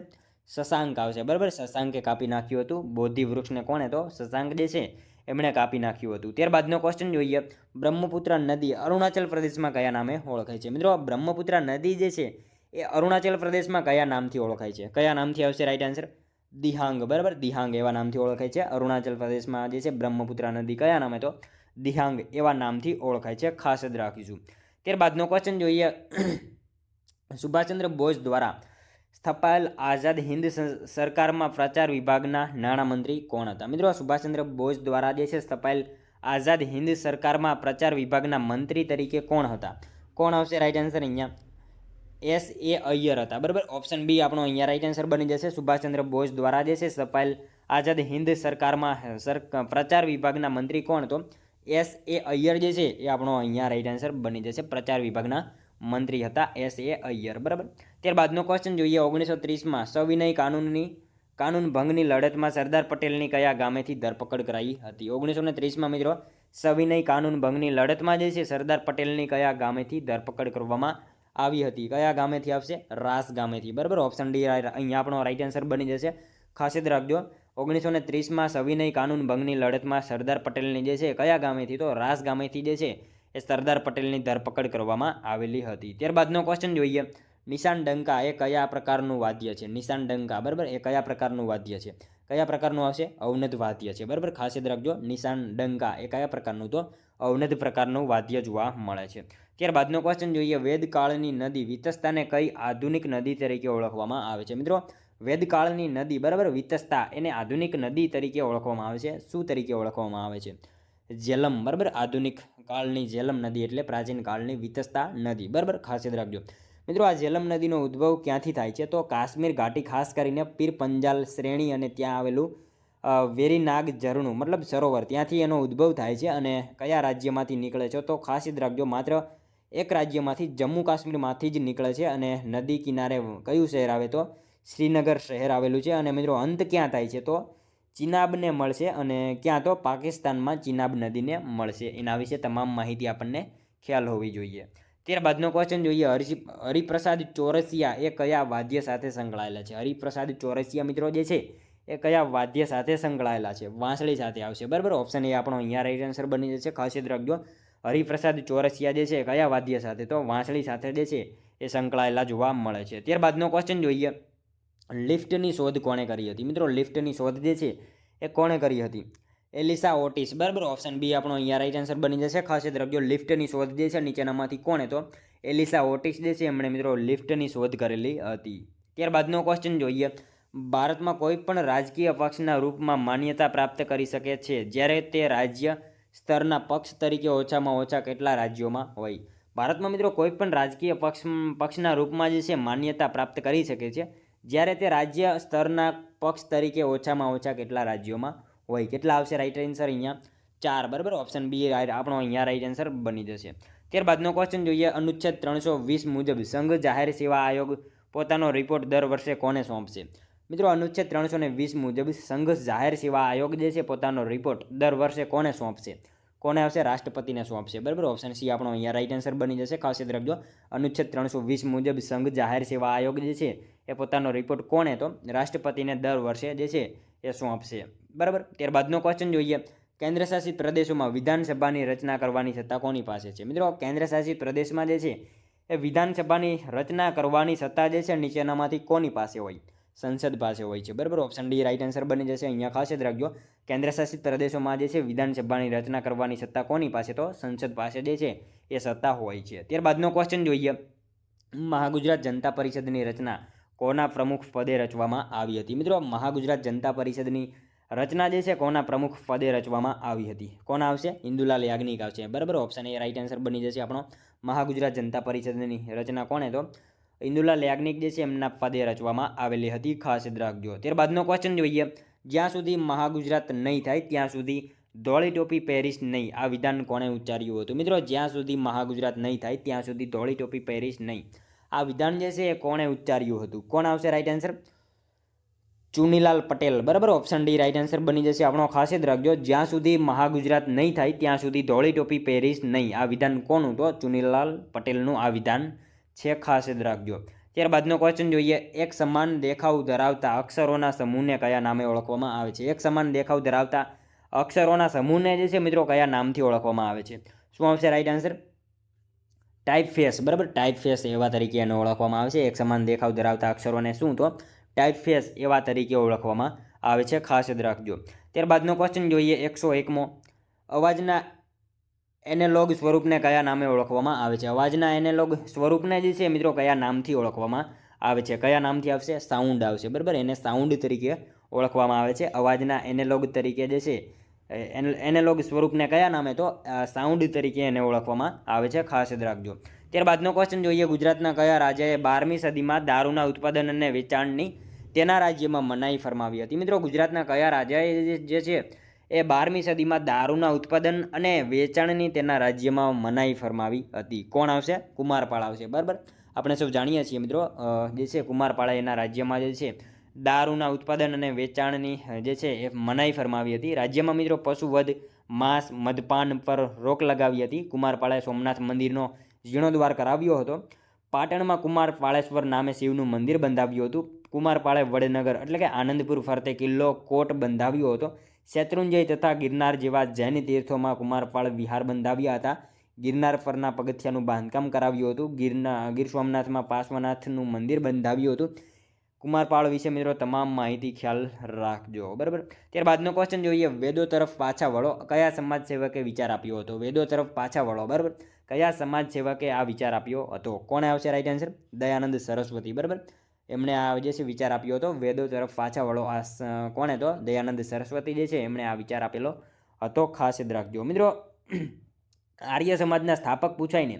શશાંક આવશે, બરાબર. શશાંકે કાપી નાખ્યું હતું બોધિ વૃક્ષને. કોણે? તો શશાંક જે છે એમણે કાપી નાખ્યું હતું. ત્યારબાદનો ક્વેશ્ચન જોઈએ. બ્રહ્મપુત્ર નદી અરુણાચલ પ્રદેશમાં કયા નામે ઓળખાય છે? મિત્રો બ્રહ્મપુત્ર નદી જે છે એ અરુણાચલ પ્રદેશમાં કયા નામથી ઓળખાય છે? કયા નામથી આવશે રાઈટ આન્સર? દિહાંગ, બરાબર. દિહાંગ એવા નામથી ઓળખાય છે. અરુણાચલ પ્રદેશમાં જે છે બ્રહ્મપુત્ર નદી કયા નામે? તો દિહાંગ એવા નામથી ઓળખાય છે, ખાસ યાદ રાખીશું. ત્યારબાદનો ક્વેશ્ચન જોઈએ. સુભાષચંદ્ર બોઝ દ્વારા સ્થપાયેલ આઝાદ હિન્દ સરકારમાં પ્રચાર વિભાગના નાણામંત્રી કોણ હતા? મિત્રો સુભાષચંદ્ર બોઝ દ્વારા જે છે સ્થપાયેલ આઝાદ હિન્દ સરકારમાં પ્રચાર વિભાગના મંત્રી તરીકે કોણ હતા? કોણ આવશે રાઈટ આન્સર અહીંયા? S.A. અય્યર હતા, બરાબર. ઓપ્શન બી આપણો અહીંયા રાઈટ આન્સર બની જશે. સુભાષચંદ્ર બોઝ દ્વારા જે છે સ્થપાયેલ આઝાદ હિન્દ સરકારમાં પ્રચાર વિભાગના મંત્રી કોણ? તો S.A. અય્યર જે છે એ આપણો અહીંયા રાઈટ આન્સર બની જશે. પ્રચાર વિભાગના મંત્રી હતા S.A. અય્યર, બરાબર. ત્યારબાદનો ક્વેશ્ચન જોઈએ. 1930માં સવિનય કાનૂનની કાનૂન ભંગની લડતમાં સરદાર પટેલની કયા ગામેથી ધરપકડ કરાઈ હતી? 1930માં મિત્રો સવિનય કાનૂન ભંગની લડતમાં જે છે સરદાર પટેલની કયા ગામેથી ધરપકડ કરવામાં આવી હતી? કયા ગામેથી આવશે? રાસ ગામેથી, બરાબર. ઓપ્શન ડી અહીંયા આપણો રાઈટ આન્સર બની જશે. ખાસ યાદ રાખજો, 1930માં સવિનય કાનૂન ભંગની લડતમાં સરદાર પટેલની જે છે કયા ગામેથી? તો રાસ ગામેથી જે છે એ સરદાર પટેલની ધરપકડ કરવામાં આવેલી હતી. ત્યારબાદનો ક્વેશ્ચન જોઈએ. નિશાન ડંકા એ કયા પ્રકારનું વાદ્ય છે? નિશાન ડંકા, બરાબર, એ કયા પ્રકારનું વાદ્ય છે? કયા પ્રકારનું આવશે? અવનદ વાદ્ય છે, બરાબર. ખાસ યાદ રાખજો, નિશાન ડંકા એ કયા પ્રકારનું? તો અવનદ પ્રકારનું વાદ્ય જોવા મળે છે. ત્યારબાદનો ક્વેશ્ચન જોઈએ. વેદકાળની નદી વિતસ્તાને કઈ આધુનિક નદી તરીકે ઓળખવામાં આવે છે? મિત્રો વેદકાળની નદી, બરાબર, વિતસ્તા એને આધુનિક નદી તરીકે ઓળખવામાં આવે છે. શું તરીકે ઓળખવામાં આવે છે? ઝેલમ, બરાબર. આધુનિક કાળની ઝેલમ નદી એટલે પ્રાચીન કાળની વિતસ્તા નદી, બરાબર. ખાસ યાદ રાખજો મિત્રો. આ ઝેલમ નદીનો ઉદ્ભવ ક્યાંથી થાય છે? તો કાશ્મીર ઘાટી, ખાસ કરીને પીર પંજાલ શ્રેણી અને ત્યાં આવેલું વેરીનાગ ઝરણું મતલબ સરોવર, ત્યાંથી એનો ઉદ્ભવ થાય છે. અને કયા રાજ્યમાંથી નીકળે છે? તો ખાસ યાદ રાખજો, માત્ર એક રાજ્યમાંથી, જમ્મુ કાશ્મીરમાંથી જ નીકળે છે. અને નદી કિનારે કયું શહેર આવે? તો શ્રીનગર શહેર આવેલું છે. અને મિત્રો અંત ક્યાં થાય છે? તો ચિનાબને મળશે. અને ક્યાં? તો પાકિસ્તાનમાં ચિનાબ નદીને મળશે. એના વિશે તમામ માહિતી આપણને ખ્યાલ હોવી જોઈએ. ત્યારબાદનો ક્વેશ્ચન જોઈએ. હરિપ્રસાદ ચોરસિયા એ કયા વાદ્ય સાથે સંકળાયેલા છે? હરિપ્રસાદ ચોરસિયા મિત્રો જે છે એ કયા વાદ્ય સાથે સંકળાયેલા છે? વાંસળી સાથે આવશે, બરાબર. ઓપ્શન એ આપણો અહીંયા રાઈટ આન્સર બની જશે. ખાસ યાદ રાખજો, હરિપ્રસાદ ચોરસિયા જે છે કયા વાદ્ય સાથે? તો વાંસળી સાથે જે છે એ સંકળાયેલા જોવા મળે છે. ત્યારબાદનો ક્વેશ્ચન જોઈએ. લિફ્ટની શોધ કોણે કરી હતી? મિત્રો લિફ્ટની શોધ જે છે એ કોણે કરી હતી? એલિસા ઓટિસ, બરાબર. ઓપ્શન બી આપણો અહીંયા રાઈટ આન્સર બની જશે. ખાસ યાદ રાખજો, લિફ્ટની શોધ જે છે નીચેનામાંથી કોણે? તો એલિસા ઓટિસ જે છે એમણે મિત્રો લિફ્ટની શોધ કરેલી હતી. ત્યારબાદનો ક્વેશ્ચન જોઈએ. ભારતમાં કોઈ પણ રાજકીય પક્ષના રૂપમાં માન્યતા પ્રાપ્ત કરી શકે છે જ્યારે તે રાજ્ય સ્તરના પક્ષ તરીકે ઓછામાં ઓછા કેટલા રાજ્યોમાં હોય? ભારતમાં મિત્રો કોઈ પણ રાજકીય પક્ષના રૂપમાં જે છે માન્યતા પ્રાપ્ત કરી શકે છે જ્યારે તે રાજ્ય સ્તરના પક્ષ તરીકે ઓછામાં ઓછા કેટલા રાજ્યોમાં હોય? કેટલા આવશે રાઈટ આન્સર? અહીંયા 4, બરાબર. ઓપ્શન બી આપણો અહીંયા રાઈટ આન્સર બની જશે. ત્યારબાદનો ક્વેશ્ચન જોઈએ. અનુચ્છેદ 320 મુજબ સંઘ જાહેર સેવા આયોગ પોતાનો રિપોર્ટ દર વર્ષે કોને સોંપશે? મિત્રો અનુચ્છેદ 320 મુજબ સંઘ જાહેર સેવા આયોગ જે છે પોતાનો રિપોર્ટ દર વર્ષે કોને સોંપશે? કોને આવશે? રાષ્ટ્રપતિને સોંપશે, બરાબર. ઓપ્શન સી આપણો અહીંયા રાઈટ આન્સર બની જશે. ખાસ યાદ રાખજો, અનુચ્છેદ 320 મુજબ સંઘ જાહેર સેવા આયોગ જે છે એ પોતાનો રિપોર્ટ કોને? તો રાષ્ટ્રપતિને દર વર્ષે જે છે એ સોંપશે, બરાબર. ત્યારબાદનો ક્વેશ્ચન જોઈએ. કેન્દ્ર શાસિત પ્રદેશોમાં વિધાનસભાની રચના કરવાની સત્તા કોની પાસે છે? મિત્રો કેન્દ્ર શાસિત પ્રદેશમાં જે છે એ વિધાનસભાની રચના કરવાની સત્તા જે છે નીચેનામાંથી કોની પાસે હોય? સંસદ પાસે હોય છે, બરાબર. ઓપ્શન ડી રાઈટ આન્સર બની જશે. અહીંયા ખાસ યાદ રાખજો, કેન્દ્ર શાસિત પ્રદેશોમાં જે છે વિધાનસભાની રચના કરવાની સત્તા કોની પાસે? તો સંસદ પાસે જે છે એ સત્તા હોય છે. ત્યારબાદનો ક્વેશ્ચન જોઈએ. મહાગુજરાત જનતા પરિષદની રચના કોના પ્રમુખ પદે રચવામાં આવી હતી? મિત્રો મહાગુજરાત જનતા પરિષદની રચના જે છે કોના પ્રમુખ પદે રચવામાં આવી હતી? કોના આવશે? ઇન્દુલાલ યાજ્ઞિક આવશે, બરાબર. ઓપ્શન એ રાઈટ આન્સર બની જશે આપણો. મહાગુજરાત જનતા પરિષદની રચના કોને? તો ઇન્દુલાલ યાજ્ઞિક જે છે એમના પદે રચવામાં આવેલી હતી. ખાસ યાદ રાખજો. ત્યારબાદનો ક્વેશ્ચન જોઈએ. જ્યાં સુધી મહાગુજરાત નહીં થાય ત્યાં સુધી ધોળી ટોપી પહેરીશ નહીં, આ વિધાન કોણે ઉચ્ચાર્યું હતું? મિત્રો જ્યાં સુધી મહાગુજરાત નહીં થાય ત્યાં સુધી ધોળી ટોપી પહેરીશ નહીં, આ વિધાન જે છે એ કોણે ઉચ્ચાર્યું હતું? કોણ આવશે રાઈટ આન્સર? ચુનીલાલ પટેલ, બરાબર. ઓપ્શન ડી રાઈટ આન્સર બની જશે આપણો. ખાસ યાદ રાખજો, જ્યાં સુધી મહાગુજરાત નહીં થાય ત્યાં સુધી ધોળી ટોપી પહેરીશ નહીં, આ વિધાન કોનું? તો ચુનીલાલ પટેલનું આ વિધાન છે. ખાસ યાદ રાખજો. ત્યારબાદનો ક્વેશ્ચન જોઈએ. એક સમાન દેખાવ ધરાવતા અક્ષરોના સમૂહને કયા નામે ઓળખવામાં આવે છે? એક સમાન દેખાવ ધરાવતા અક્ષરોના સમૂહને જે છે મિત્રો કયા નામથી ઓળખવામાં આવે છે? શું આવશે રાઈટ આન્સર? ટાઈપફેસ, બરાબર. ટાઈપફેસ એવા તરીકે એને ઓળખવામાં આવે છે. એક સમાન દેખાવ ધરાવતા અક્ષરોને શું? તો ટાઈપફેસ એવા તરીકે ઓળખવામાં આવે છે. ખાસ યાદ રાખજો. ત્યારબાદનો ક્વેશ્ચન જોઈએ. 101મો. અવાજના એનેલોગ સ્વરૂપને કયા નામે ઓળખવામાં આવે છે? અવાજના એનેલોગ સ્વરૂપને જે છે મિત્રો કયા નામથી ઓળખવામાં આવે છે? કયા નામથી આવશે? સાઉન્ડ આવશે, બરાબર. એને સાઉન્ડ તરીકે ઓળખવામાં આવે છે. અવાજના એનેલોગ તરીકે જે છે એનેલોગ સ્વરૂપને કયા નામે? તો સાઉન્ડ તરીકે એને ઓળખવામાં આવે છે. ખાસ યાદ રાખજો. ત્યારબાદનો ક્વેશ્ચન જોઈએ. ગુજરાતના કયા રાજાએ 12મી સદીમાં દારૂના ઉત્પાદન અને વેચાણની તેના રાજ્યમાં મનાઈ ફરમાવી હતી? મિત્રો ગુજરાતના કયા રાજાએ જે છે એ 12મી સદીમાં દારૂના ઉત્પાદન અને વેચાણની તેના રાજ્યમાં મનાઈ ફરમાવી હતી? કોણ આવશે? કુમારપાળ આવશે, બરાબર. આપણે સૌ જાણીએ છીએ મિત્રો જે છે કુમારપાળા એના રાજ્યમાં જે છે દારૂના ઉત્પાદન અને વેચાણની જે છે એ મનાઈ ફરમાવી હતી. રાજ્યમાં મિત્રો પશુવધ, માંસ, મદપાન પર રોક લગાવી હતી. કુમારપાળે સોમનાથ મંદિરનો જીર્ણોદ્ધાર કરાવ્યો હતો. પાટણમાં કુમારપાળેશ્વર નામે શિવનું મંદિર બંધાવ્યું હતું. કુમારપાળે વડનગર એટલે કે આનંદપુર ફરતે કિલ્લો કોટ બંધાવ્યો હતો. શેત્રુંજય તથા ગિરનાર જેવા જૈન તીર્થોમાં કુમારપાળ વિહાર બંધાવ્યા હતા. ગિરનાર પરના પગથિયાનું બાંધકામ કરાવ્યું હતું. ગીર સોમનાથમાં પાર્શ્વનાથનું મંદિર બંધાવ્યું હતું. કુમારપાળ વિશે મિત્રો તમામ માહિતી ખ્યાલ રાખજો. બરાબર. ત્યારબાદનો ક્વેશ્ચન જોઈએ, વેદો તરફ પાછા વળો. કયા સમાજ સેવકે વિચાર આપ્યો હતો? વેદો તરફ પાછા વળો. બરાબર. કયા સમાજ સેવકે આ વિચાર આપ્યો હતો? કોણે આવશે રાઈટ આન્સર? દયાનંદ સરસ્વતી. બરાબર. એમણે આ જે છે વિચાર આપ્યો હતો, વેદો તરફ પાછા વળો. આ કોણે તો? દયાનંદ સરસ્વતી જે છે એમણે આ વિચાર આપેલો હતો. ખાસ યાદ રાખજો મિત્રો. આર્ય સમાજના સ્થાપક પૂછાય ને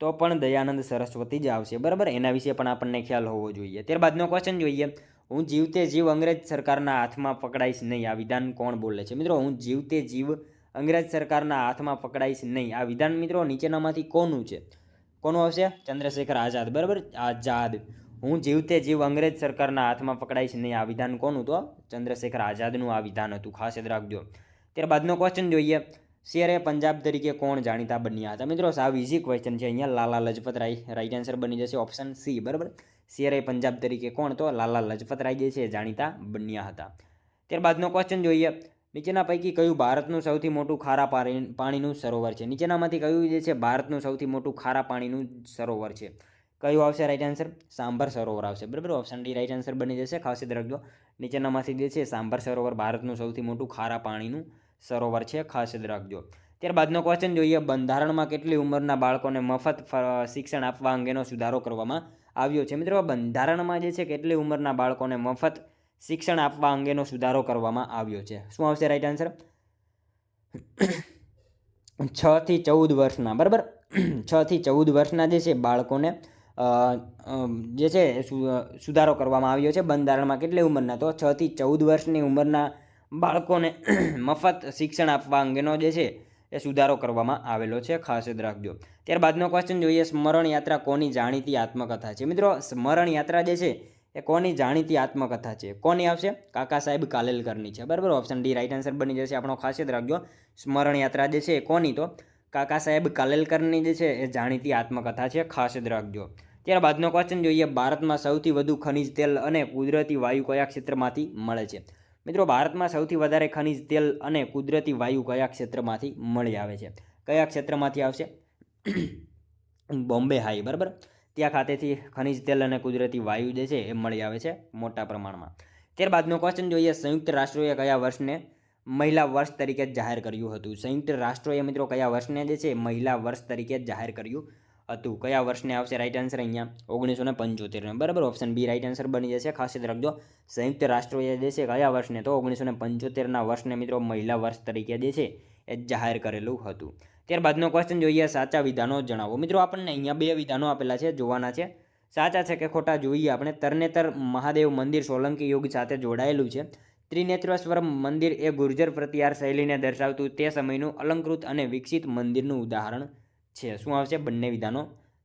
તો પણ દયાનંદ સરસ્વતી જ આવશે. બરાબર. એના વિશે પણ આપણને ખ્યાલ હોવો જોઈએ. ત્યારબાદનો ક્વેશ્ચન જોઈએ, હું જીવતે જીવ અંગ્રેજ સરકારના હાથમાં પકડાઈશ નહીં. આ વિધાન કોણ બોલે છે? મિત્રો, હું જીવતે જીવ અંગ્રેજ સરકારના હાથમાં પકડાઈશ નહીં. આ વિધાન મિત્રો નીચેનામાંથી કોનું છે? કોનું આવશે? ચંદ્રશેખર આઝાદ. બરાબર. આઝાદ. હું જીવતે જીવ અંગ્રેજ સરકારના હાથમાં પકડાઈશ નહીં. આ વિધાન કોનું? તો ચંદ્રશેખર આઝાદનું આ વિધાન હતું. ખાસ યાદ રાખજો. ત્યારબાદનો ક્વેશ્ચન જોઈએ, શેરે પંજાબ તરીકે કોણ જાણીતા બન્યા હતા? મિત્રો, સાવ ઇઝી ક્વેશ્ચન છે. અહીંયા લાલા લજપત રાય રાઈટ આન્સર બની જશે ઓપ્શન સી. બરાબર. શેરે પંજાબ તરીકે કોણ? તો લાલા લજપત રાય જે છે જાણીતા બન્યા હતા. ત્યારબાદનો ક્વેશ્ચન જોઈએ, નીચેના પૈકી કયું ભારતનું સૌથી મોટું ખારા પાણીનું સરોવર છે? નીચેનામાંથી કયું જે છે ભારતનું સૌથી મોટું ખારા પાણીનું સરોવર છે? કયું આવશે રાઈટ આન્સર? સાંભર સરોવર આવશે. બરાબર. ઓપ્શન ડી રાઈટ આન્સર બની જશે. ખાસ યાદ રાખજો. નીચેનામાંથી જે છે સાંભર સરોવર ભારતનું સૌથી મોટું ખારા પાણીનું સરોવર છે. ખાસ યાદ રાખજો. ત્યારબાદનો ક્વેશ્ચન જોઈએ, બંધારણમાં કેટલી ઉંમરના બાળકોને મફત શિક્ષણ આપવા અંગેનો સુધારો કરવામાં આવ્યો છે? મિત્રો, બંધારણમાં જે છે કેટલી ઉંમરના બાળકોને મફત શિક્ષણ આપવા અંગેનો સુધારો કરવામાં આવ્યો છે? શું આવશે રાઈટ આન્સર? 6 થી 14 વર્ષના. બરાબર. 6 થી 14 વર્ષના જે છે બાળકોને જે છે સુધારો કરવામાં આવ્યો છે. બંધારણમાં કેટલી ઉંમરના? તો 6 થી 14 વર્ષની ઉંમરના બાળકોને મફત શિક્ષણ આપવા અંગેનો જે છે એ સુધારો કરવામાં આવેલો છે. ખાસ યાદ રાખજો. ત્યારબાદનો ક્વેશ્ચન જોઈએ, સ્મરણ યાત્રા કોની જાણીતી આત્મકથા છે? મિત્રો, સ્મરણ યાત્રા જે છે એ કોની જાણીતી આત્મકથા છે? કોની આવશે? કાકા સાહેબ કાલેલકરની છે. બરાબર. ઓપ્શન ડી રાઈટ આન્સર બની જશે આપણો. ખાસ યાદ રાખજો. સ્મરણ યાત્રા જે છે એ કોની? તો કાકા સાહેબ કાલેલકરની જે છે એ જાણીતી આત્મકથા છે. ખાસ યાદ રાખજો. ત્યારબાદનો ક્વેશ્ચન જોઈએ, ભારતમાં સૌથી વધુ ખનિજ તેલ અને કુદરતી વાયુ કયા ક્ષેત્રમાંથી મળે છે? મિત્રો, ભારતમાં સૌથી વધારે ખનિજ તેલ અને કુદરતી વાયુ કયા ક્ષેત્રમાંથી મળી આવે છે? કયા ક્ષેત્રમાંથી આવશે? બોમ્બે હાઈ. બરાબર. ત્યાં ખાતેથી ખનિજ તેલ અને કુદરતી વાયુ જે છે એ મળી આવે છે મોટા પ્રમાણમાં. ત્યારબાદનો ક્વેશ્ચન જોઈએ, સંયુક્ત રાષ્ટ્રોએ કયા વર્ષને મહિલા વર્ષ તરીકે જાહેર કર્યું હતું? સંયુક્ત રાષ્ટ્રોએ મિત્રો કયા વર્ષને જે છે મહિલા વર્ષ તરીકે જાહેર કર્યું હતું? કયા વર્ષને આવશે રાઈટ આન્સર? અહીંયા 1975. બરાબર. ઓપ્શન બી રાઈટ આન્સર બની જશે. ખાસ યાદ રાખજો. સંયુક્ત રાષ્ટ્રોએ જે છે કયા વર્ષને? તો 1975ના વર્ષને મિત્રો મહિલા વર્ષ તરીકે જે છે એ જાહેર કરેલું હતું. ત્યારબાદનો ક્વેશ્ચન જોઈએ, સાચા વિધાનો જણાવો. મિત્રો, આપણને અહીંયા 2 વિધાનો આપેલા છે, જોવાના છે. સાચા છે કે ખોટા જોઈએ આપણે. તરણેતર મહાદેવ મંદિર સોલંકી યુગ સાથે જોડાયેલું છે. ત્રિનેત્રેશ્વર મંદિર એ ગુર્જર પ્રતિહાર શૈલીને દર્શાવતું તે સમયનું અલંકૃત અને વિકસિત મંદિરનું ઉદાહરણ છે. શું આવશે? બંને વિધાનો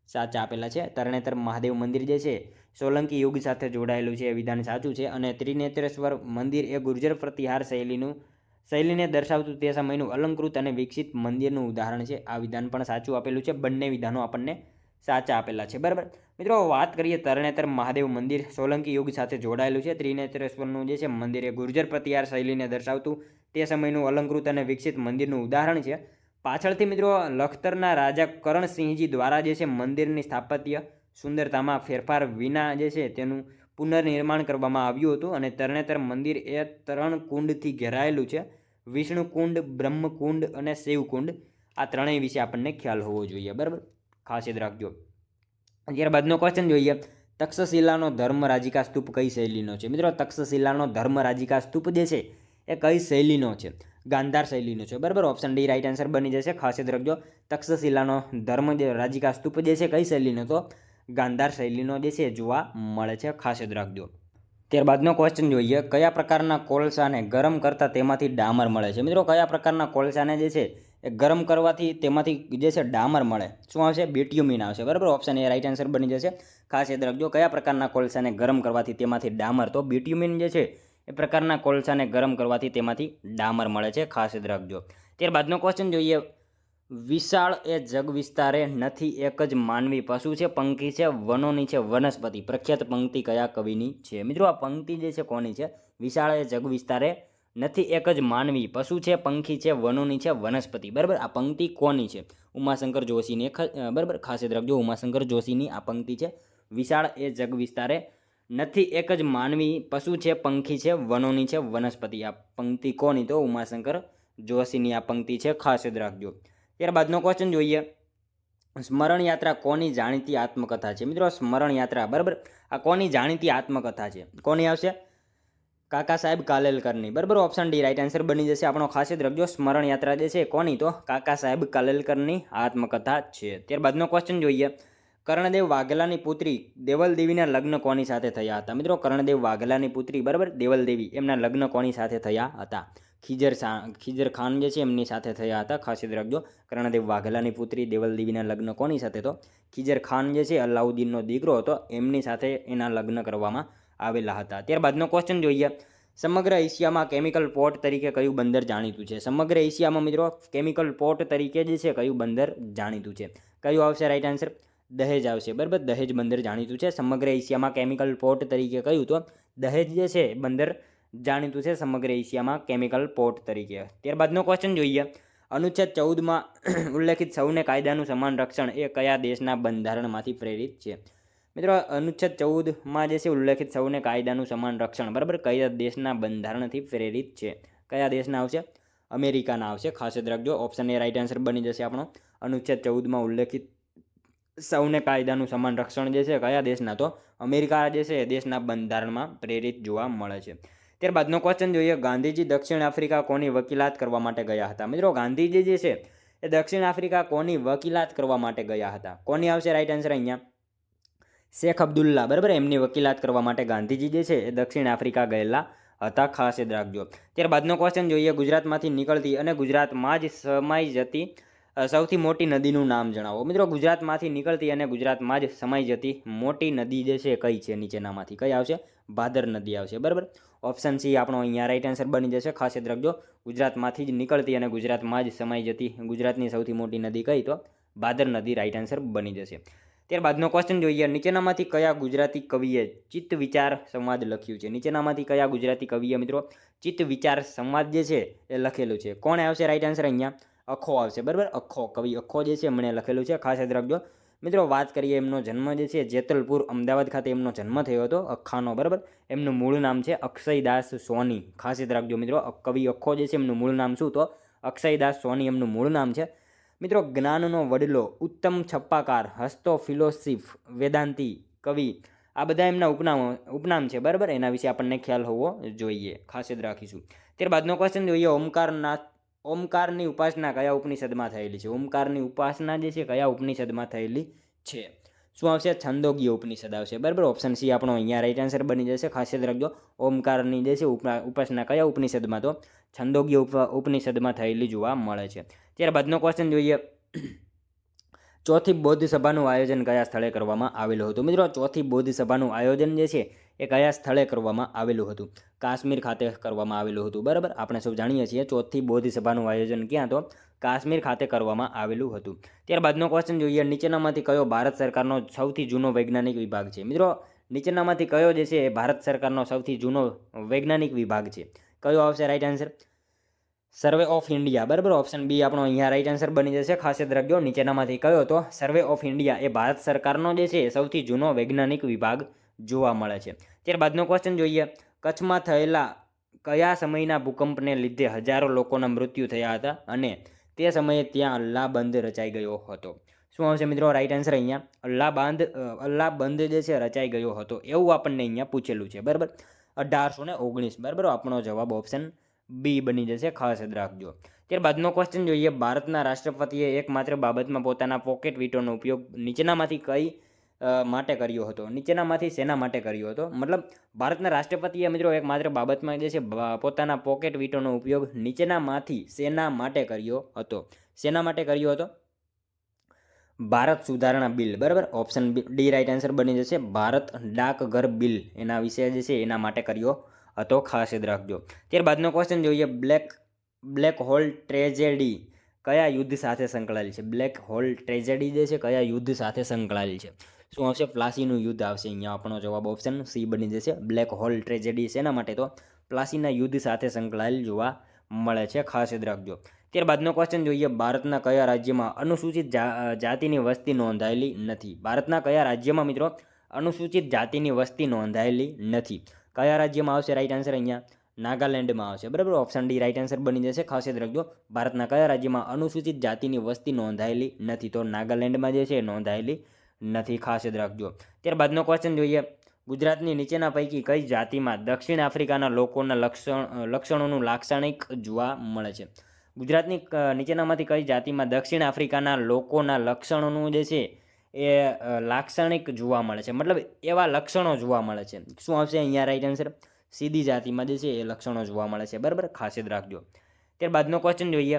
સાચા આપેલા છે. તરણેતર મહાદેવ મંદિર જે છે સોલંકી યુગ સાથે જોડાયેલું છે એ વિધાન સાચું છે. અને ત્રિનેત્રેશ્વર મંદિર એ ગુર્જર પ્રતિહાર શૈલીને દર્શાવતું તે સમયનું અલંકૃત અને વિકસિત મંદિરનું ઉદાહરણ છે. આ વિધાન પણ સાચું આપેલું છે. બંને વિધાનો આપણને સાચા આપેલા છે. બરાબર. મિત્રો, વાત કરીએ તરણેતર મહાદેવ મંદિર સોલંકી યુગ સાથે જોડાયેલું છે. ત્રિનેત્રેશ્વરનું જે છે મંદિર એ ગુર્જર પ્રતિહાર શૈલીને દર્શાવતું તે સમયનું અલંકૃત અને વિકસિત મંદિરનું ઉદાહરણ છે. પાછળથી મિત્રો લખતરના રાજા કરણસિંહજી દ્વારા જે છે મંદિરની સ્થાપત્ય સુંદરતામાં ફેરફાર વિના જે છે તેનું પુનર્નિર્માણ કરવામાં આવ્યું હતું. અને તરણેતર મંદિર એ 3 કુંડથી ઘેરાયેલું છે. વિષ્ણુકુંડ, બ્રહ્મકુંડ અને શિવકુંડ. આ ત્રણેય વિશે આપણને ખ્યાલ હોવો જોઈએ. બરાબર. ખાસ યાદ રાખજો. ત્યારબાદનો ક્વેશ્ચન જોઈએ, તક્ષશિલાનો ધર્મરાજિકા સ્તૂપ કઈ શૈલીનો છે? મિત્રો, તક્ષશિલાનો ધર્મરાજિકા સ્તૂપ જે છે એ કઈ શૈલીનો છે? ગાંધાર શૈલીનો છે. બરાબર. ઓપ્શન ડી રાઈટ આન્સર બની જશે. ખાસ યાદ રાખજો. તક્ષશિલાનો રાજિકા સ્તૂપ જે છે કઈ શૈલીનો? તો ગાંધાર શૈલીનો જે છે જોવા મળે છે. ખાસ યાદ રાખજો. ત્યારબાદનો ક્વેશ્ચન જોઈએ, કયા પ્રકારના કોલસાને ગરમ કરતાં તેમાંથી ડામર મળે છે? મિત્રો, કયા પ્રકારના કોલસાને જે છે એ ગરમ કરવાથી તેમાંથી જે છે ડામર મળે. શું આવશે? બિટ્યુમિન આવશે. બરાબર, ઓપ્શન એ રાઈટ આન્સર બની જશે. ખાસ યાદ રાખજો, કયા પ્રકારના કોલસાને ગરમ કરવાથી તેમાંથી ડામર, તો બિટ્યુમિન જે છે એ પ્રકારના કોલસાને ગરમ કરવાથી તેમાંથી ડામર મળે છે. ખાસ યાદ રાખજો. ત્યારબાદનો ક્વેશ્ચન જોઈએ. વિશાળ એ જગ વિસ્તારે નથી એક જ માનવી, પશુ છે, પંખી છે, વનોની છે, વનસ્પતિ. પ્રખ્યાત પંક્તિ કયા કવિની છે? મિત્રો આ પંક્તિ જે છે કોની છે? વિશાળ એ જગ વિસ્તારે નથી એક જ માનવી, પશુ છે, પંખી છે, વનોની છે, વનસ્પતિ. બરાબર, આ પંક્તિ કોની છે? ઉમાશંકર જોશીની. બરાબર, ખાસ યાદ રાખજો, ઉમાશંકર જોશીની આ પંક્તિ છે. વિશાળ એ જગ વિસ્તારે નથી એક જ માનવી, પશુ છે, પંખી છે, વનોની છે, વનસ્પતિ. આ પંક્તિ કોની? તો ઉમાશંકર જોશીની આ પંક્તિ છે. ખાસ યાદ રાખજો. ત્યારબાદનો ક્વેશ્ચન જોઈએ. સ્મરણ યાત્રા કોની જાણીતી આત્મકથા છે? મિત્રો સ્મરણ યાત્રા, બરાબર, આ કોની જાણીતી આત્મકથા છે? કોની આવશે? કાકા સાહેબ કાલેલકરની. બરાબર, ઓપ્શન ડી રાઈટ આન્સર બની જશે આપણો. ખાસ યાદ રાખજો, સ્મરણ યાત્રા જે છે કોની? તો કાકા સાહેબ કાલેલકરની આત્મકથા છે. ત્યારબાદનો ક્વેશ્ચન જોઈએ. કર્ણદેવ વાઘેલાની પુત્રી દેવલદેવીના લગ્ન કોની સાથે થયા હતા? મિત્રો કર્ણદેવ વાઘેલાની પુત્રી, બરાબર, દેવલદેવી, એમના લગ્ન કોની સાથે થયા હતા? ખીજર ખાન જે છે એમની સાથે થયા હતા. ખાસ યાદ રાખજો, કર્ણદેવ વાઘેલાની પુત્રી દેવલદેવીના લગ્ન કોની સાથે? તો ખીજર ખાન જે છે અલાઉદ્દીનનો દીકરો હતો, એમની સાથે એના લગ્ન કરવામાં આવેલા હતા. ત્યારબાદનો ક્વેશ્ચન જોઈએ. સમગ્ર એશિયામાં કેમિકલ પોર્ટ તરીકે કયું બંદર જાણીતું છે? સમગ્ર એશિયામાં મિત્રો કેમિકલ પોર્ટ તરીકે જે છે કયું બંદર જાણીતું છે? કયું આવશે રાઈટ આન્સર? દહેજ આવશે. બરાબર, દહેજ બંદર જાણીતું છે. સમગ્ર એશિયામાં કેમિકલ પોર્ટ તરીકે કયું? તો દહેજ જે છે બંદર જાણીતું છે સમગ્ર એશિયામાં કેમિકલ પોર્ટ તરીકે. ત્યારબાદનો ક્વેશ્ચન જોઈએ. અનુચ્છેદ 14માં ઉલ્લેખિત સૌને કાયદાનું સમાન રક્ષણ એ કયા દેશના બંધારણમાંથી પ્રેરિત છે? મિત્રો અનુચ્છેદ 14માં જે છે ઉલ્લેખિત સૌને કાયદાનું સમાન રક્ષણ, બરાબર, કયા દેશના બંધારણથી પ્રેરિત છે? કયા દેશના આવશે? અમેરિકાના આવશે. ખાસ યાદ રાખજો, ઓપ્શન એ રાઈટ આન્સર બની જશે આપણો. અનુચ્છેદ 14માં ઉલ્લેખિત સૌને કાયદાનું સમાન રક્ષણ જે છે કયા દેશના? તો અમેરિકા જે છે એ દેશના બંધારણમાં પ્રેરિત જોવા મળે છે. ત્યારબાદનો ક્વેશ્ચન જોઈએ. ગાંધીજી દક્ષિણ આફ્રિકા કોની વકીલાત કરવા માટે ગયા હતા? મિત્રો ગાંધીજી જે છે એ દક્ષિણ આફ્રિકા કોની વકીલાત કરવા માટે ગયા હતા? કોની આવશે રાઈટ આન્સર અહીંયા? શેખ અબ્દુલ્લા, બરાબર, એમની વકીલાત કરવા માટે ગાંધીજી જે છે એ દક્ષિણ આફ્રિકા ગયેલા હતા. ખાસ યાદ રાખજો. ત્યારબાદનો ક્વેશ્ચન જોઈએ. ગુજરાતમાંથી નીકળતી અને ગુજરાતમાં જ સમાઈ જતી સૌથી મોટી નદીનું નામ જણાવો. મિત્રો ગુજરાતમાંથી નીકળતી અને ગુજરાતમાં જ સમાઈ જતી મોટી નદી જે છે કઈ છે? નીચેનામાંથી કઈ આવશે? ભાદર નદી આવશે. બરાબર, ઓપ્શન સી આપણો અહીંયા રાઈટ આન્સર બની જશે. ખાસ યાદ રાખજો, ગુજરાતમાંથી જ નીકળતી અને ગુજરાતમાં જ સમાઈ જતી ગુજરાતની સૌથી મોટી નદી કઈ? તો ભાદર નદી રાઈટ આન્સર બની જશે. ત્યારબાદનો ક્વેશ્ચન જોઈએ. નીચેનામાંથી કયા ગુજરાતી કવિએ ચિત્ત વિચાર સંવાદ લખ્યું છે? નીચેનામાંથી કયા ગુજરાતી કવિએ મિત્રો ચિત્ત વિચાર સંવાદ જે છે એ લખેલું છે? કોણે આવશે રાઈટ આન્સર અહીંયા? અખો આવશે. બરાબર, અખો, કવિ અખો જે છે એમણે લખેલું છે. ખાસ યાદ રાખજો મિત્રો. વાત કરીએ એમનો જન્મ જે છે જેતલપુર અમદાવાદ ખાતે એમનો જન્મ થયો હતો અખાનો. બરાબર, એમનું મૂળ નામ છે અક્ષયદાસ સોની. ખાસ યાદ રાખજો મિત્રો, કવિ અખો જે છે એમનું મૂળ નામ શું? તો અક્ષયદાસ સોની એમનું મૂળ નામ છે. મિત્રો જ્ઞાનનો વડલો, ઉત્તમ છપ્પાકાર, હસ્તો ફિલોસોફ, વેદાંતી, કવિ, આ બધા એમના ઉપનામ છે. બરાબર, એના વિશે આપણને ખ્યાલ હોવો જોઈએ. ખાસ યાદ રાખીશું. ત્યારબાદનો ક્વેશ્ચન જોઈએ. ઓમકારની ઉપાસના કયા ઉપનિષદમાં થયેલી છે? ઓમકારની ઉપાસના જે છે કયા ઉપનિષદમાં થયેલી છે? શું આવશે? છંદોગી ઉપનિષદ આવશે. બરાબર, ઓપ્શન સી આપણો અહીંયા રાઈટ આન્સર બની જશે. ખાસ યાદ રાખજો, ઓમકારની જે છે ઉપાસના કયા ઉપનિષદમાં? તો છંદોગી ઉપનિષદમાં થયેલી જોવા મળે છે. ત્યારબાદનો ક્વેશ્ચન જોઈએ. ચોથી બૌદ્ધ સભાનું આયોજન કયા સ્થળે કરવામાં આવેલું હતું? મિત્રો ચોથી બૌદ્ધ સભાનું આયોજન જે છે એ કયા સ્થળે કરવામાં આવેલું હતું? કાશ્મીર ખાતે કરવામાં આવેલું હતું. બરાબર, આપણે સૌ જાણીએ છીએ ચોથી બૌદ્ધ સભાનું આયોજન ક્યાં? તો કાશ્મીર ખાતે કરવામાં આવેલું હતું. ત્યારબાદનો ક્વેશ્ચન જોઈએ. નીચેનામાંથી કયો ભારત સરકારનો સૌથી જૂનો વૈજ્ઞાનિક વિભાગ છે? મિત્રો નીચેનામાંથી કયો જે છે એ ભારત સરકારનો સૌથી જૂનો વૈજ્ઞાનિક વિભાગ છે? કયો આવશે right answer? Survey of India. બરાબર, ઓપ્શન બી આપણો અહીંયા રાઈટ આન્સર બની જશે. ખાસ યાદ રાખજો, નીચેનામાંથી કયો? તો સર્વે ઓફ ઇન્ડિયા એ ભારત સરકારનો જે છે સૌથી જૂનો વૈજ્ઞાનિક વિભાગ જોવા મળે છે. ત્યારબાદનો ક્વેશ્ચન જોઈએ. કચ્છમાં થયેલા કયા સમયના ભૂકંપને લીધે હજારો લોકોના મૃત્યુ થયા હતા અને તે સમયે ત્યાં અલ્લાહ બંધ રચાઈ ગયો હતો? શું આવશે મિત્રો રાઈટ આન્સર અહીંયા? અલ્લાહ બંધ જે છે રચાઈ ગયો હતો એવું આપણને અહીંયા પૂછેલું છે. બરાબર, 1819. બરાબર, આપણો જવાબ ઓપ્શન બી બની જશે. ખાસ યાદ રાખજો. ત્યારબાદનો ક્વેશ્ચન જોઈએ. ભારતના રાષ્ટ્રપતિએ એકમાત્ર બાબતમાં પોતાના પોકેટ વીટોનો ઉપયોગ નીચેનામાંથી કઈ માટે કર્યો હતો? નીચેનામાંથી શેના માટે કર્યો હતો? મતલબ ભારતના રાષ્ટ્રપતિએ મિત્રો એક માત્ર બાબતમાં જે છે પોતાના પોકેટ વીટોનો ઉપયોગ નીચેનામાંથી શેના માટે કર્યો હતો? શેના માટે કર્યો હતો? ભારત સુધારણા બિલ, બરાબર. ઓપ્શન ડી રાઈટ આન્સર બની જશે. ભારત ડાકઘર બિલ એના વિશે જે છે એના માટે કર્યો હતો, ખાસ યાદ રાખજો. ત્યારબાદનો ક્વેશ્ચન જોઈએ. બ્લેક હોલ ટ્રેજેડી કયા યુદ્ધ સાથે સંકળાયેલ છે? બ્લેક હોલ ટ્રેજેડી જે છે કયા યુદ્ધ સાથે સંકળાયેલ છે? શું આવશે? પ્લાસીનું યુદ્ધ આવશે અહીંયા. આપણો જવાબ ઓપ્શન સી બની જશે. બ્લેક હોલ ટ્રેજેડી શેના માટે? તો પ્લાસીના યુદ્ધ સાથે સંકળાયેલ જોવા મળે છે, ખાસ યાદ રાખજો. ત્યારબાદનો ક્વેશ્ચન જોઈએ. ભારતના કયા રાજ્યમાં અનુસૂચિત જાતિની વસ્તી નોંધાયેલી નથી? ભારતના કયા રાજ્યમાં મિત્રો અનુસૂચિત જાતિની વસ્તી નોંધાયેલી નથી? કયા રાજ્યમાં આવશે રાઈટ આન્સર? અહીંયા નાગાલેન્ડમાં આવશે, બરાબર. ઓપ્શન ડી રાઈટ આન્સર બની જશે. ખાસ યાદ રાખજો. ભારતના કયા રાજ્યમાં અનુસૂચિત જાતિની વસ્તી નોંધાયેલી નથી? તો નાગાલેન્ડમાં જે છે નોંધાયેલી નથી, ખાસ યાદ રાખજો. ત્યારબાદનો ક્વેશ્ચન જોઈએ. ગુજરાતની નીચેના પૈકી કઈ જાતિમાં દક્ષિણ આફ્રિકાના લોકોના લક્ષણોનું લાક્ષણિક જોવા મળે છે? ગુજરાતની નીચેનામાંથી કઈ જાતિમાં દક્ષિણ આફ્રિકાના લોકોના લક્ષણોનું જે છે એ લાક્ષણિક જોવા મળે છે? મતલબ એવા લક્ષણો જોવા મળે છે. શું આવશે અહીંયા રાઈટ આન્સર? સીધી જાતિમાં જે છે એ લક્ષણો જોવા મળે છે, બરાબર. ખાસ યાદ રાખજો. ત્યારબાદનો ક્વેશ્ચન જોઈએ.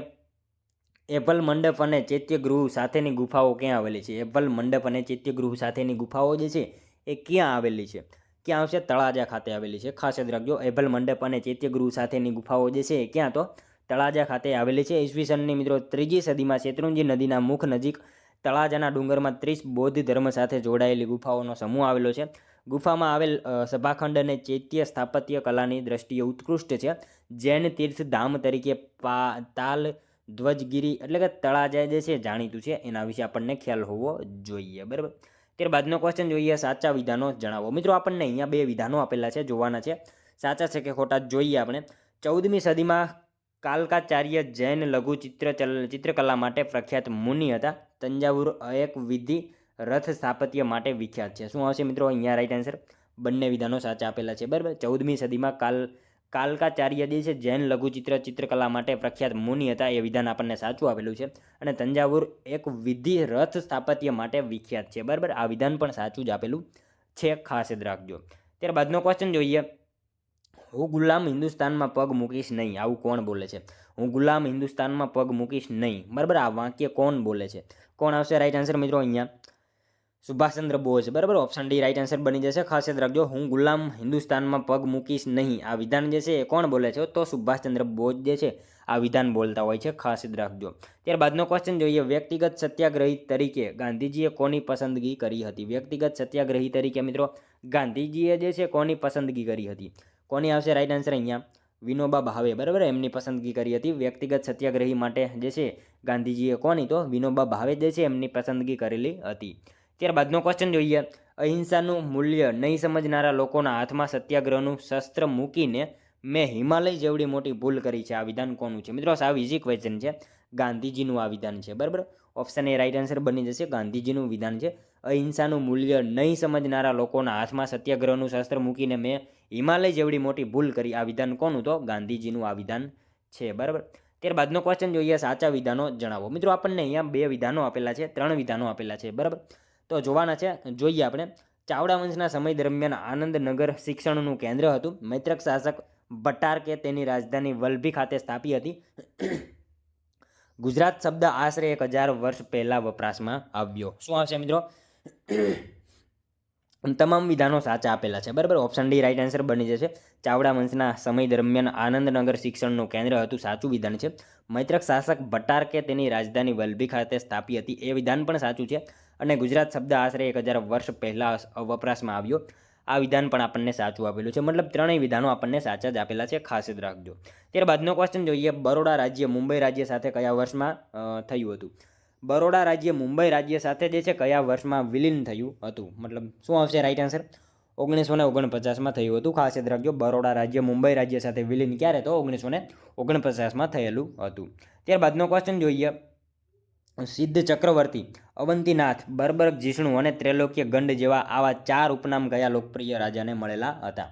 એપલ મંડપ અને ચૈત્યગૃહ સાથેની ગુફાઓ ક્યાં આવેલી છે? એપલ મંડપ અને ચૈત્યગૃહ સાથેની ગુફાઓ જે છે એ ક્યાં આવેલી છે? ક્યાં આવશે? તળાજા ખાતે આવેલી છે, ખાસ યાદ રાખજો. એપલ મંડપ અને ચૈત્યગૃહ સાથેની ગુફાઓ જે છે એ ક્યાં? તો તળાજા ખાતે આવેલી છે. ઈસવીસનની મિત્રો 3જી સદીમાં શેત્રુંજી નદીના મુખ નજીક તળાજાના ડુંગરમાં 30 બૌદ્ધ ધર્મ સાથે જોડાયેલી ગુફાઓનો સમૂહ આવેલો છે. ગુફામાં આવેલ સભાખંડ અને ચૈત્ય સ્થાપત્ય કલાની દ્રષ્ટિએ ઉત્કૃષ્ટ છે. જૈન તીર્થધામ તરીકે તાલ ધ્વજગીરી એટલે કે તળાજા જે છે જાણીતું છે. એના વિશે આપણને ખ્યાલ હોવો જોઈએ, બરાબર. ત્યારબાદનો ક્વેશ્ચન જોઈએ. સાચા વિધાનો જણાવો. મિત્રો આપણને અહીંયા 2 વિધાનો આપેલા છે, જોવાના છે. સાચા છે કે ખોટા જોઈએ આપણે. 14મી સદીમાં કાલકાચાર્ય જૈન લઘુ ચિત્રકલા માટે પ્રખ્યાત મુનિ હતા. તંજાવુર એક વિધિ રથ સ્થાપત્ય માટે વિખ્યાત છે. શું આવશે મિત્રો અહીંયા રાઈટ આન્સર? બંને વિધાનો સાચા આપેલા છે, બરાબર. 14મી સદીમાં કાલકાચાર્ય જે છે જૈન લઘુ ચિત્રકલા માટે પ્રખ્યાત મુનિ હતા, એ વિધાન આપણને સાચું આપેલું છે. અને તંજાવુર એક વિધિ રથ સ્થાપત્ય માટે વિખ્યાત છે, બરાબર. આ વિધાન પણ સાચું જ આપેલું છે, ખાસ યાદ રાખજો. ત્યારબાદનો ક્વેશ્ચન જોઈએ. હું ગુલામ હિન્દુસ્તાનમાં પગ મૂકીશ નહીં, આવું કોણ બોલે છે? હું ગુલામ હિન્દુસ્તાનમાં પગ મૂકીશ નહીં, બરાબર. આ વાક્ય કોણ બોલે છે? કોણ આવશે રાઈટ આન્સર મિત્રો? અહીંયા સુભાષચંદ્ર બોઝ, બરાબર. ઓપ્શન ડી રાઈટ આન્સર બની જશે. ખાસ યાદ રાખજો. હું ગુલામ હિન્દુસ્તાનમાં પગ મૂકીશ નહીં, આ વિધાન જે છે એ કોણ બોલે છે? તો સુભાષચંદ્ર બોઝ જે છે આ વિધાન બોલતા હોય છે, ખાસ યાદ રાખજો. ત્યારબાદનો ક્વેશ્ચન જોઈએ. વ્યક્તિગત સત્યાગ્રહી તરીકે ગાંધીજીએ કોની પસંદગી કરી હતી? વ્યક્તિગત સત્યાગ્રહી તરીકે મિત્રો ગાંધીજીએ જે છે કોની પસંદગી કરી હતી? કોની આવશે રાઈટ આન્સર? અહીંયા વિનોબા ભાવે, બરાબર. એમની પસંદગી કરી હતી. વ્યક્તિગત સત્યાગ્રહી માટે જે છે ગાંધીજીએ કોની? તો વિનોબા ભાવે જે છે એમની પસંદગી કરેલી હતી. ત્યારબાદનો ક્વેશ્ચન જોઈએ. અહિંસાનું મૂલ્ય નહીં સમજનારા લોકોના હાથમાં સત્યાગ્રહનું શસ્ત્ર મૂકીને મેં હિમાલય જેવડી મોટી ભૂલ કરી છે, આ વિધાન કોનું છે? મિત્રો સાવ ઇઝી ક્વેશ્ચન છે. ગાંધીજીનું આ વિધાન છે, બરાબર. ઓપ્શન એ રાઈટ આન્સર બની જશે. ગાંધીજીનું વિધાન છે. અહિંસાનું મૂલ્ય નહીં સમજનારા લોકોના હાથમાં સત્યાગ્રહનું શસ્ત્ર મૂકીને મેં હિમાલય જેવડી મોટી ભૂલ કરી, આ વિધાન કોનું? તો ગાંધીજીનું આ વિધાન છે, બરાબર. ત્યારબાદનો ક્વેશ્ચન જોઈએ. સાચા વિધાનો જણાવો. મિત્રો આપણને અહીંયા 2 વિધાનો આપેલા છે, 3 વિધાનો આપેલા છે, બરાબર. તો જોવાના છે. જોઈએ આપણે. ચાવડા વંશના સમય દરમિયાન આનંદનગર શિક્ષણનું કેન્દ્ર હતું. મૈત્રક શાસક ભટ્ટારકે તેની રાજધાની વલભી ખાતે સ્થાપી હતી. ગુજરાત શબ્દ આશરે 1000 વર્ષ પહેલાં વપરાશમાં આવ્યો. શું આવશે મિત્રો? તમામ વિધાનો સાચા આપેલા છે, બરાબર. ઓપ્શન ડી રાઈટ આન્સર બની જશે. ચાવડા વંશના સમય દરમિયાન આનંદનગર શિક્ષણનું કેન્દ્ર હતું, સાચું વિધાન છે. મૈત્રક શાસક ભટ્ટારકે તેની રાજધાની વલભી ખાતે સ્થાપી હતી, એ વિધાન પણ સાચું છે. અને ગુજરાત શબ્દ આશરે 1000 વર્ષ પહેલાં વપરાશમાં આવ્યો, આ વિધાન પણ આપણને સાચું આપેલું છે. મતલબ ત્રણેય વિધાનો આપણને સાચા જ આપેલા છે, ખાસ જ રાખજો. ત્યારબાદનો ક્વેશ્ચન જોઈએ. બરોડા રાજ્ય મુંબઈ રાજ્ય સાથે કયા વર્ષમાં થયું હતું? બરોડા રાજ્ય મુંબઈ રાજ્ય સાથે જે છે કયા વર્ષમાં વિલીન થયું હતું? મતલબ શું આવશે રાઈટ આન્સર? 1949માં થયું હતું, ખાસ યાદ રાખજો. બરોડા રાજ્ય મુંબઈ રાજ્ય સાથે વિલીન ક્યારે? તો 1949માં થયેલું હતું. ત્યારબાદનો ક્વેશ્ચન જોઈએ. સિદ્ધ ચક્રવર્તી, અવંતીનાથ, બર્બરક જીષ્ણુ અને ત્રૈલોક્ય ગંડ જેવા આવા 4 ઉપનામ કયા લોકપ્રિય રાજાને મળેલા હતા?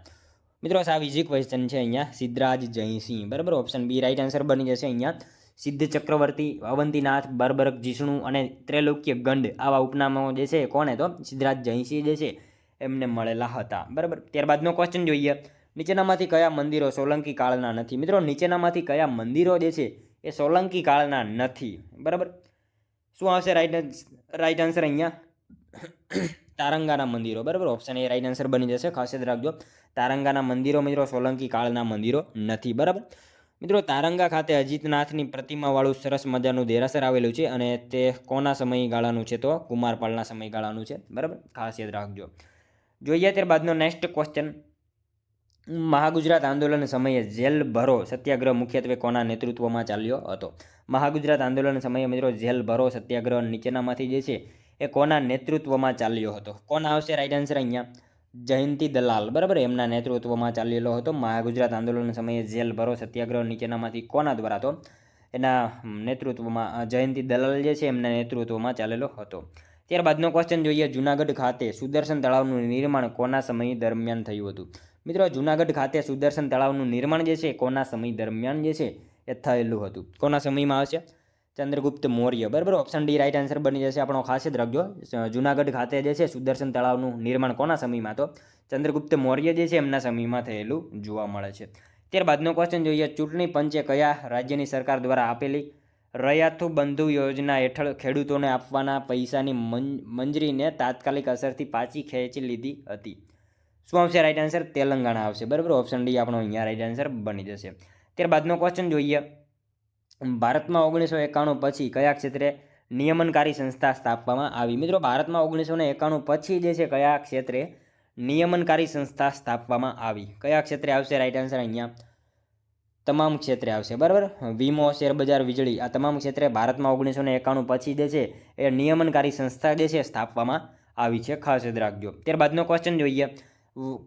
મિત્રો સાવ ઇઝી ક્વેશ્ચન છે અહીંયા. સિદ્ધરાજ જયસિંહ, બરાબર. ઓપ્શન બી રાઈટ આન્સર બની જશે અહીંયા. સિદ્ધ ચક્રવર્તી, અવંતીનાથ, બરબરક જીષ્ણુ અને ત્રૈલોક્ય ગંડ આવા ઉપનામો જે છે કોને તો સિદ્ધરાજ જયસિંહ જે છે એમને મળેલા હતા. બરાબર. ત્યારબાદનો ક્વેશ્ચન જોઈએ, નીચેનામાંથી કયા મંદિરો સોલંકી કાળના નથી? મિત્રો, નીચેનામાંથી કયા મંદિરો જે છે એ સોલંકી કાળના નથી? બરાબર. શું આવશે રાઈટ આન્સર અહીંયા? તારંગાના મંદિરો. બરાબર. ઓપ્શન એ રાઈટ આન્સર બની જશે. ખાસ યાદ રાખજો, તારંગાના મંદિરો મિત્રો સોલંકી કાળના મંદિરો નથી. બરાબર. મિત્રો, તારંગા ખાતે અજીતનાથની પ્રતિમાવાળું સરસ મજાનું દેરાસર આવેલું છે અને તે કોના સમયગાળાનું છે? તો કુમારપાલના સમયગાળાનું છે. બરાબર. ખાસ યાદ રાખજો. જોઈએ ત્યારબાદનો નેક્સ્ટ ક્વેશ્ચન, મહાગુજરાત આંદોલન સમયે જેલ ભરો સત્યાગ્રહ મુખ્યત્વે કોના નેતૃત્વમાં ચાલ્યો હતો? મહાગુજરાત આંદોલન સમયે મિત્રો જેલ ભરો સત્યાગ્રહ નીચેનામાંથી જે છે એ કોના નેતૃત્વમાં ચાલ્યો હતો? કોણ આવશે રાઈટ આન્સર અહીંયા? જયંતી દલાલ. બરાબર. એમના નેતૃત્વમાં ચાલેલો હતો મહાગુજરાત આંદોલન સમયે જેલ ભરો સત્યાગ્રહ નીચેનામાંથી કોના દ્વારા તો એના નેતૃત્વમાં જયંતી દલાલ જે છે એમના નેતૃત્વમાં ચાલેલો હતો. ત્યારબાદનો ક્વેશ્ચન જોઈએ, જૂનાગઢ ખાતે સુદર્શન તળાવનું નિર્માણ કોના સમય દરમિયાન થયું હતું? મિત્રો, જૂનાગઢ ખાતે સુદર્શન તળાવનું નિર્માણ જે છે કોના સમય દરમિયાન જે છે એ થયેલું હતું? કોના સમયમાં આવશે? ચંદ્રગુપ્ત મૌર્ય. બરાબર. ઓપ્શન ડી રાઈટ આન્સર બની જશે. આપણો ખાસ જ રાખજો, જૂનાગઢ ખાતે જે છે સુદર્શન તળાવનું નિર્માણ કોના સમયમાં? તો ચંદ્રગુપ્ત મૌર્ય જે છે એમના સમયમાં થયેલું જોવા મળે છે. ત્યારબાદનો ક્વેશ્ચન જોઈએ, ચૂંટણી પંચે કયા રાજ્યની સરકાર દ્વારા આપેલી રયાતુ બંધુ યોજના હેઠળ ખેડૂતોને આપવાના પૈસાની મંજૂરીને તાત્કાલિક અસરથી પાછી ખેંચી લીધી હતી? શું આવશે રાઈટ આન્સર? તેલંગાણા આવશે. બરાબર. ઓપ્શન ડી આપણો અહીંયા રાઈટ આન્સર બની જશે. ત્યારબાદનો ક્વેશ્ચન જોઈએ, ભારતમાં 1991 પછી કયા ક્ષેત્રે નિયમનકારી સંસ્થા સ્થાપવામાં આવી? મિત્રો, ભારતમાં 1991 પછી જે છે કયા ક્ષેત્રે નિયમનકારી સંસ્થા સ્થાપવામાં આવી? કયા ક્ષેત્રે આવશે રાઈટ આન્સર અહીંયા? તમામ ક્ષેત્રે આવશે. બરાબર. વીમો, શેરબજાર, વીજળી આ તમામ ક્ષેત્રે ભારતમાં 1991 પછી જે છે એ નિયમનકારી સંસ્થા જે છે સ્થાપવામાં આવી છે. ખાસ યાદ રાખજો. ત્યારબાદનો ક્વેશ્ચન જોઈએ,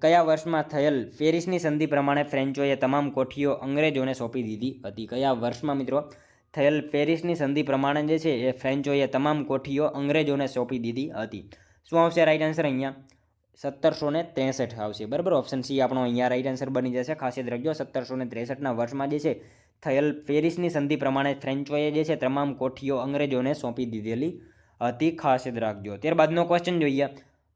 કયા વર્ષમાં થયેલ પેરિસની સંધિ પ્રમાણે ફ્રેન્ચોએ તમામ કોઠીઓ અંગ્રેજોને સોંપી દીધી હતી? કયા વર્ષમાં મિત્રો થયેલ પેરિસની સંધિ પ્રમાણે જે છે એ ફ્રેન્ચોએ તમામ કોઠીઓ અંગ્રેજોને સોંપી દીધી હતી? શું આવશે રાઈટ આન્સર અહીંયા? 1763 આવશે. બરાબર. ઓપ્શન સી આપણો અહીંયા રાઈટ આન્સર બની જશે. ખાસ યાદ રાખજો, 1763ના વર્ષમાં જે છે થયેલ પેરિસની સંધિ પ્રમાણે ફ્રેન્ચોએ જે છે તમામ કોઠીઓ અંગ્રેજોને સોંપી દીધેલી હતી. ખાસ યાદ રાખજો. ત્યારબાદનો ક્વેશ્ચન જોઈએ,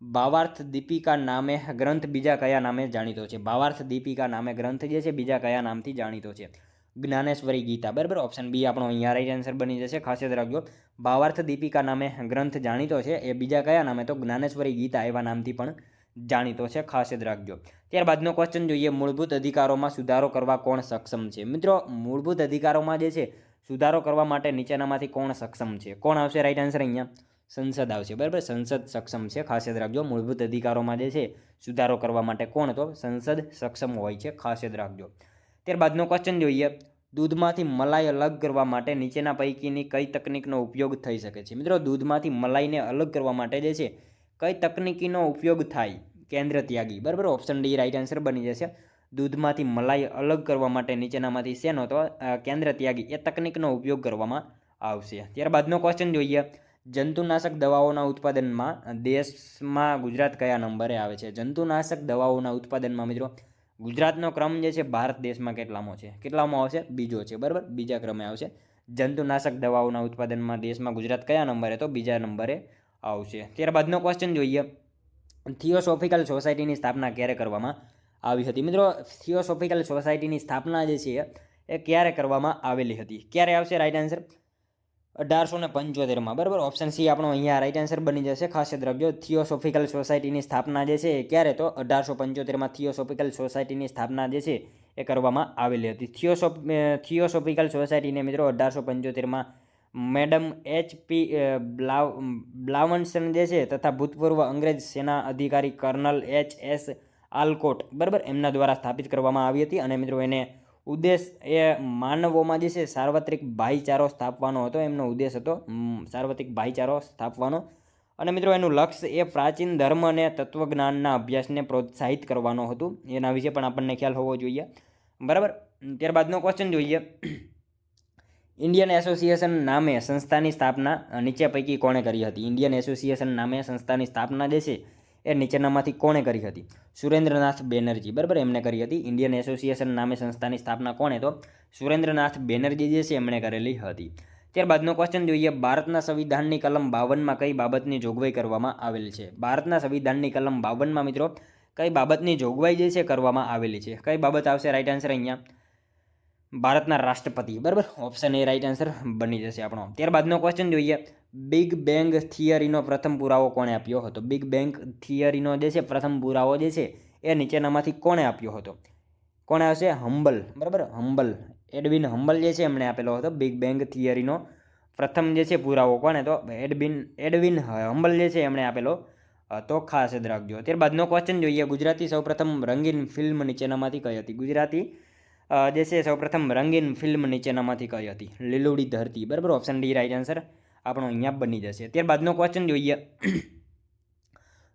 ભાવાર્થ દીપિકા નામે ગ્રંથ બીજા કયા નામે જાણીતો છે? ભાવાર્થ દીપિકા નામે ગ્રંથ જે છે બીજા કયા નામથી જાણીતો છે? જ્ઞાનેશ્વરી ગીતા. બરાબર. ઓપ્શન બી આપણો અહીંયા રાઈટ આન્સર બની જશે. ખાસ યાદ રાખજો, ભાવાર્થ દીપિકા નામે ગ્રંથ જાણીતો છે એ બીજા કયા નામે? તો જ્ઞાનેશ્વરી ગીતા એવા નામથી પણ જાણીતો છે. ખાસ યાદ રાખજો. ત્યારબાદનો ક્વેશ્ચન જોઈએ, મૂળભૂત અધિકારોમાં સુધારો કરવા કોણ સક્ષમ છે? મિત્રો, મૂળભૂત અધિકારોમાં જે છે સુધારો કરવા માટે નીચેનામાંથી કોણ સક્ષમ છે? કોણ આવશે રાઈટ આન્સર અહીંયા? સંસદ આવશે. બરાબર. સંસદ સક્ષમ છે. ખાસ યાદ રાખજો, મૂળભૂત અધિકારોમાં જે છે સુધારો કરવા માટે કોણ? તો સંસદ સક્ષમ હોય છે. ખાસ યાદ રાખજો. ત્યારબાદનો ક્વેશ્ચન જોઈએ, દૂધમાંથી મલાઈ અલગ કરવા માટે નીચેના પૈકીની કઈ તકનિકનો ઉપયોગ થઈ શકે છે? મિત્રો, દૂધમાંથી મલાઈને અલગ કરવા માટે જે છે કઈ તકનિકીનો ઉપયોગ થાય? કેન્દ્ર ત્યાગી. બરાબર. ઓપ્શન ડી રાઈટ આન્સર બની જશે. દૂધમાંથી મલાઈ અલગ કરવા માટે નીચેનામાંથી શેનો? તો કેન્દ્ર ત્યાગી એ તકનિકનો ઉપયોગ કરવામાં આવશે. ત્યારબાદનો ક્વેશ્ચન જોઈએ, જંતુનાશક દવાઓના ઉત્પાદનમાં દેશમાં ગુજરાત કયા નંબરે આવે છે? જંતુનાશક દવાઓના ઉત્પાદનમાં મિત્રો ગુજરાતનો ક્રમ જે છે ભારત દેશમાં કેટલામો છે? કેટલામો આવશે? બીજો છે. બરાબર. બીજા ક્રમે આવશે. જંતુનાશક દવાઓના ઉત્પાદનમાં દેશમાં ગુજરાત કયા નંબરે? તો બીજા નંબરે આવશે. ત્યારબાદનો ક્વેશ્ચન જોઈએ, થિયોસોફિકલ સોસાયટીની સ્થાપના ક્યારે કરવામાં આવી હતી? મિત્રો, થિયોસોફિકલ સોસાયટીની સ્થાપના જે છે એ ક્યારે કરવામાં આવેલી હતી? ક્યારે આવશે રાઈટ આન્સર? 1875માં. બરાબર. ઓપ્શન સી આપણો અહીંયા રાઈટ આન્સર બની જશે. ખાસ યાદ રાખજો, થિયોસોફિકલ સોસાયટીની સ્થાપના જે છે ક્યારે? તો 1875માં થિયોસોફિકલ સોસાયટીની સ્થાપના જે છે એ કરવામાં આવેલી હતી. થિયોસોફિકલ સોસાયટીને મિત્રો 1875માં મેડમ HP બ્લાવન્સન જે છે તથા ભૂતપૂર્વ અંગ્રેજ સેના અધિકારી કર્નલ HS આલ્કોટ, બરાબર, એમના દ્વારા સ્થાપિત કરવામાં આવી હતી. અને મિત્રો એને ઉદ્દેશ એ માનવોમાં જે છે સાર્વત્રિક ભાઈચારો સ્થાપવાનો હતો. એમનો ઉદ્દેશ હતો સાર્વત્રિક ભાઈચારો સ્થાપવાનો. અને મિત્રો એનું લક્ષ્ય એ પ્રાચીન ધર્મ અને તત્વજ્ઞાનના અભ્યાસને પ્રોત્સાહિત કરવાનો હતું. એના વિશે પણ આપણને ખ્યાલ હોવો જોઈએ. બરાબર. ત્યારબાદનો ક્વેશ્ચન જોઈએ, ઇન્ડિયન એસોસિએશન નામે સંસ્થાની સ્થાપના નીચે પૈકી કોણે કરી હતી? ઇન્ડિયન એસોસિએશન નામે સંસ્થાની સ્થાપના જે છે એ નીચેનામાંથી કોણે કરી હતી? સુરેન્દ્રનાથ બેનર્જી, બરાબર, એમને કરી હતી. ઇન્ડિયન એસોસિએશન નામે સંસ્થાની સ્થાપના કોણે? તો સુરેન્દ્રનાથ બેનર્જી જે છે એમણે કરેલી હતી. ત્યારબાદનો ક્વેશ્ચન જોઈએ, ભારતના સંવિધાનની કલમ 52માં કઈ બાબતની જોગવાઈ કરવામાં આવેલી છે? ભારતના સંવિધાનની કલમ 52માં મિત્રો કઈ બાબતની જોગવાઈ જે છે કરવામાં આવેલી છે? કઈ બાબત આવશે રાઈટ આન્સર અહીંયા? ભારતના રાષ્ટ્રપતિ, બરાબર, ઓપ્શન એ રાઈટ આન્સર બની જશે આપણો. ત્યારબાદનો ક્વેશ્ચન જોઈએ, બિગ બેંગ થિયરીનો પ્રથમ પુરાવો કોણે આપ્યો હતો? બિગ બેંગ થિયરીનો જે છે પ્રથમ પુરાવો જે છે એ નીચેનામાંથી કોણે આપ્યો હતો? કોણે આવશે? હમ્બલ, બરાબર, હમ્બલ, એડવિન હમ્બલ જે છે એમણે આપેલો હતો બિગ બેંગ થિયરીનો પ્રથમ જે છે પુરાવો. કોણે? તો એડવિન હમ્બલ જે છે એમણે આપેલો તો ખાસ યાદ રાખજો. ત્યારબાદનો ક્વેશ્ચન જોઈએ, ગુજરાતી સૌપ્રથમ રંગીન ફિલ્મ નીચેનામાંથી કઈ હતી? ગુજરાતી જે છે સૌપ્રથમ રંગીન ફિલ્મ નીચેનામાંથી કઈ હતી? લીલુડી ધરતી, બરાબર, ઓપ્શન ડી રાઈટ આન્સર આપણો અહીંયા બની જશે. ત્યારબાદનો ક્વેશ્ચન જોઈએ,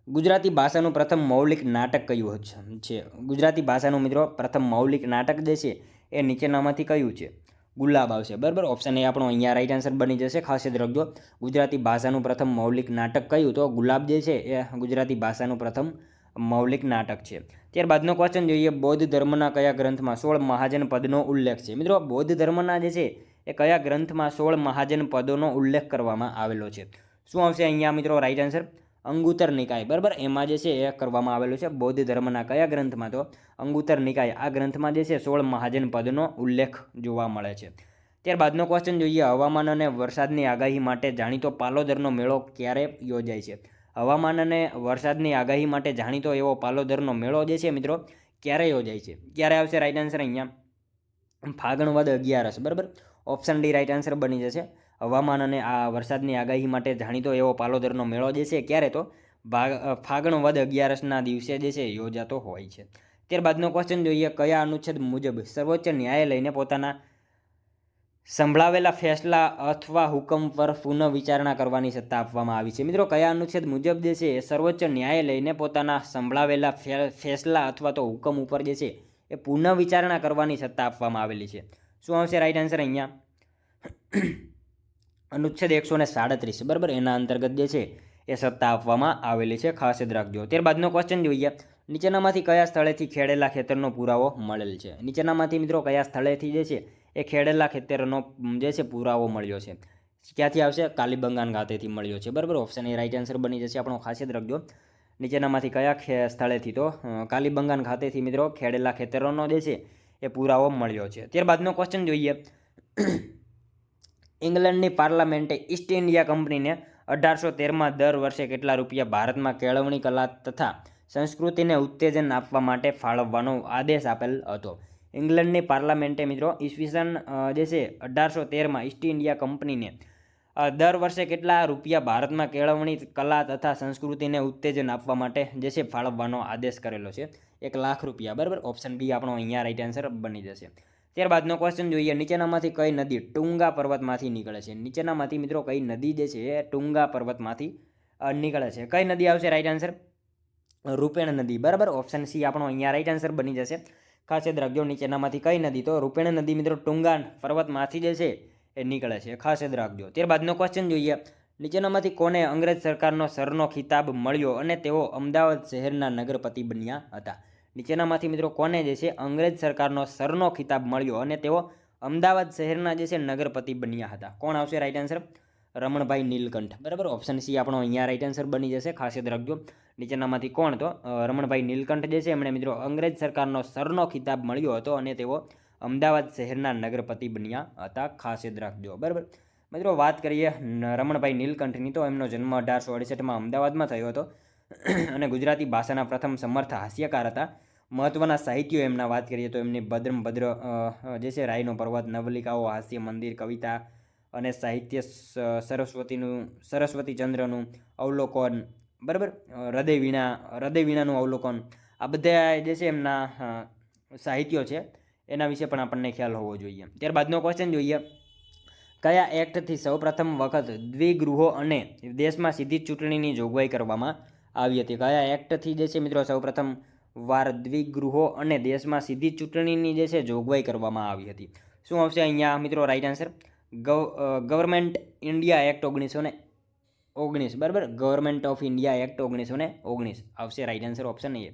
ગુજરાતી ભાષાનું પ્રથમ મૌલિક નાટક કયું છે? ગુજરાતી ભાષાનું મિત્રો પ્રથમ મૌલિક નાટક જે છે એ નીચેનામાંથી કયું છે? ગુલાબ આવશે, બરાબર, ઓપ્શન એ આપણો અહીંયા રાઈટ આન્સર બની જશે. ખાસ યાદ રાખજો, ગુજરાતી ભાષાનું પ્રથમ મૌલિક નાટક કયું? તો ગુલાબ જે છે એ ગુજરાતી ભાષાનું પ્રથમ મૌલિક નાટક છે. ત્યારબાદનો ક્વેશ્ચન જોઈએ, બૌદ્ધ ધર્મના કયા ગ્રંથમાં 16 મહાજન પદનો ઉલ્લેખ છે? મિત્રો બૌદ્ધ ધર્મના જે છે એ કયા ગ્રંથમાં 16 મહાજન પદોનો ઉલ્લેખ કરવામાં આવેલો છે? શું આવશે અહીંયા મિત્રો રાઈટ આન્સર? અંગુત્તર નિકાય, બરાબર, એમાં જે છે એ કરવામાં આવેલું છે. બૌદ્ધ ધર્મના કયા ગ્રંથમાં? તો અંગુત્તર નિકાય, આ ગ્રંથમાં જે છે 16 મહાજન પદનો ઉલ્લેખ જોવા મળે છે. ત્યારબાદનો ક્વેશ્ચન જોઈએ, હવામાન અને વરસાદની આગાહી માટે જાણીતો પાલોદરનો મેળો ક્યારે યોજાય છે? હવામાન અને વરસાદની આગાહી માટે જાણીતો એવો પાલોદરનો મેળો જે છે મિત્રો ક્યારે યોજાય છે? ક્યારે આવશે રાઈટ આન્સર અહીંયા? ફાગણ વદ 11, બરાબર, ઓપ્શન ડી રાઈટ આન્સર બની જશે. હવામાન અને આ વરસાદની આગાહી માટે જાણીતો એવો પાલોદરનો મેળો જે છે ક્યારે? તો ફાગણ વદ 11ના દિવસે જે છે યોજાતો હોય છે. ત્યારબાદનો ક્વેશ્ચન જોઈએ, કયા અનુચ્છેદ મુજબ સર્વોચ્ચ ન્યાયાલયને પોતાના સંભળાવેલા ફેસલા અથવા હુકમ પર પુનઃ વિચારણા કરવાની સત્તા આપવામાં આવી છે? મિત્રો કયા અનુચ્છેદ મુજબ જે છે સર્વોચ્ચ ન્યાયાલયને પોતાના સંભળાવેલા ફેસલા અથવા તો હુકમ ઉપર જે છે એ પુનઃ વિચારણા કરવાની સત્તા આપવામાં આવેલી છે? શું આવશે રાઈટ આન્સર અહીંયા? અનુચ્છેદ 137, બરાબર, એના અંતર્ગત જે છે એ સત્તા આપવામાં આવેલી છે. ખાસ યાદ રાખજો. ત્યારબાદનો ક્વેશ્ચન જોઈએ, નીચેનામાંથી કયા સ્થળેથી ખેડેલા ખેતરનો પુરાવો મળેલ છે? નીચેનામાંથી મિત્રો કયા સ્થળેથી જે છે એ ખેડેલા ખેતરનો જે છે પુરાવો મળ્યો છે? ક્યાંથી આવશે? કાલીબંગાન ખાતેથી મળ્યો છે, બરાબર, ઓપ્શન એ રાઈટ આન્સર બની જશે આપણો. ખાસ યાદ રાખજો, નીચેનામાંથી કયા સ્થળેથી? તો કાલીબંગાન ખાતેથી મિત્રો ખેડેલા ખેતરોનો જે છે એ પુરાવો મળ્યો છે. ત્યારબાદનો ક્વેશ્ચન જોઈએ, ઇંગ્લેન્ડની પાર્લામેન્ટે ઈસ્ટ ઇન્ડિયા કંપનીને 1813માં દર વર્ષે કેટલા રૂપિયા ભારતમાં કેળવણી કલા તથા સંસ્કૃતિને ઉત્તેજન આપવા માટે ફાળવવાનો આદેશ આપેલ હતો? ઇંગ્લેન્ડની પાર્લામેન્ટે મિત્રો ઈસવીસન જે છે 1813માં ઈસ્ટ ઇન્ડિયા કંપનીને દર વર્ષે કેટલા રૂપિયા ભારતમાં કેળવણી કલા તથા સંસ્કૃતિને ઉત્તેજન આપવા માટે જે છે ફાળવવાનો આદેશ કરેલો છે? 1 લાખ રૂપિયા, બરાબર, ઓપ્શન ડી આપણો અહીંયા રાઈટ આન્સર બની જશે. ત્યારબાદનો ક્વેશ્ચન જોઈએ, નીચેનામાંથી કઈ નદી ટુંગા પર્વતમાંથી નીકળે છે? નીચેનામાંથી મિત્રો કઈ નદી જે છે એ ટુંગા પર્વતમાંથી નીકળે છે? કઈ નદી આવશે રાઈટ આન્સર? રૂપેણ નદી, બરાબર, ઓપ્શન સી આપણો અહીંયા રાઈટ આન્સર બની જશે. ખાસ યાદ રાખજો, નીચેનામાંથી કઈ નદી? તો રૂપેણ નદી મિત્રો ટુંગા પર્વતમાંથી જે છે એ નીકળે છે. ખાસ યાદ રાખજો. ત્યારબાદનો ક્વેશ્ચન જોઈએ, નીચેનામાંથી કોને અંગ્રેજ સરકારનો સરનો ખિતાબ મળ્યો અને તેઓ અમદાવાદ શહેરના નગરપતિ બન્યા હતા? નીચેનામાંથી મિત્રો કોને જે છે અંગ્રેજ સરકારનો સરનો ખિતાબ મળ્યો અને તેઓ અમદાવાદ શહેરના જે છે નગરપતિ બન્યા હતા? કોણ આવશે રાઈટ આન્સર? રમણભાઈ નીલકંઠ, બરાબર, ઓપ્શન સી આપણો અહીંયા રાઈટ આન્સર બની જશે. ખાસ યાદ રાખજો, નીચેનામાંથી કોણ? તો રમણભાઈ નીલકંઠ જે છે એમણે મિત્રો અંગ્રેજ સરકારનો સરનો ખિતાબ મળ્યો હતો અને તેઓ અમદાવાદ શહેરના નગરપતિ બન્યા હતા. ખાસ યાદ રાખજો, બરાબર. મિત્રો વાત કરીએ રમણભાઈ નીલકંઠની, તો એમનો જન્મ 1868માં અમદાવાદમાં થયો હતો અને ગુજરાતી ભાષાના પ્રથમ સમર્થ હાસ્યકાર હતા. મહત્વના સાહિત્યો એમના વાત કરીએ તો એમની ભદ્ર જે છે રાયનો પર્વત, નવલિકાઓ, હાસ્ય મંદિર, કવિતા અને સાહિત્ય, સરસ્વતી ચંદ્રનું અવલોકન, બરાબર, હૃદયવીણાનું અવલોકન, આ બધા જે છે એમના સાહિત્યો છે એના વિશે પણ આપણને ખ્યાલ હોવો જોઈએ. ત્યારબાદનો ક્વેશ્ચન જોઈએ, કયા એક્ટથી સૌપ્રથમ વખત દ્વિગૃહો અને દેશમાં સીધી ચૂંટણીની જોગવાઈ કરવામાં આવી હતી? કયા એક્ટથી જે છે મિત્રો સૌપ્રથમ વાર દ્વિગૃહો અને દેશમાં સીધી ચૂંટણીની જે છે જોગવાઈ કરવામાં આવી હતી? શું આવશે અહીંયા મિત્રો right answer? Government India act 19 19, બરાબર. ગવર્મેન્ટ ઓફ ઇન્ડિયા એક્ટ 1919 આવશે રાઈટ આન્સર ઓપ્શન એ.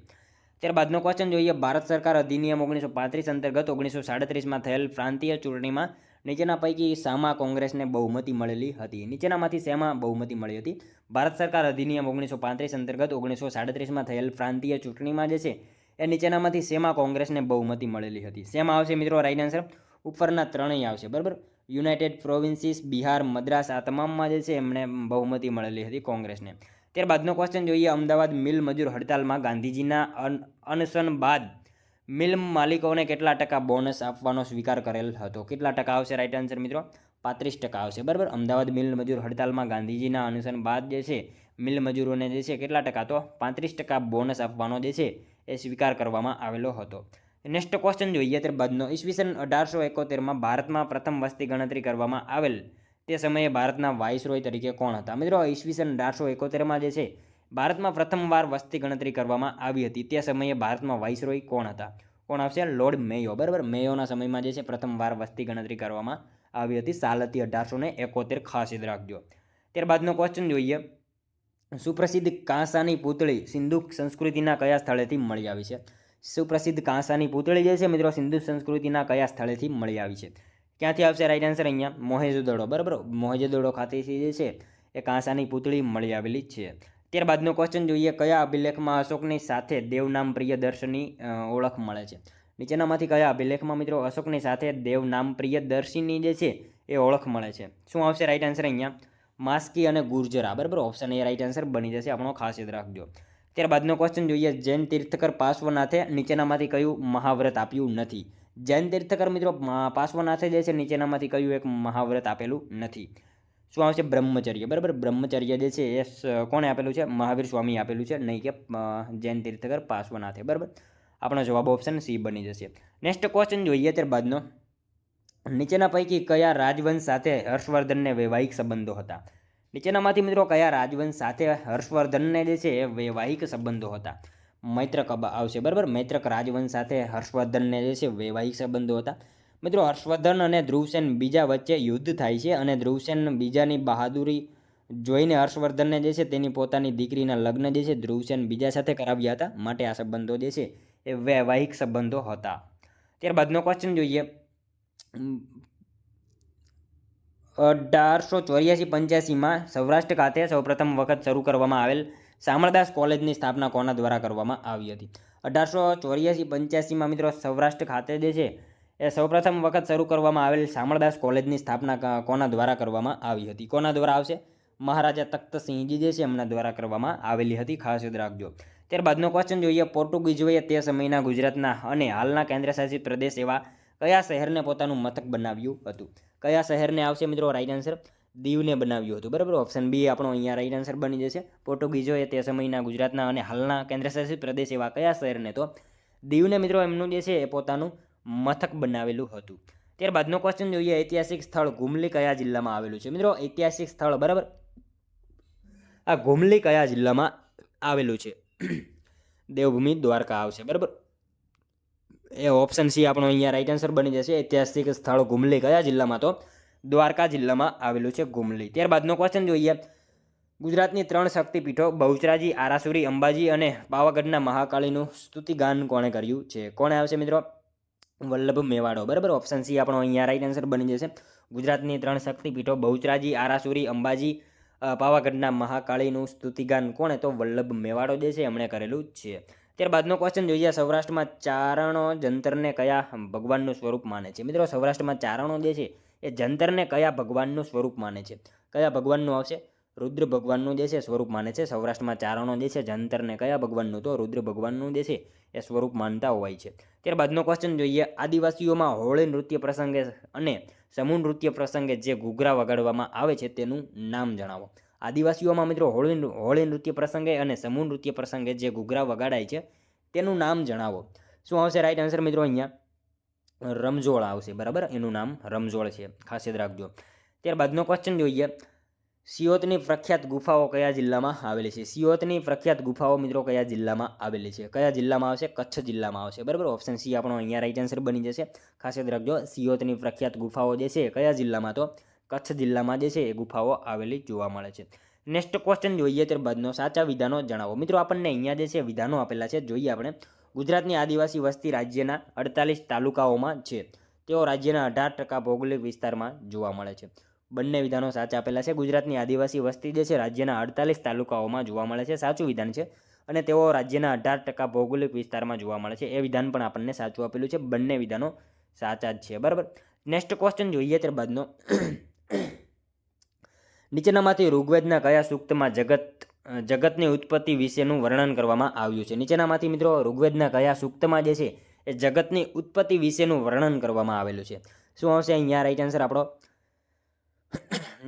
ત્યારબાદનો ક્વેશ્ચન જોઈએ. ભારત સરકાર અધિનિયમ 1935 અંતર્ગત 1937માં થયેલ પ્રાંતીય ચૂંટણીમાં નીચેના પૈકી શામાં કોંગ્રેસને બહુમતી મળેલી હતી? નીચેનામાંથી શેમાં બહુમતી મળી હતી? ભારત સરકાર અધિનિયમ 1935 અંતર્ગત 1937માં થયેલ પ્રાંતીય ચૂંટણીમાં જે છે એ નીચેનામાંથી શેમાં કોંગ્રેસને બહુમતી મળેલી હતી? શેમાં આવશે મિત્રો રાઈટ આન્સર? ઉપરના ત્રણેય આવશે, બરાબર. યુનાઇટેડ પ્રોવિન્સીસ, બિહાર, મદ્રાસ, આ તમામમાં જે છે એમણે બહુમતી મળેલી હતી કોંગ્રેસને. ત્યારબાદનો ક્વેશ્ચન જોઈએ. અમદાવાદ મિલ મજૂર હડતાલમાં ગાંધીજીના અનશન બાદ મિલ માલિકોને કેટલા ટકા બોનસ આપવાનો સ્વીકાર કરેલ હતો? કેટલા ટકા આવશે રાઈટ આન્સર મિત્રો? 35% આવશે, બરાબર. અમદાવાદ મિલ મજૂર હડતાલમાં ગાંધીજીના અનશન બાદ જે છે મિલ મજૂરોને જે છે કેટલા ટકા? તો 35% બોનસ આપવાનો જે છે એ સ્વીકાર કરવામાં આવેલો હતો. નેક્સ્ટ ક્વેશ્ચન જોઈએ. ત્યારબાદનો ઈસવીસન 1871માં ભારતમાં પ્રથમ વસ્તી ગણતરી કરવામાં આવેલ તે સમયે ભારતના વાઇસરોય તરીકે કોણ હતા? મિત્રો ઈસવીસન 1871માં જે છે ભારતમાં પ્રથમવાર વસ્તી ગણતરી કરવામાં આવી હતી. તે સમયે ભારતમાં વાઇસરોય કોણ હતા? કોણ આવશે? લોર્ડ મેયો, બરાબર. મેયોના સમયમાં જે છે પ્રથમવાર વસ્તી ગણતરી કરવામાં આવી હતી. સાલ હતી 1871, ખાસ યાદ રાખજો. ત્યારબાદનો ક્વેશ્ચન જોઈએ. સુપ્રસિદ્ધ કાંસાની પૂતળી સિંધુ સંસ્કૃતિના કયા સ્થળેથી મળી આવી છે? સુપ્રસિદ્ધ કાંસાની પૂતળી જે છે મિત્રો સિંધુ સંસ્કૃતિના કયા સ્થળેથી મળી આવી છે? ક્યાંથી આવશે રાઈટ આન્સર? અહીંયા મોહેંજો-દડો, બરાબર. મોહેંજો-દડો ખાતેથી જે છે એ કાંસાની પૂતળી મળી આવેલી છે. ત્યારબાદનો ક્વેશ્ચન જોઈએ. કયા અભિલેખમાં અશોકની સાથે દેવનામ પ્રિયદર્શની ઓળખ મળે છે? નીચેનામાંથી કયા અભિલેખમાં મિત્રો અશોકની સાથે દેવનામ પ્રિયદર્શીની જે છે એ ઓળખ મળે છે? શું આવશે રાઈટ આન્સર? અહીંયા માસ્કી અને ગુર્જરા, બરાબર. ઓપ્શન એ રાઈટ આન્સર બની જશે આપણો, ખાસ યાદ રાખજો. ત્યારબાદનો ક્વેશ્ચન જોઈએ. જૈન તીર્થકર પાર્શ્વનાથે નીચેનામાંથી કયું મહાવ્રત આપ્યું નથી? જૈન તીર્થકર મિત્રો પાર્શ્વનાથે જે છે નીચેનામાંથી કયું એક મહાવ્રત આપેલું નથી? શું આવશે? બ્રહ્મચર્ય, બરાબર. બ્રહ્મચર્ય જે છે એ કોણે આપેલું છે? મહાવીર સ્વામી આપેલું છે, નહીં કે જૈન તીર્થકર પાર્શ્વનાથે, બરાબર. આપણો જવાબ ઓપ્શન સી બની જશે. નેક્સ્ટ ક્વેશ્ચન જોઈએ. ત્યારબાદનો નીચેના પૈકી કયા રાજવંશ સાથે હર્ષવર્ધનને વૈવાહિક સંબંધો હતા? નીચેનામાંથી મિત્રો કયા રાજવંશ સાથે હર્ષવર્ધનને જે છે એ વૈવાહિક સંબંધો હતા? મૈત્રક આવશે, બરાબર. મૈત્રક રાજવંશ સાથે હર્ષવર્ધનને જે છે વૈવાહિક સંબંધો હતા. મિત્રો હર્ષવર્ધન અને ધ્રુવસેન બીજા વચ્ચે યુદ્ધ થાય છે અને ધ્રુવસેન બીજાની બહાદુરી જોઈને હર્ષવર્ધનને જે છે તેની પોતાની દીકરીના લગ્ન જે છે ધ્રુવસેન બીજા સાથે કરાવ્યા હતા, માટે આ સંબંધો જે છે એ વૈવાહિક સંબંધો હતા. ત્યારબાદનો ક્વેશ્ચન જોઈએ. 1884-85માં સૌરાષ્ટ્ર ખાતે સૌપ્રથમ વખત શરૂ કરવામાં આવેલ શામળદાસ કોલેજની સ્થાપના કોના દ્વારા કરવામાં આવી હતી? 1884-85માં મિત્રો સૌરાષ્ટ્ર ખાતે જે છે એ સૌપ્રથમ વખત શરૂ કરવામાં આવેલ શામળદાસ કોલેજની સ્થાપના કોના દ્વારા કરવામાં આવી હતી? કોના દ્વારા આવશે? મહારાજા તખ્તસિંહજી જે છે એમના દ્વારા કરવામાં આવેલી હતી, ખાસ યાદ રાખજો. ત્યારબાદનો ક્વેશ્ચન જોઈએ. પોર્ટુગીઝોએ તે સમયના ગુજરાતના અને હાલના કેન્દ્રશાસિત પ્રદેશ એવા કયા શહેરને પોતાનું મથક બનાવ્યું હતું? કયા શહેરને આવશે મિત્રો રાઈટ આન્સર? દીવને બનાવ્યું હતું, બરાબર. ઓપ્શન બી આપણો અહીંયા રાઈટ આન્સર બની જશે. પોર્ટુગીઝોએ તે સમયના ગુજરાતના અને હાલના કેન્દ્રશાસિત પ્રદેશ એવા કયા શહેરને? તો દીવને મિત્રો એમનું જે છે એ પોતાનું મથક બનાવેલું હતું. ત્યારબાદનો ક્વેશ્ચન જોઈએ. ઐતિહાસિક સ્થળ ઘુમલી કયા જિલ્લામાં આવેલું છે? મિત્રો ઐતિહાસિક સ્થળ, બરાબર, આ ઘુમલી કયા જિલ્લામાં આવેલું છે? દેવભૂમિ દ્વારકા આવશે, બરાબર. એ ઓપ્શન સી આપણો અહીંયા રાઈટ આન્સર બની જશે. ઐતિહાસિક સ્થળ ઘુમલી કયા જિલ્લામાં? તો દ્વારકા જિલ્લામાં આવેલું છે ઘુમલી. ત્યારબાદનો ક્વેશ્ચન જોઈએ. ગુજરાતની 3 શક્તિપીઠો બહુચરાજી, આરાસુરી, અંબાજી અને પાવાગઢના મહાકાળીનું સ્તુતિગાન કોણે કર્યું છે? કોણે આવશે મિત્રો? વલ્લભ મેવાડો, બરાબર. ઓપ્શન સી આપણો અહીંયા રાઈટ આન્સર બની જશે. ગુજરાતની 3 શક્તિપીઠો બહુચરાજી, આરાસુરી, અંબાજી, પાવાગઢના મહાકાળીનું સ્તુતિગાન કોણે? તો વલ્લભ મેવાડો જે છે એમણે કરેલું છે. ત્યારબાદનો ક્વેશ્ચન જોઈએ. સૌરાષ્ટ્રમાં ચારણો જંતરને કયા ભગવાનનું સ્વરૂપ માને છે? મિત્રો સૌરાષ્ટ્રમાં ચારણો જે છે એ જંતરને કયા ભગવાનનું સ્વરૂપ માને છે? કયા ભગવાનનું આવશે? રુદ્ર ભગવાનનું જે છે સ્વરૂપ માને છે. સૌરાષ્ટ્રમાં ચારણો જે છે જંતરને કયા ભગવાનનું? તો રુદ્ર ભગવાનનું જે છે એ સ્વરૂપ માનતા હોય છે. ત્યારબાદનો ક્વેશ્ચન જોઈએ. આદિવાસીઓમાં હોળી નૃત્ય પ્રસંગે અને સમૂહ નૃત્ય પ્રસંગે જે ઘૂઘરા વગાડવામાં આવે છે તેનું નામ જણાવો. આદિવાસીઓમાં મિત્રો હોળી નૃત્ય પ્રસંગે અને સમૂહ નૃત્ય પ્રસંગે જે ઘૂઘરા વગાડાય છે તેનું નામ જણાવો. શું આવશે રાઈટ આન્સર મિત્રો? અહીંયા રમઝોળ આવશે, બરાબર. એનું નામ રમઝોળ છે, ખાસ યાદ રાખજો. ત્યારબાદનો ક્વેશ્ચન જોઈએ. સિયોતની પ્રખ્યાત ગુફાઓ કયા જિલ્લામાં આવેલી છે? સિયોતની પ્રખ્યાત ગુફાઓ મિત્રો કયા જિલ્લામાં આવેલી છે? કયા જિલ્લામાં આવશે? કચ્છ જિલ્લામાં આવશે, બરાબર. ઓપ્શન સી આપણો અહીંયા રાઈટ આન્સર બની જશે, ખાસ યાદ રાખજો. સિયોતની પ્રખ્યાત ગુફાઓ જે છે કયા જિલ્લામાં? તો કચ્છ જિલ્લામાં જે છે એ ગુફાઓ આવેલી જોવા મળે છે. નેક્સ્ટ ક્વેશ્ચન જોઈએ ત્યારબાદનો સાચા વિધાનો જણાવો. મિત્રો આપણને અહીંયા જે છે વિધાનો આપેલા છે, જોઈએ આપણે. ગુજરાતની આદિવાસી વસ્તી રાજ્યના 48 તાલુકાઓમાં છે. તેઓ રાજ્યના 18% ભૌગોલિક વિસ્તારમાં જોવા મળે છે. બંને વિધાનો સાચા આપેલા છે. ગુજરાતની આદિવાસી વસ્તી જે છે રાજ્યના 48 તાલુકાઓમાં જોવા મળે છે, સાચું વિધાન છે. અને તેઓ રાજ્યના 18% ભૌગોલિક વિસ્તારમાં જોવા મળે છે, એ વિધાન પણ આપણને સાચું આપેલું છે. બંને વિધાનો સાચા જ છે, બરાબર. નેક્સ્ટ ક્વેશ્ચન જોઈએ ત્યારબાદનો. નીચેનામાંથી ઋગ્વેદના કયા સૂક્તમાં જગતની ઉત્પત્તિ વિશેનું વર્ણન કરવામાં આવ્યું છે? નીચેનામાંથી મિત્રો ઋગ્વેદના કયા સૂક્તમાં જે છે એ જગતની ઉત્પત્તિ વિશેનું વર્ણન કરવામાં આવેલું છે? શું આવશે અહીંયા રાઈટ આન્સર આપણો?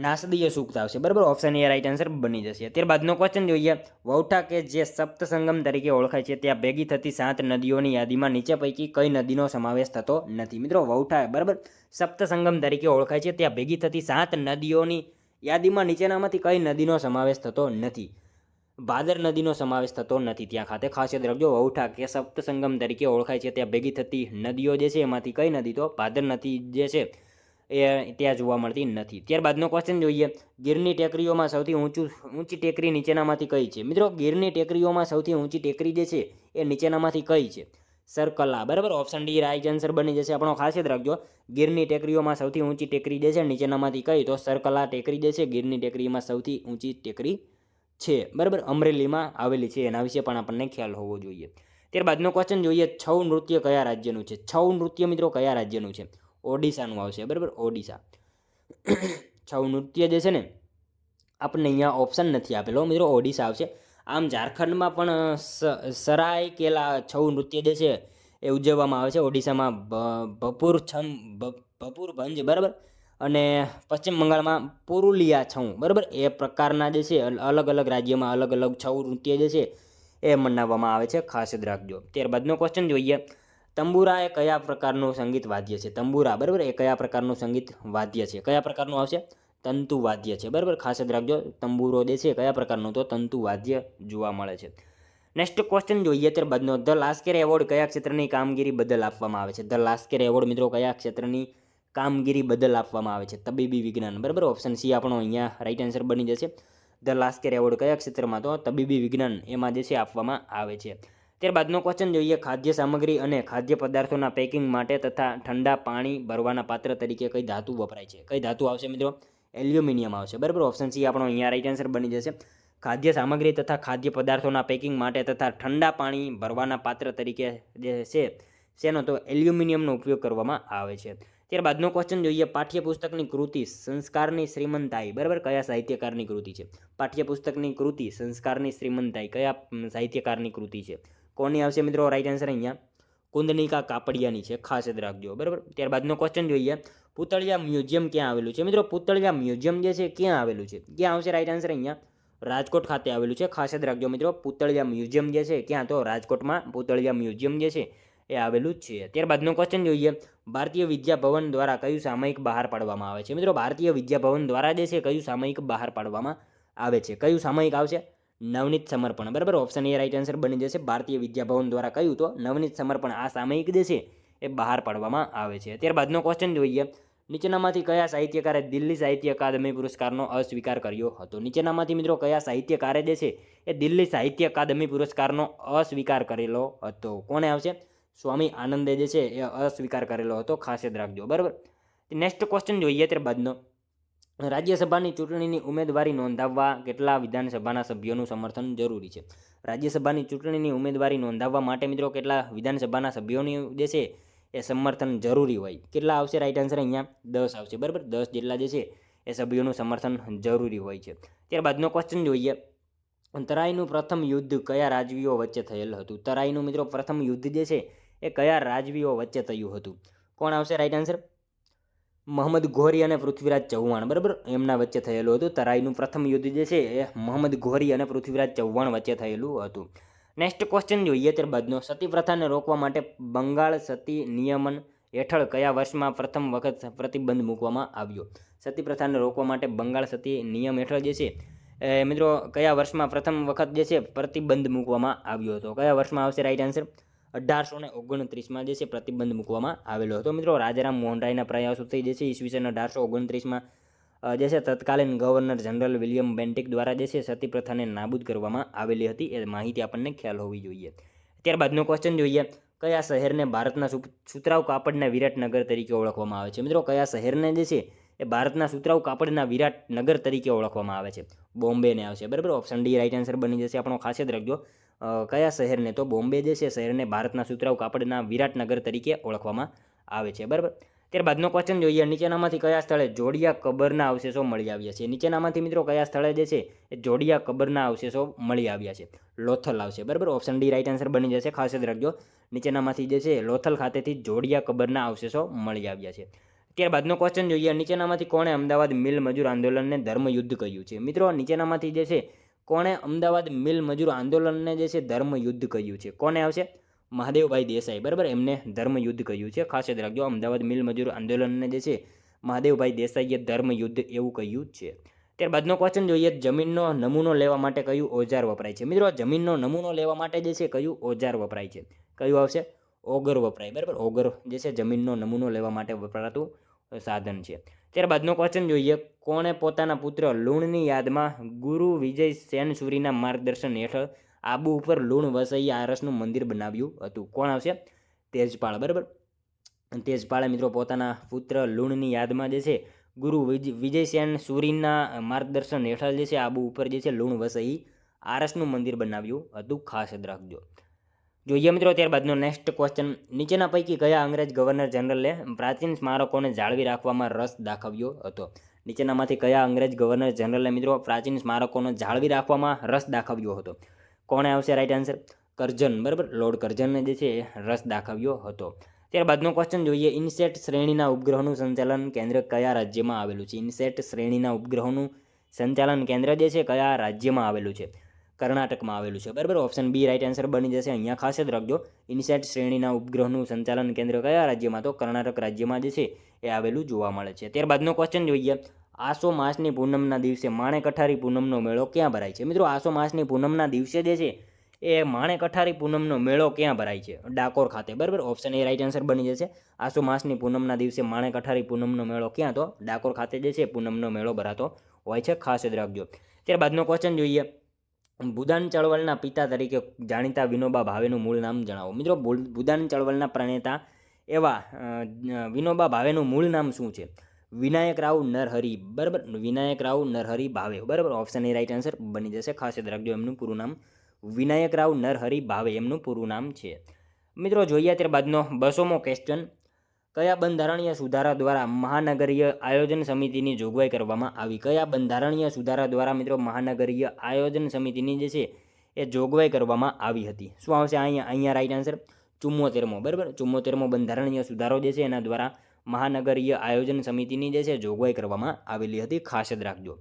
નાસદીય સૂક્ત આવશે, બરાબર. ઓપ્શન એ રાઈટ આન્સર બની જશે. ત્યારબાદનો ક્વેશ્ચન જોઈએ. વૌઠા કે જે સપ્તસંગમ તરીકે ઓળખાય છે ત્યાં ભેગી થતી 7 નદીઓની યાદીમાં નીચે પૈકી કઈ નદીનો સમાવેશ થતો નથી? મિત્રો વૌઠા, બરાબર, સપ્તસંગમ તરીકે ઓળખાય છે ત્યાં ભેગી થતી 7 નદીઓની યાદીમાં નીચેનામાંથી કઈ નદીનો સમાવેશ થતો નથી? ભાદર નદીનો સમાવેશ થતો નથી ત્યાં ખાતે, ખાસ યાદ રાખજો. વૌઠા કે સપ્તસંગમ તરીકે ઓળખાય છે ત્યાં ભેગી થતી નદીઓ જે છે એમાંથી કઈ નદી? તો ભાદર નદી જે છે એ ત્યાં જોવા મળતી નથી. ત્યારબાદનો ક્વેશ્ચન જોઈએ. ગીરની ટેકરીઓમાં સૌથી ઊંચી ટેકરી નીચેનામાંથી કઈ છે? મિત્રો ગીરની ટેકરીઓમાં સૌથી ઊંચી ટેકરી જે છે એ નીચેનામાંથી કઈ છે? સરકલા, બરાબર. ઓપ્શન ડી રાઈટ આન્સર બની જશે આપણો, ખાસ યાદ રાખજો. ગીરની ટેકરીઓમાં સૌથી ઊંચી ટેકરી જે છે નીચેનામાંથી કઈ? તો સરકલા ટેકરી જે છે ગીરની ટેકરીમાં સૌથી ઊંચી ટેકરી છે, બરાબર. અમરેલીમાં આવેલી છે, એના વિશે પણ આપણને ખ્યાલ હોવો જોઈએ. ત્યારબાદનો ક્વેશ્ચન જોઈએ. છૌ નૃત્ય કયા રાજ્યનું છે? છૌ નૃત્ય મિત્રો કયા રાજ્યનું છે? ઓડિશાનું આવશે, બરાબર, ઓડિશા. છૌ નૃત્ય જે છે ને આપણને અહીંયા ઓપ્શન નથી આપેલો મિત્રો, ઓડિશા આવશે. આમ ઝારખંડમાં પણ સરાય કેલા છૌ નૃત્ય જે છે એ ઉજવવામાં આવે છે. ઓડિશામાં ભપુરભંજ, બરાબર, અને પશ્ચિમ બંગાળમાં પુરુલિયા છૌ, બરાબર. એ પ્રકારના જે છે અલગ અલગ રાજ્યમાં અલગ અલગ છૌ નૃત્ય જે છે એ મનાવવામાં આવે છે, ખાસ યાદ રાખજો. ત્યારબાદનો ક્વેશ્ચન જોઈએ. તંબુરા એ કયા પ્રકારનું સંગીત વાદ્ય છે? તંબુરા, બરાબર, એ કયા પ્રકારનું સંગીત વાદ્ય છે? કયા પ્રકારનું આવશે? તંતુ વાદ્ય છે, બરાબર. ખાસ યાદ રાખજો. તંબુરો જે છે કયા પ્રકારનું? તો તંતુ વાદ્ય જોવા મળે છે. નેક્સ્ટ ક્વેશ્ચન જોઈએ ત્યારબાદનો. ધ લાસ્કેર એવોર્ડ કયા ક્ષેત્રની કામગીરી બદલ આપવામાં આવે છે? ધ લાસ્કેર એવોર્ડ મિત્રો કયા ક્ષેત્રની કામગીરી બદલ આપવામાં આવે છે? તબીબી વિજ્ઞાન, બરાબર. ઓપ્શન સી આપણો અહીંયા રાઈટ આન્સર બની જશે. ધ લાસ્કેર એવોર્ડ કયા ક્ષેત્રમાં? તો તબીબી વિજ્ઞાન એમાં જે છે આપવામાં આવે છે. ત્યારબાદનો ક્વેશ્ચન જોઈએ. ખાદ્ય સામગ્રી અને ખાદ્ય પદાર્થોના પેકિંગ માટે તથા ઠંડા પાણી ભરવાના પાત્ર તરીકે કઈ ધાતુ વપરાય છે? કઈ ધાતુ આવશે મિત્રો? એલ્યુમિનિયમ આવશે, બરાબર. ઓપ્શન સી આપણો અહીંયા રાઈટ આન્સર બની જશે. ખાદ્ય સામગ્રી તથા ખાદ્ય પદાર્થોના પેકિંગ માટે તથા ઠંડા પાણી ભરવાના પાત્ર તરીકે જે છે શેનો? તો એલ્યુમિનિયમનો ઉપયોગ કરવામાં આવે છે. ત્યારબાદનો ક્વેશ્ચન જોઈએ. પાઠ્યપુસ્તકની કૃતિ સંસ્કારની શ્રીમંતાઈ, બરાબર, કયા સાહિત્યકારની કૃતિ છે? પાઠ્યપુસ્તકની કૃતિ સંસ્કારની શ્રીમંતાઈ કયા સાહિત્યકારની કૃતિ છે? કોની આવશે મિત્રો રાઈટ આન્સર? અહીંયા કુંદનિકા કાપડિયાની છે, ખાસ યાદ રાખજો, બરાબર. ત્યારબાદનો ક્વેશ્ચન જોઈએ. પૂતળિયા મ્યુઝિયમ ક્યાં આવેલું છે? મિત્રો પૂતળિયા મ્યુઝિયમ જે છે ક્યાં આવેલું છે? ક્યાં આવશે રાઈટ આન્સર? અહીંયા રાજકોટ ખાતે આવેલું છે, ખાસ યાદ રાખજો મિત્રો. પૂતળિયા મ્યુઝિયમ જે છે ક્યાં? તો રાજકોટમાં પૂતળિયા મ્યુઝિયમ જે છે એ આવેલું જ છે. ત્યારબાદનો ક્વેશ્ચન જોઈએ. ભારતીય વિદ્યા ભવન દ્વારા કયું સામયિક બહાર પાડવામાં આવે છે? મિત્રો ભારતીય વિદ્યા ભવન દ્વારા જે છે કયું સામયિક બહાર પાડવામાં આવે છે? કયું સામયિક આવશે? નવનીત સમર્પણ, બરાબર. ઓપ્શન એ રાઈટ આન્સર બની જશે. ભારતીય વિદ્યા ભવન દ્વારા કયું? તો નવનીત સમર્પણ આ સામયિક જે છે એ બહાર પાડવામાં આવે છે. ત્યારબાદનો ક્વેશ્ચન જોઈએ. નીચેનામાંથી કયા સાહિત્યકારે દિલ્હી સાહિત્ય અકાદમી પુરસ્કારનો અસ્વીકાર કર્યો હતો? નીચેનામાંથી મિત્રો કયા સાહિત્યકારે જે છે એ દિલ્હી સાહિત્ય અકાદમી પુરસ્કારનો અસ્વીકાર કરેલો હતો? કોને આવશે? સ્વામી આનંદે જે છે એ અસ્વીકાર કરેલો હતો, ખાસ યાદ રાખજો, બરાબર. નેક્સ્ટ ક્વેશ્ચન જોઈએ ત્યારબાદનો. રાજ્યસભાની ચૂંટણીની ઉમેદવારી નોંધાવવા કેટલા વિધાનસભાના સભ્યોનું સમર્થન જરૂરી છે? રાજ્યસભાની ચૂંટણીની ઉમેદવારી નોંધાવવા માટે મિત્રો કેટલા વિધાનસભાના સભ્યોની જે છે એ સમર્થન જરૂરી હોય? કેટલા આવશે રાઈટ આન્સર? અહીંયા 10 આવશે, બરાબર. 10 જેટલા જે છે એ સભ્યોનું સમર્થન જરૂરી હોય છે. ત્યારબાદનો ક્વેશ્ચન જોઈએ. તરાઈનું પ્રથમ યુદ્ધ કયા રાજવીઓ વચ્ચે થયેલ હતું? તરાઈનું મિત્રો પ્રથમ યુદ્ધ જે છે એ કયા રાજવીઓ વચ્ચે થયું હતું? કોણ આવશે રાઈટ આન્સર? મોહમ્મદ ઘોરી અને પૃથ્વીરાજ ચૌહાણ, બરાબર, એમના વચ્ચે થયેલું હતું. તરાઈનું પ્રથમ યુદ્ધ જે છે એ મોહમ્મદ ઘોરી અને પૃથ્વીરાજ ચૌહાણ વચ્ચે થયેલું હતું. નેક્સ્ટ ક્વેશ્ચન જોઈએ ત્યારબાદનો. સતી પ્રથાને રોકવા માટે બંગાળ સતી નિયમન હેઠળ કયા વર્ષમાં પ્રથમ વખત પ્રતિબંધ મૂકવામાં આવ્યો? સતી પ્રથાને રોકવા માટે બંગાળ સતી નિયમ હેઠળ જે છે મિત્રો કયા વર્ષમાં પ્રથમ વખત જે છે પ્રતિબંધ મૂકવામાં આવ્યો હતો? કયા વર્ષમાં આવશે રાઈટ આન્સર? 1829માં જે છે પ્રતિબંધ મૂકવામાં આવેલો હતો. મિત્રો રાજારામ મોહન રાયના પ્રયાસોથી જે છે ઈસવીસન 1829માં જે છે તત્કાલીન ગવર્નર જનરલ વિલિયમ બેન્ટિક દ્વારા જે છે સતી પ્રથાને નાબૂદ કરવામાં આવેલી હતી. એ માહિતી આપણને ખ્યાલ હોવી જોઈએ. ત્યારબાદનો ક્વેશ્ચન જોઈએ, કયા શહેરને ભારતના સુતરાઉ કાપડના વિરાટનગર તરીકે ઓળખવામાં આવે છે? મિત્રો, કયા શહેરને જે છે એ ભારતના સુતરાઉ કાપડના વિરાટનગર તરીકે ઓળખવામાં આવે છે? બોમ્બેને આવશે. બરાબર, ઓપ્શન ડી રાઈટ આન્સર બની જશે આપણો. ખાસ યાદ રાખજો, કયા શહેરને? તો બોમ્બે જે છે શહેરને ભારતના સુતરાઉ કાપડના વિરાટનગર તરીકે ઓળખવામાં આવે છે. બરાબર. ત્યારબાદનો ક્વેશ્ચન જોઈએ, નીચેનામાંથી કયા સ્થળે જોડિયા કબરના અવશેષો મળી આવ્યા છે? નીચેનામાંથી મિત્રો કયા સ્થળે જે છે એ જોડિયા કબરના અવશેષો મળી આવ્યા છે? લોથલ આવશે. બરાબર, ઓપ્શન ડી રાઈટ આન્સર બની જશે. ખાસ યાદ રાખજો, નીચેનામાંથી જે છે લોથલ ખાતેથી જોડિયા કબરના અવશેષો મળી આવ્યા છે. ત્યારબાદનો ક્વેશ્ચન જોઈએ, નીચેનામાંથી કોણે અમદાવાદ મિલ મજૂર આંદોલનને ધર્મયુદ્ધ કહ્યું છે? મિત્રો, નીચેનામાંથી જે છે કોણે અમદાવાદ મિલ મજૂર આંદોલનને જે છે ધર્મયુદ્ધ કહ્યું છે? કોને આવશે? મહાદેવભાઈ દેસાઈ. બરાબર, એમને ધર્મયુદ્ધ કહ્યું છે. ખાસ યાદ રાખજો, અમદાવાદ મિલ મજૂર આંદોલનને જે છે મહાદેવભાઈ દેસાઈએ ધર્મયુદ્ધ એવું કહ્યું છે. ત્યારબાદનો ક્વેશ્ચન જોઈએ, જમીનનો નમૂનો લેવા માટે કયું ઓજાર વપરાય છે? મિત્રો, જમીનનો નમૂનો લેવા માટે જે છે કયું ઓજાર વપરાય છે? કયું આવશે? ઓગર વપરાય. બરાબર, ઓગર જે છે જમીનનો નમૂનો લેવા માટે વપરાતું સાધન છે. ત્યારબાદનો ક્વેશ્ચન જોઈએ, કોણે પોતાના પુત્ર લુણની યાદમાં ગુરુ વિજય સેનસુરીના માર્ગદર્શન હેઠળ આબુ ઉપર લુણ વસઈ આરસનું મંદિર બનાવ્યું હતું? કોણ આવશે? તેજપાળ. બરાબર, તેજપાળે મિત્રો પોતાના પુત્ર લુણની યાદમાં જે છે ગુરુ વિજયસેન સૂરીના માર્ગદર્શન હેઠળ જે છે આબુ ઉપર જે છે લુણ વસઈ આરસનું મંદિર બનાવ્યું હતું. ખાસ યાદ રાખજો. જોઈએ મિત્રો, ત્યારબાદનો નેક્સ્ટ ક્વેશ્ચન, નીચેના પૈકી કયા અંગ્રેજ ગવર્નર જનરલે પ્રાચીન સ્મારકોને જાળવી રાખવામાં રસ દાખવ્યો હતો? નીચેનામાંથી કયા અંગ્રેજ ગવર્નર જનરલે મિત્રો પ્રાચીન સ્મારકોને જાળવી રાખવામાં રસ દાખવ્યો હતો? કોણે આવશે રાઈટ આન્સર? કરજન. બરાબર, લોર્ડ કરજનને જે છે રસ દાખવ્યો હતો. ત્યારબાદનો ક્વેશ્ચન જોઈએ, ઇનસેટ શ્રેણીના ઉપગ્રહોનું સંચાલન કેન્દ્ર કયા રાજ્યમાં આવેલું છે? ઇનસેટ શ્રેણીના ઉપગ્રહોનું સંચાલન કેન્દ્ર જે છે કયા રાજ્યમાં આવેલું છે? કર્ણાટકમાં આવેલું છે. બરાબર, ઓપ્શન બી રાઈટ આન્સર બની જશે. અહીંયા ખાસ યાદ રાખજો, ઇનસેટ શ્રેણીના ઉપગ્રહનું સંચાલન કેન્દ્ર કયા રાજ્યમાં? તો કર્ણાટક રાજ્યમાં જે છે એ આવેલું જોવા મળે છે. ત્યારબાદનો ક્વેશ્ચન જોઈએ, આસો માસની પૂનમના દિવસે માણેક અઠારી પૂનમનો મેળો ક્યાં ભરાય છે? મિત્રો, આસો માસની પૂનમના દિવસે જે છે એ માણેક અઠારી પૂનમનો મેળો ક્યાં ભરાય છે? ડાકોર ખાતે. બરાબર, ઓપ્શન એ રાઈટ આન્સર બની જશે. આસો માસની પૂનમના દિવસે માણેક અઠારી પૂનમનો મેળો ક્યાં? તો ડાકોર ખાતે જે છે પૂનમનો મેળો ભરાતો હોય છે. ખાસ યાદ રાખજો. ત્યારબાદનો ક્વેશ્ચન જોઈએ, ભૂદાન ચળવળના પિતા તરીકે જાણીતા વિનોબા ભાવેનું મૂળ નામ જણાવો. મિત્રો, ભૂદાન ચળવળના પ્રણેતા એવા વિનોબા ભાવેનું મૂળ નામ શું છે? વિનાયક રાવ નરહરી. બરાબર, વિનાયક રાવ નરહરી ભાવે. બરાબર, ઓપ્શન એ રાઈટ આન્સર બની જશે. ખાસ યાદ રાખજો, એમનું પૂરું નામ વિનાયક રાવ નરહરી ભાવે એમનું પૂરું નામ છે. મિત્રો, જોઈએ ત્યારબાદનો 200મો ક્વેશ્ચન, કયા બંધારણીય સુધારા દ્વારા મહાનગરીય આયોજન સમિતિની જોગવાઈ કરવામાં આવી? કયા બંધારણીય સુધારા દ્વારા મિત્રો મહાનગરીય આયોજન સમિતિની જે છે એ જોગવાઈ કરવામાં આવી હતી? શું આવશે અહીંયા રાઈટ આન્સર? 74મો. બરાબર, 74મો બંધારણીય સુધારો જે છે એના દ્વારા મહાનગરીય આયોજન સમિતિની જે છે જોગવાઈ કરવામાં આવેલી હતી. ખાસ યાદ રાખજો.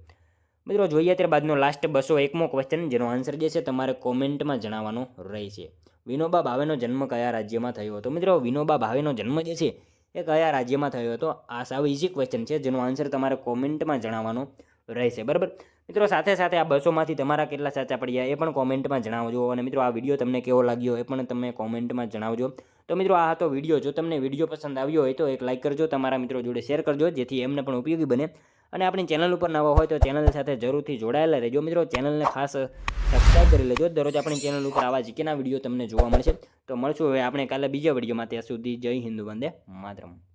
મિત્રો, જોઈએ ત્યારબાદનો લાસ્ટ 201મો ક્વેશ્ચન, જેનો આન્સર જે છે તમારે કોમેન્ટમાં જણાવવાનો રહેશે. વિનોબા ભાવેનો જન્મ કયા રાજ્યમાં થયો હતો? મિત્રો, વિનોબા ભાવેનો જન્મ જે છે એ કયા રાજ્યમાં થયો હતો? આ સાવ ઇઝી ક્વેશ્ચન છે, જેનો આન્સર તમારે કોમેન્ટમાં જણાવવાનો રહેશે. બરાબર મિત્રો, સાથે સાથે આ 200માંથી તમારા કેટલા સાચા પડ્યા એ પણ કોમેન્ટમાં જણાવજો. અને મિત્રો, આ વિડીયો તમને કેવો લાગ્યો એ પણ તમે કોમેન્ટમાં જણાવજો. તો મિત્રો, આ હતો વિડીયો. જો તમને વિડીયો પસંદ આવ્યો હોય તો એક લાઇક કરજો, તમારા મિત્રો જોડે શેર કરજો, જેથી એમને પણ ઉપયોગી બને. અને આપણી ચેનલ ઉપર નવા હોય તો ચેનલ સાથે જરૂરથી જોડાયેલા રહેજો. મિત્રો, ચેનલને ખાસ સબસ્ક્રાઈબ કરી લેજો. દરરોજ આપણી ચેનલ ઉપર આવા જીકેના વિડીયો તમને જોવા મળશે. તો મળશું હવે આપણે કાલે બીજા વિડીયોમાં. ત્યાં સુધી જય હિન્દ, વંદે માતરમ.